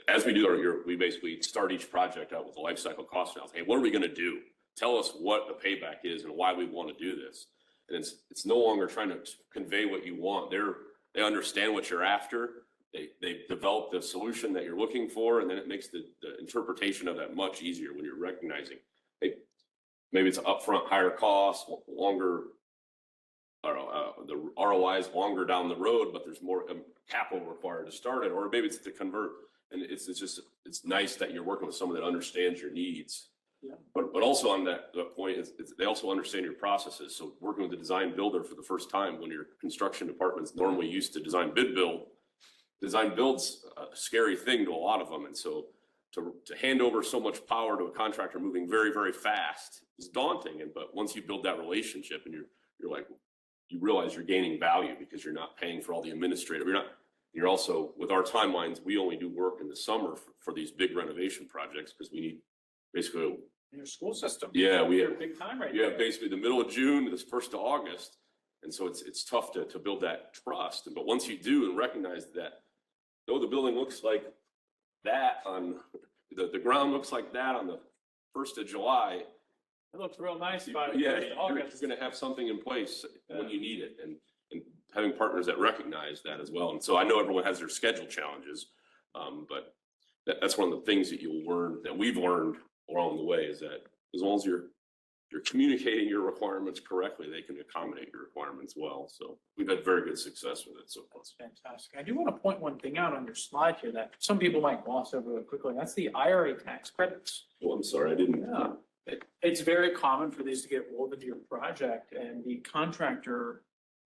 As we do our year, we basically start each project out with a life cycle cost analysis. Hey, what are we going to do? Tell us what the payback is and why we want to do this. And it's no longer trying to convey what you want. They understand what you're after. They develop the solution that you're looking for, and then it makes the interpretation of that much easier when you're recognizing, hey, maybe it's upfront higher cost, longer, the ROI is longer down the road, but there's more capital required to start it, or maybe it's to convert And it's nice that you're working with someone that understands your needs. Yeah. But also on that point is they also understand your processes. So working with the design builder for the first time, when your construction department's normally used to design build's a scary thing to a lot of them. And so to hand over so much power to a contractor moving very, very fast is daunting. But once you build that relationship and you're like, you realize you're gaining value because you're not paying for all the administrative. You're also, with our timelines, we only do work in the summer for these big renovation projects because we need basically. Your school system. Yeah, we You're have, a big time right you there. have basically the middle of June to the 1st of August. And so it's tough to build that trust. But once you do and recognize that, though the building looks like that on, the ground looks like that on the 1st of July. It looks real nice by the Yeah, 1st of August. you're gonna have something in place when you need it and having partners that recognize that as well. And so I know everyone has their schedule challenges, but that's one of the things that you'll learn, that we've learned along the way, is that as long as you're communicating your requirements correctly, they can accommodate your requirements well. So we've had very good success with it so far. That's fantastic. I do want to point one thing out on your slide here that some people might gloss over it quickly. That's the IRA tax credits. Oh, I'm sorry, I didn't. Yeah. It's very common for these to get rolled into your project, and the contractor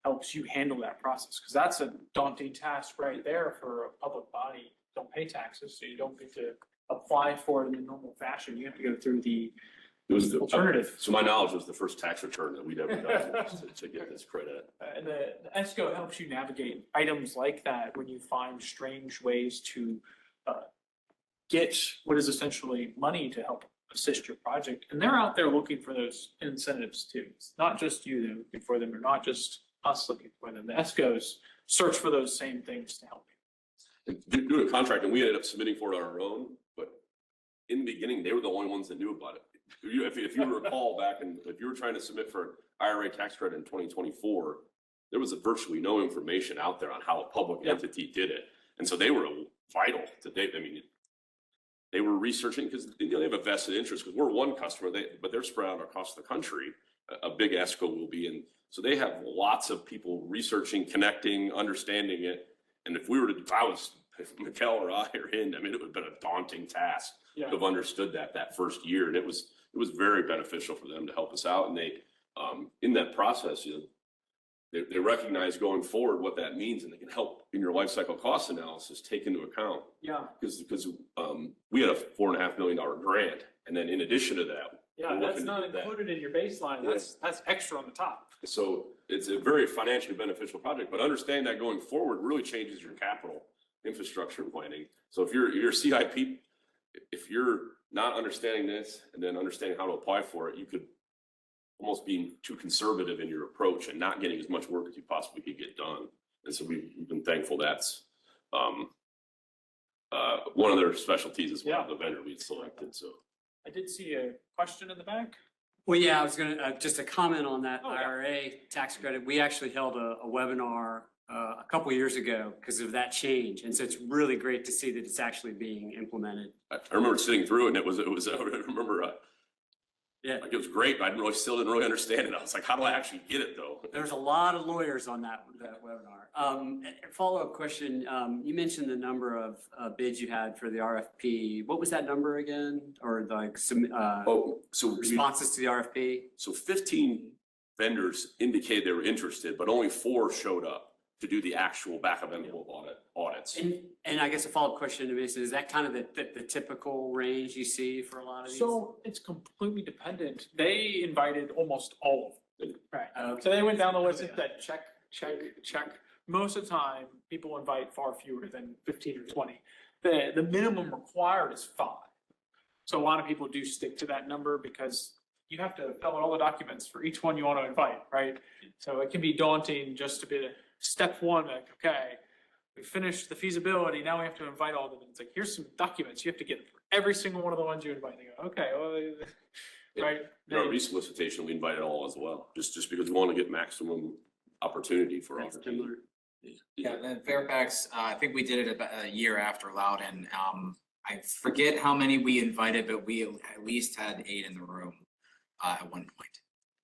helps you handle that process, because that's a daunting task right there for a public body. Don't pay taxes, so you don't get to apply for it in the normal fashion. You have to go through the It was the alternative. So my knowledge was the first tax return that we'd ever done to get this credit. And the ESCO helps you navigate items like that when you find strange ways to get what is essentially money to help assist your project. And they're out there looking for those incentives too. It's not just you that are looking for them, or not just us looking for them. The ESCOs search for those same things to help you. And doing a contract, and we ended up submitting for it on our own, but in the beginning, they were the only ones that knew about it. If you recall back, and if you were trying to submit for IRA tax credit in 2024, there was virtually no information out there on how a public entity did it. And so they were vital to date. I mean, they were researching because they have a vested interest, because we're one customer, but they're spread out across the country. A big ESCO will be in. So they have lots of people researching, connecting, understanding it. And if Mikkel or I or him, I mean, it would have been a daunting task to have understood that first year. And it was very beneficial for them to help us out. And they, in that process, they recognize going forward what that means, and they can help in your life cycle cost analysis take into account. Yeah. Because we had a $4.5 million grant, and then in addition to that. Yeah, that's not included in your baseline. That's extra on the top. So it's a very financially beneficial project, but understand that going forward really changes your capital infrastructure planning. So if your CIP, if you're not understanding this and then understanding how to apply for it, you could almost be too conservative in your approach and not getting as much work as you possibly could get done. And so we've been thankful that's one of their specialties as well, the vendor we selected. So I did see a question in the back. Well, yeah, I was gonna, just a comment on that Oh, yeah. IRA tax credit. We actually held a webinar a couple years ago because of that change. And so it's really great to see that it's actually being implemented. I remember sitting through it, and it was I remember Yeah, like it was great, but I still didn't really understand it. I was like, how do I actually get it though? there's a lot of lawyers on that webinar. Follow-up question, you mentioned the number of bids you had for the RFP. What was that number again? Or like some responses to the RFP? So 15 vendors indicated they were interested, but only 4 showed up to do the actual back of envelope audits. And I guess a follow-up question to this, is that kind of the typical range you see for a lot of these? So it's completely dependent. They invited almost all of them. Right. Okay. So they went down the list and said, check. Most of the time, people invite far fewer than 15 or 20. The minimum required is 5. So a lot of people do stick to that number because you have to fill out all the documents for each one you want to invite, right? So it can be daunting just to be step 1, like, okay, we finished the feasibility, now we have to invite all of them. It's like, here's some documents you have to get for every single one of the ones you invite. They go, okay, well, right? In our re-solicitation, we invited all as well, just because we want to get maximum opportunity for our team. Yeah, and then Fairfax, I think we did it about a year after Loudon. I forget how many we invited, but we at least had 8 in the room at one point.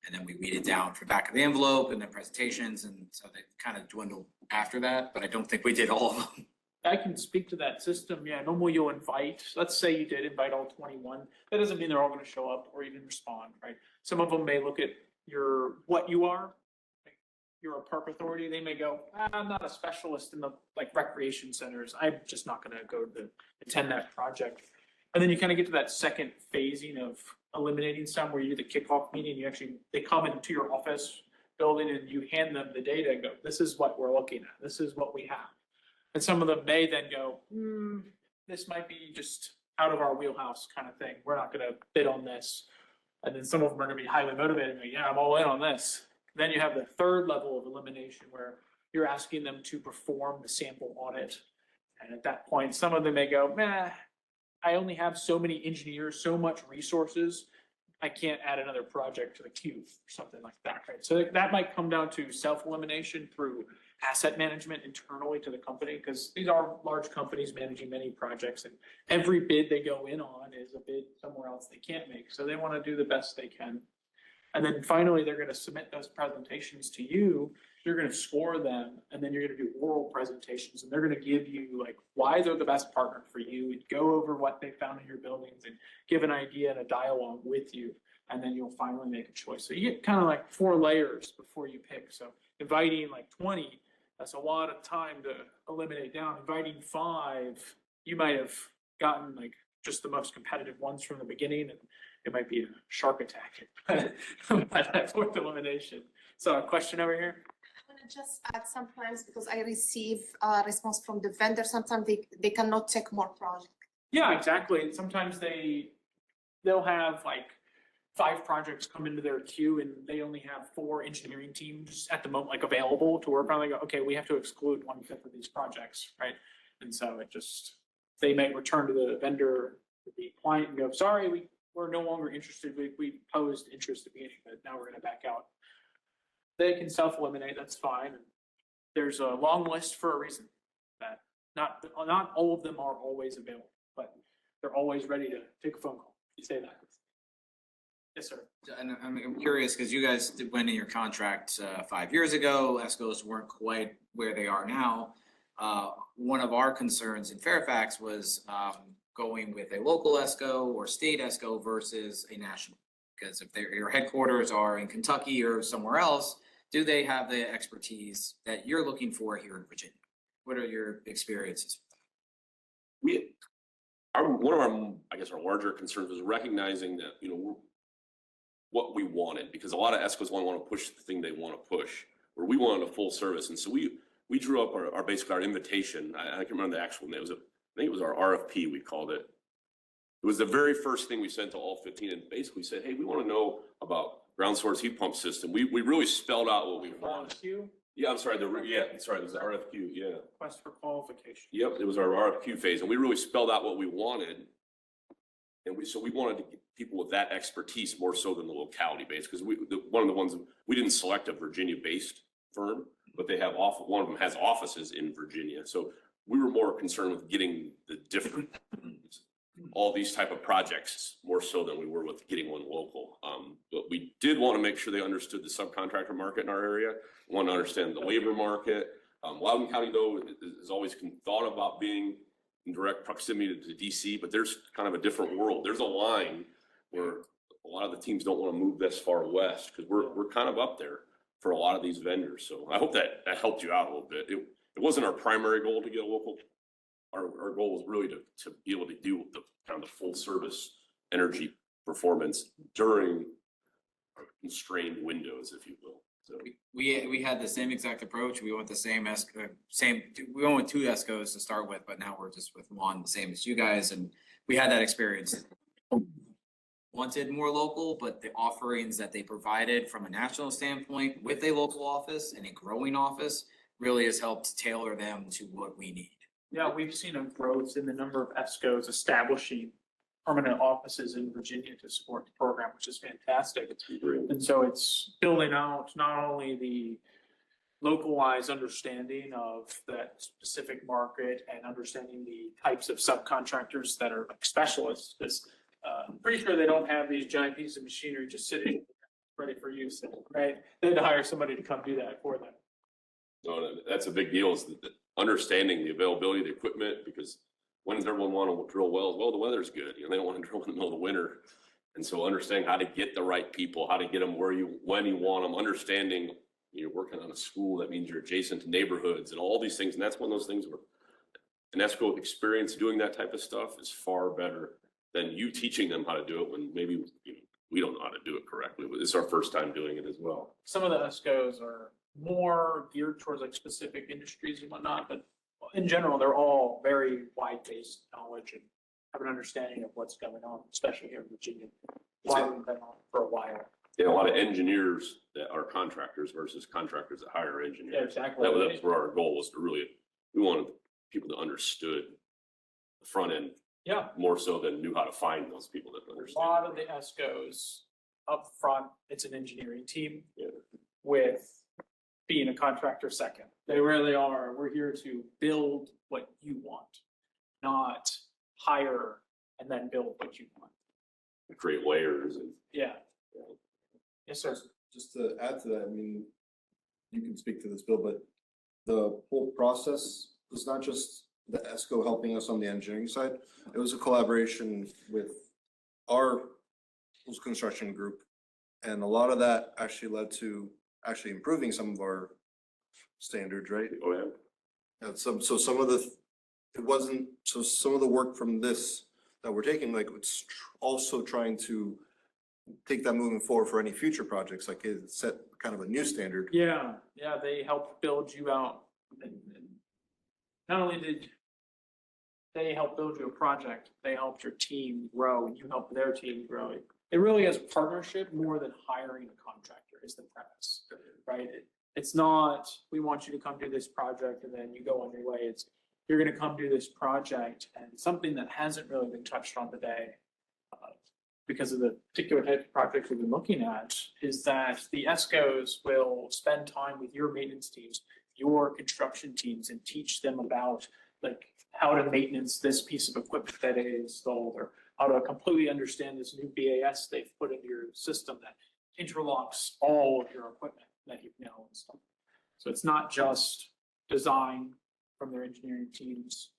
And then we weeded down for back of the envelope and then presentations, and so they kind of dwindled after that, but I don't think we did all of them. I can speak to that system. Yeah, normally you'll invite, let's say you did invite all 21. That doesn't mean they're all going to show up or even respond, right? Some of them may look at what you are. Like, you're a park authority. They may go, I'm not a specialist in the like recreation centers. I'm just not going to go to attend that project. And then you kind of get to that second phasing of eliminating some where you do the kickoff meeting. They come into your office building and you hand them the data and go, this is what we're looking at. This is what we have. And some of them may then go, this might be just out of our wheelhouse kind of thing. We're not going to bid on this. And then some of them are going to be highly motivated and go, yeah, I'm all in on this. Then you have the third level of elimination where you're asking them to perform the sample audit. And at that point, some of them may go, I only have so many engineers, so much resources. I can't add another project to the queue or something like that, right? So that might come down to self-elimination through asset management internally to the company, because these are large companies managing many projects, and every bid they go in on is a bid somewhere else they can't make. So they want to do the best they can. And then finally, they're going to submit those presentations to you. You're going to score them, and then you're going to do oral presentations, and they're going to give you like why they're the best partner for you, and go over what they found in your buildings and give an idea and a dialogue with you. And then you'll finally make a choice. So you get kind of like 4 layers before you pick. So inviting like 20, that's a lot of time to eliminate down. Inviting 5, you might have gotten like just the most competitive ones from the beginning, and it might be a shark attack by that 4th elimination. So a question over here. I want to just add sometimes, because I receive a response from the vendor, sometimes they cannot take more projects. Yeah, exactly. And sometimes they'll have like 5 projects come into their queue and they only have 4 engineering teams at the moment like available to work on. They go, okay, we have to exclude 1/5 of these projects, right? And so they may return to the vendor, the client, and go, sorry, we're no longer interested. We posed interest at the beginning, but now we're going to back out. They can self-eliminate, that's fine. There's a long list for a reason. That not all of them are always available, but they're always ready to take a phone call. You say that. Yes, sir. And I'm curious, because you guys went in your contract 5 years ago, ESCOs weren't quite where they are now. One of our concerns in Fairfax was going with a local ESCO or state ESCO versus a national. Because if your headquarters are in Kentucky or somewhere else, do they have the expertise that you're looking for here in Virginia? What are your experiences? One of our larger concerns was recognizing that, what we wanted, because a lot of ESCOs want to push the thing they want to push, where we wanted a full service. And so we drew up our invitation. I can't remember the actual name. I think it was our RFP, we called it. It was the very first thing we sent to all 15 and basically said, hey, we want to know about ground source heat pump system. We really spelled out what we wanted. RFQ? Yeah, I'm sorry. It was the RFQ. Yeah. Request for qualification. Yep, it was our RFQ phase, and we really spelled out what we wanted. And we wanted to get people with that expertise more so than the locality base, because one of the ones we didn't select a Virginia-based firm, but one of them has offices in Virginia. So we were more concerned with getting the different all these type of projects more so than we were with getting one local. But we did want to make sure they understood the subcontractor market in our area, want to understand the labor market. Loudoun County, though, has always thought about being in direct proximity to DC, but there's kind of a different world. There's a line where a lot of the teams don't want to move this far west, because we're kind of up there for a lot of these vendors. So I hope that helped you out a little bit. It wasn't our primary goal to get a local. Our goal was really to be able to do the kind of the full service energy performance during constrained windows, if you will. So We had the same exact approach. We went the we went with 2 ESCOs to start with, but now we're just with 1, the same as you guys. And we had that experience. Wanted more local, but the offerings that they provided from a national standpoint with a local office and a growing office really has helped tailor them to what we need. Yeah, we've seen a growth in the number of ESCOs establishing permanent offices in Virginia to support the program, which is fantastic. And so it's building out not only the localized understanding of that specific market and understanding the types of subcontractors that are like specialists, because I'm pretty sure they don't have these giant pieces of machinery just sitting ready for use, right? They had to hire somebody to come do that for them. no, that's a big deal. Is that understanding the availability of the equipment, because when does everyone want to drill wells? Well, the weather's good. You know, they don't want to drill in the middle of the winter. And so understanding how to get the right people, how to get them when you want them, understanding you're working on a school, that means you're adjacent to neighborhoods and all these things. And that's one of those things where an ESCO experience doing that type of stuff is far better than you teaching them how to do it when maybe we don't know how to do it correctly. It's our first time doing it as well. Some of the ESCOs are more geared towards like specific industries and whatnot, but in general, they're all very wide-based knowledge and have an understanding of what's going on, especially here in Virginia. A lot of them have been on for a while. Yeah, a lot of engineers that are contractors versus contractors that hire engineers. Yeah, exactly. That was where our goal was to really, we wanted people that understood the front end Yeah, more so than knew how to find those people that a understand. lot of the ESCOs up front, it's an engineering team Yeah. with being a contractor second. They really are. We're here to build what you want, not hire and then build what you want. Create layers and Yeah. Yes, sir. Just to add to that, I mean, you can speak to this, Bill, but the whole process was not just the ESCO helping us on the engineering side. It was a collaboration with our construction group. And a lot of that actually led to actually improving some of our standards, right? oh yeah. And some of the, some of the work from this that we're taking, like it's also trying to take that moving forward for any future projects, like it set kind of a new standard. Yeah, they helped build you out. And not only did they help build you a project, they helped your team grow and you helped their team grow. It really is a partnership more than hiring a contractor is the premise, right? It's not, we want you to come do this project and then you go on your way. It's, you're gonna come do this project, and something that hasn't really been touched on today, because of the particular type of project we've been looking at, is that the ESCOs will spend time with your maintenance teams, your construction teams, and teach them about like how to maintenance this piece of equipment that is installed, or how to completely understand this new BAS they've put into your system that interlocks all of your equipment that you've now installed. So it's not just design from their engineering teams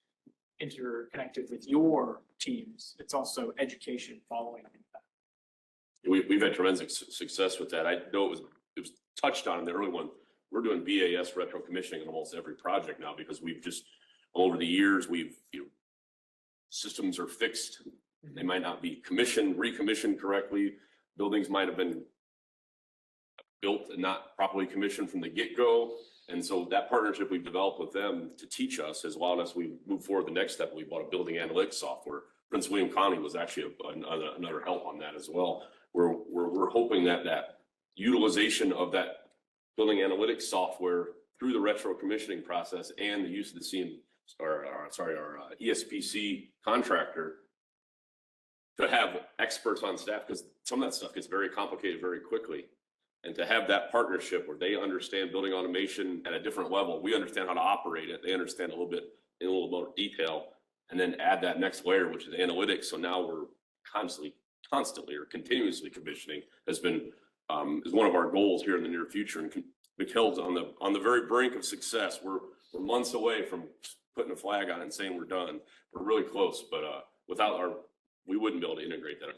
interconnected with your teams. It's also education following that. We've had tremendous success with that. I know it was touched on in the early one. We're doing BAS retro commissioning in almost every project now because we've just, over the years, systems are fixed. They might not be recommissioned correctly. Buildings might have been built and not properly commissioned from the get-go. And so that partnership we've developed with them to teach us has allowed us, we move forward the next step. We bought a building analytics software. Prince William County was actually another help on that as well. We're hoping that utilization of that building analytics software through the retro commissioning process and the use of the our ESPC contractor to have experts on staff, because some of that stuff gets very complicated very quickly. And to have that partnership where they understand building automation at a different level, we understand how to operate it, they understand a little bit in a little more detail, and then add that next layer, which is analytics. So now we're constantly or continuously commissioning has been is one of our goals here in the near future, and McHill's on the very brink of success. We're months away from putting a flag on it and saying we're done. We're really close, but we wouldn't be able to integrate that.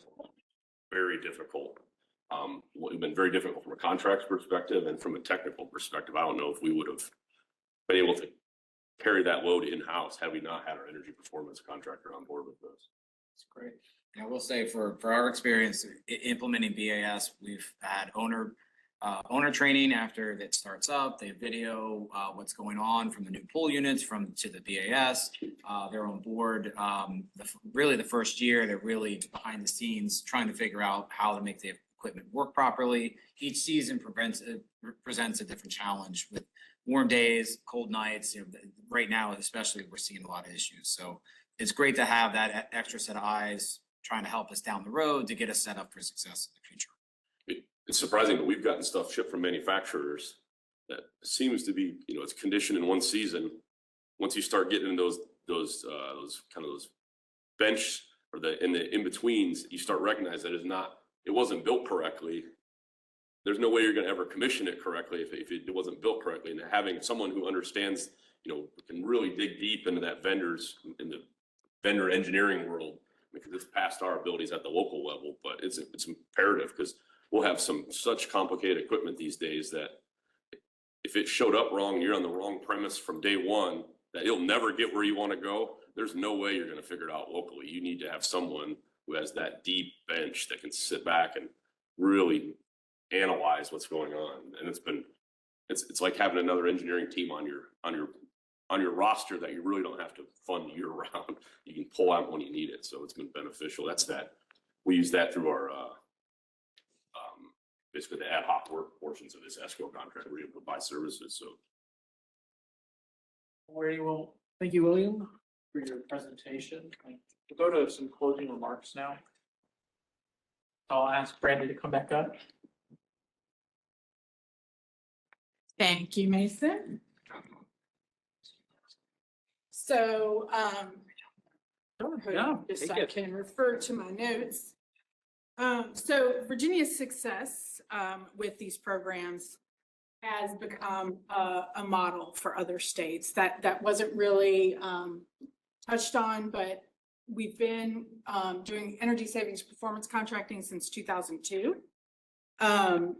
Very difficult. It's been very difficult from a contracts perspective and from a technical perspective. I don't know if we would have been able to carry that load in-house had we not had our energy performance contractor on board with us. That's great. I will say for our experience implementing BAS, we've had owner training after it starts up. They video what's going on from the new pool units to the BAS. They're on board. Really the first year, they're really behind the scenes trying to figure out how to make the equipment work properly. Each season presents a different challenge with warm days, cold nights. Right now, especially, we're seeing a lot of issues. So it's great to have that extra set of eyes trying to help us down the road to get us set up for success in the future. It's surprising, but we've gotten stuff shipped from manufacturers that seems to be, it's conditioned in one season. Once you start getting into those bench or in the in-betweens, you start recognizing that it wasn't built correctly. There's no way you're going to ever commission it correctly if it wasn't built correctly. And having someone who understands we can really dig deep into that in the vendor engineering world, because it's past our abilities at the local level, but it's imperative because we'll have such complicated equipment these days that if it showed up wrong, you're on the wrong premise from day one, that you'll never get where you want to go. There's no way you're going to figure it out locally. You need to have someone who has that deep bench that can sit back and really analyze what's going on. And it's like having another engineering team on your roster that you really don't have to fund year round. You can pull out when you need it. So it's been beneficial. We use that through our basically the ad hoc work portions of this ESCO contract. We're able to buy services. So Well, thank you, William, for your presentation. We'll go to some closing remarks now. I'll ask Brandy to come back up. Thank you, Mason. So, Yeah, just take so I it. can refer to my notes. So Virginia's success with these programs has become a model for other states. That wasn't really touched on, but we've been doing energy savings performance contracting since 2002. And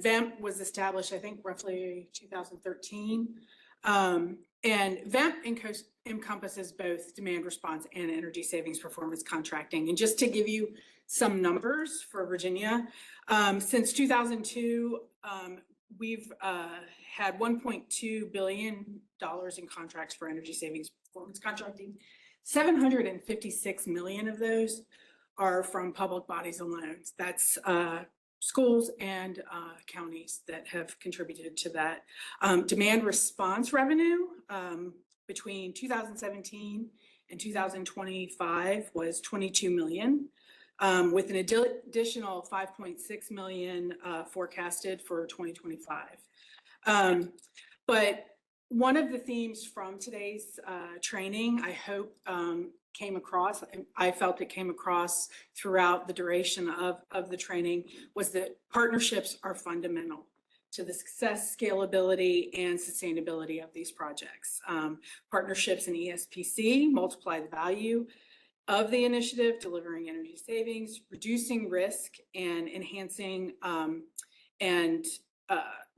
VEMP was established, I think, roughly 2013. And VEMP encompasses both demand response and energy savings performance contracting. And just to give you some numbers for Virginia, since 2002, we've had $1.2 billion in contracts for energy savings performance contracting. 756 million of those are from public bodies alone. That's schools and counties that have contributed to that. Demand response revenue between 2017 and 2025 was 22 million, with an additional 5.6 million forecasted for 2025. But one of the themes from today's training, I hope came across, I felt it came across throughout the duration of the training, was that partnerships are fundamental to the success, scalability, and sustainability of these projects. Partnerships in ESPC multiply the value of the initiative, delivering energy savings, reducing risk, and enhancing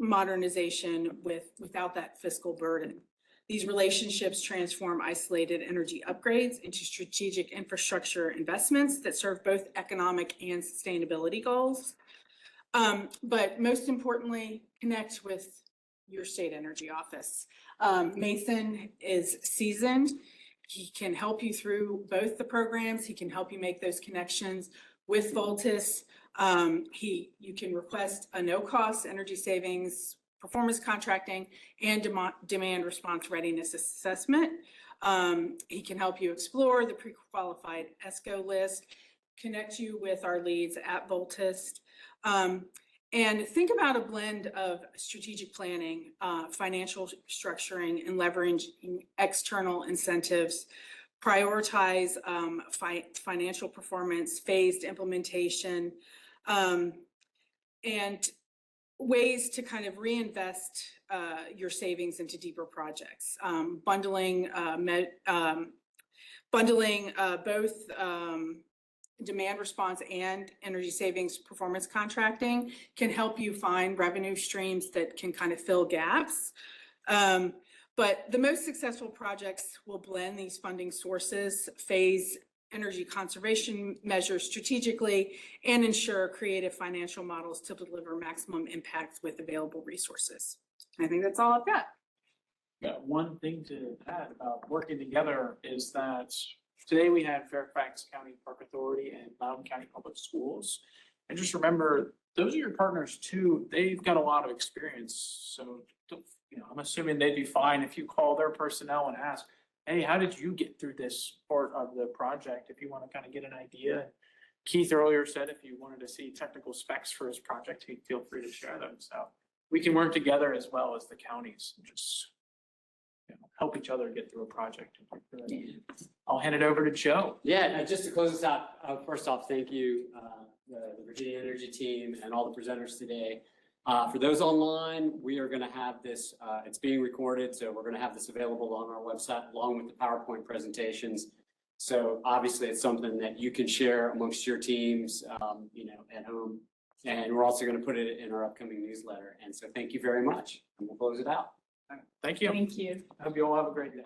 modernization without that fiscal burden. These relationships transform isolated energy upgrades into strategic infrastructure investments that serve both economic and sustainability goals. But most importantly, connect with your state energy office. Mason is seasoned. He can help you through both the programs. He can help you make those connections with Voltus. You can request a no-cost energy savings performance contracting and demand response readiness assessment. He can help you explore the pre-qualified ESCO list, connect you with our leads at Voltus, and think about a blend of strategic planning, financial structuring, and leveraging external incentives. Prioritize financial performance, phased implementation, and ways to kind of reinvest your savings into deeper projects. Bundling both demand response and energy savings performance contracting can help you find revenue streams that can kind of fill gaps. But the most successful projects will blend these funding sources, phase energy conservation measures strategically, and ensure creative financial models to deliver maximum impact with available resources. I think that's all I've got. Yeah, one thing to add about working together is that today we had Fairfax County Park Authority and Loudoun County Public Schools. And just remember, those are your partners too. They've got a lot of experience. So, I'm assuming they'd be fine if you call their personnel and ask, hey, how did you get through this part of the project? If you want to kind of get an idea. Keith earlier said if you wanted to see technical specs for his project, he'd feel free to share them. So we can work together as well as the counties and just help each other get through a project. I'll hand it over to Joe. Yeah, just to close this out, first off, thank you, the Virginia Energy team and all the presenters today. For those online, we are going to have this, it's being recorded, so we're going to have this available on our website along with the PowerPoint presentations. So obviously it's something that you can share amongst your teams, at home. And we're also going to put it in our upcoming newsletter. And so thank you very much. And we'll close it out. Thank you. Thank you. Hope you all have a great day.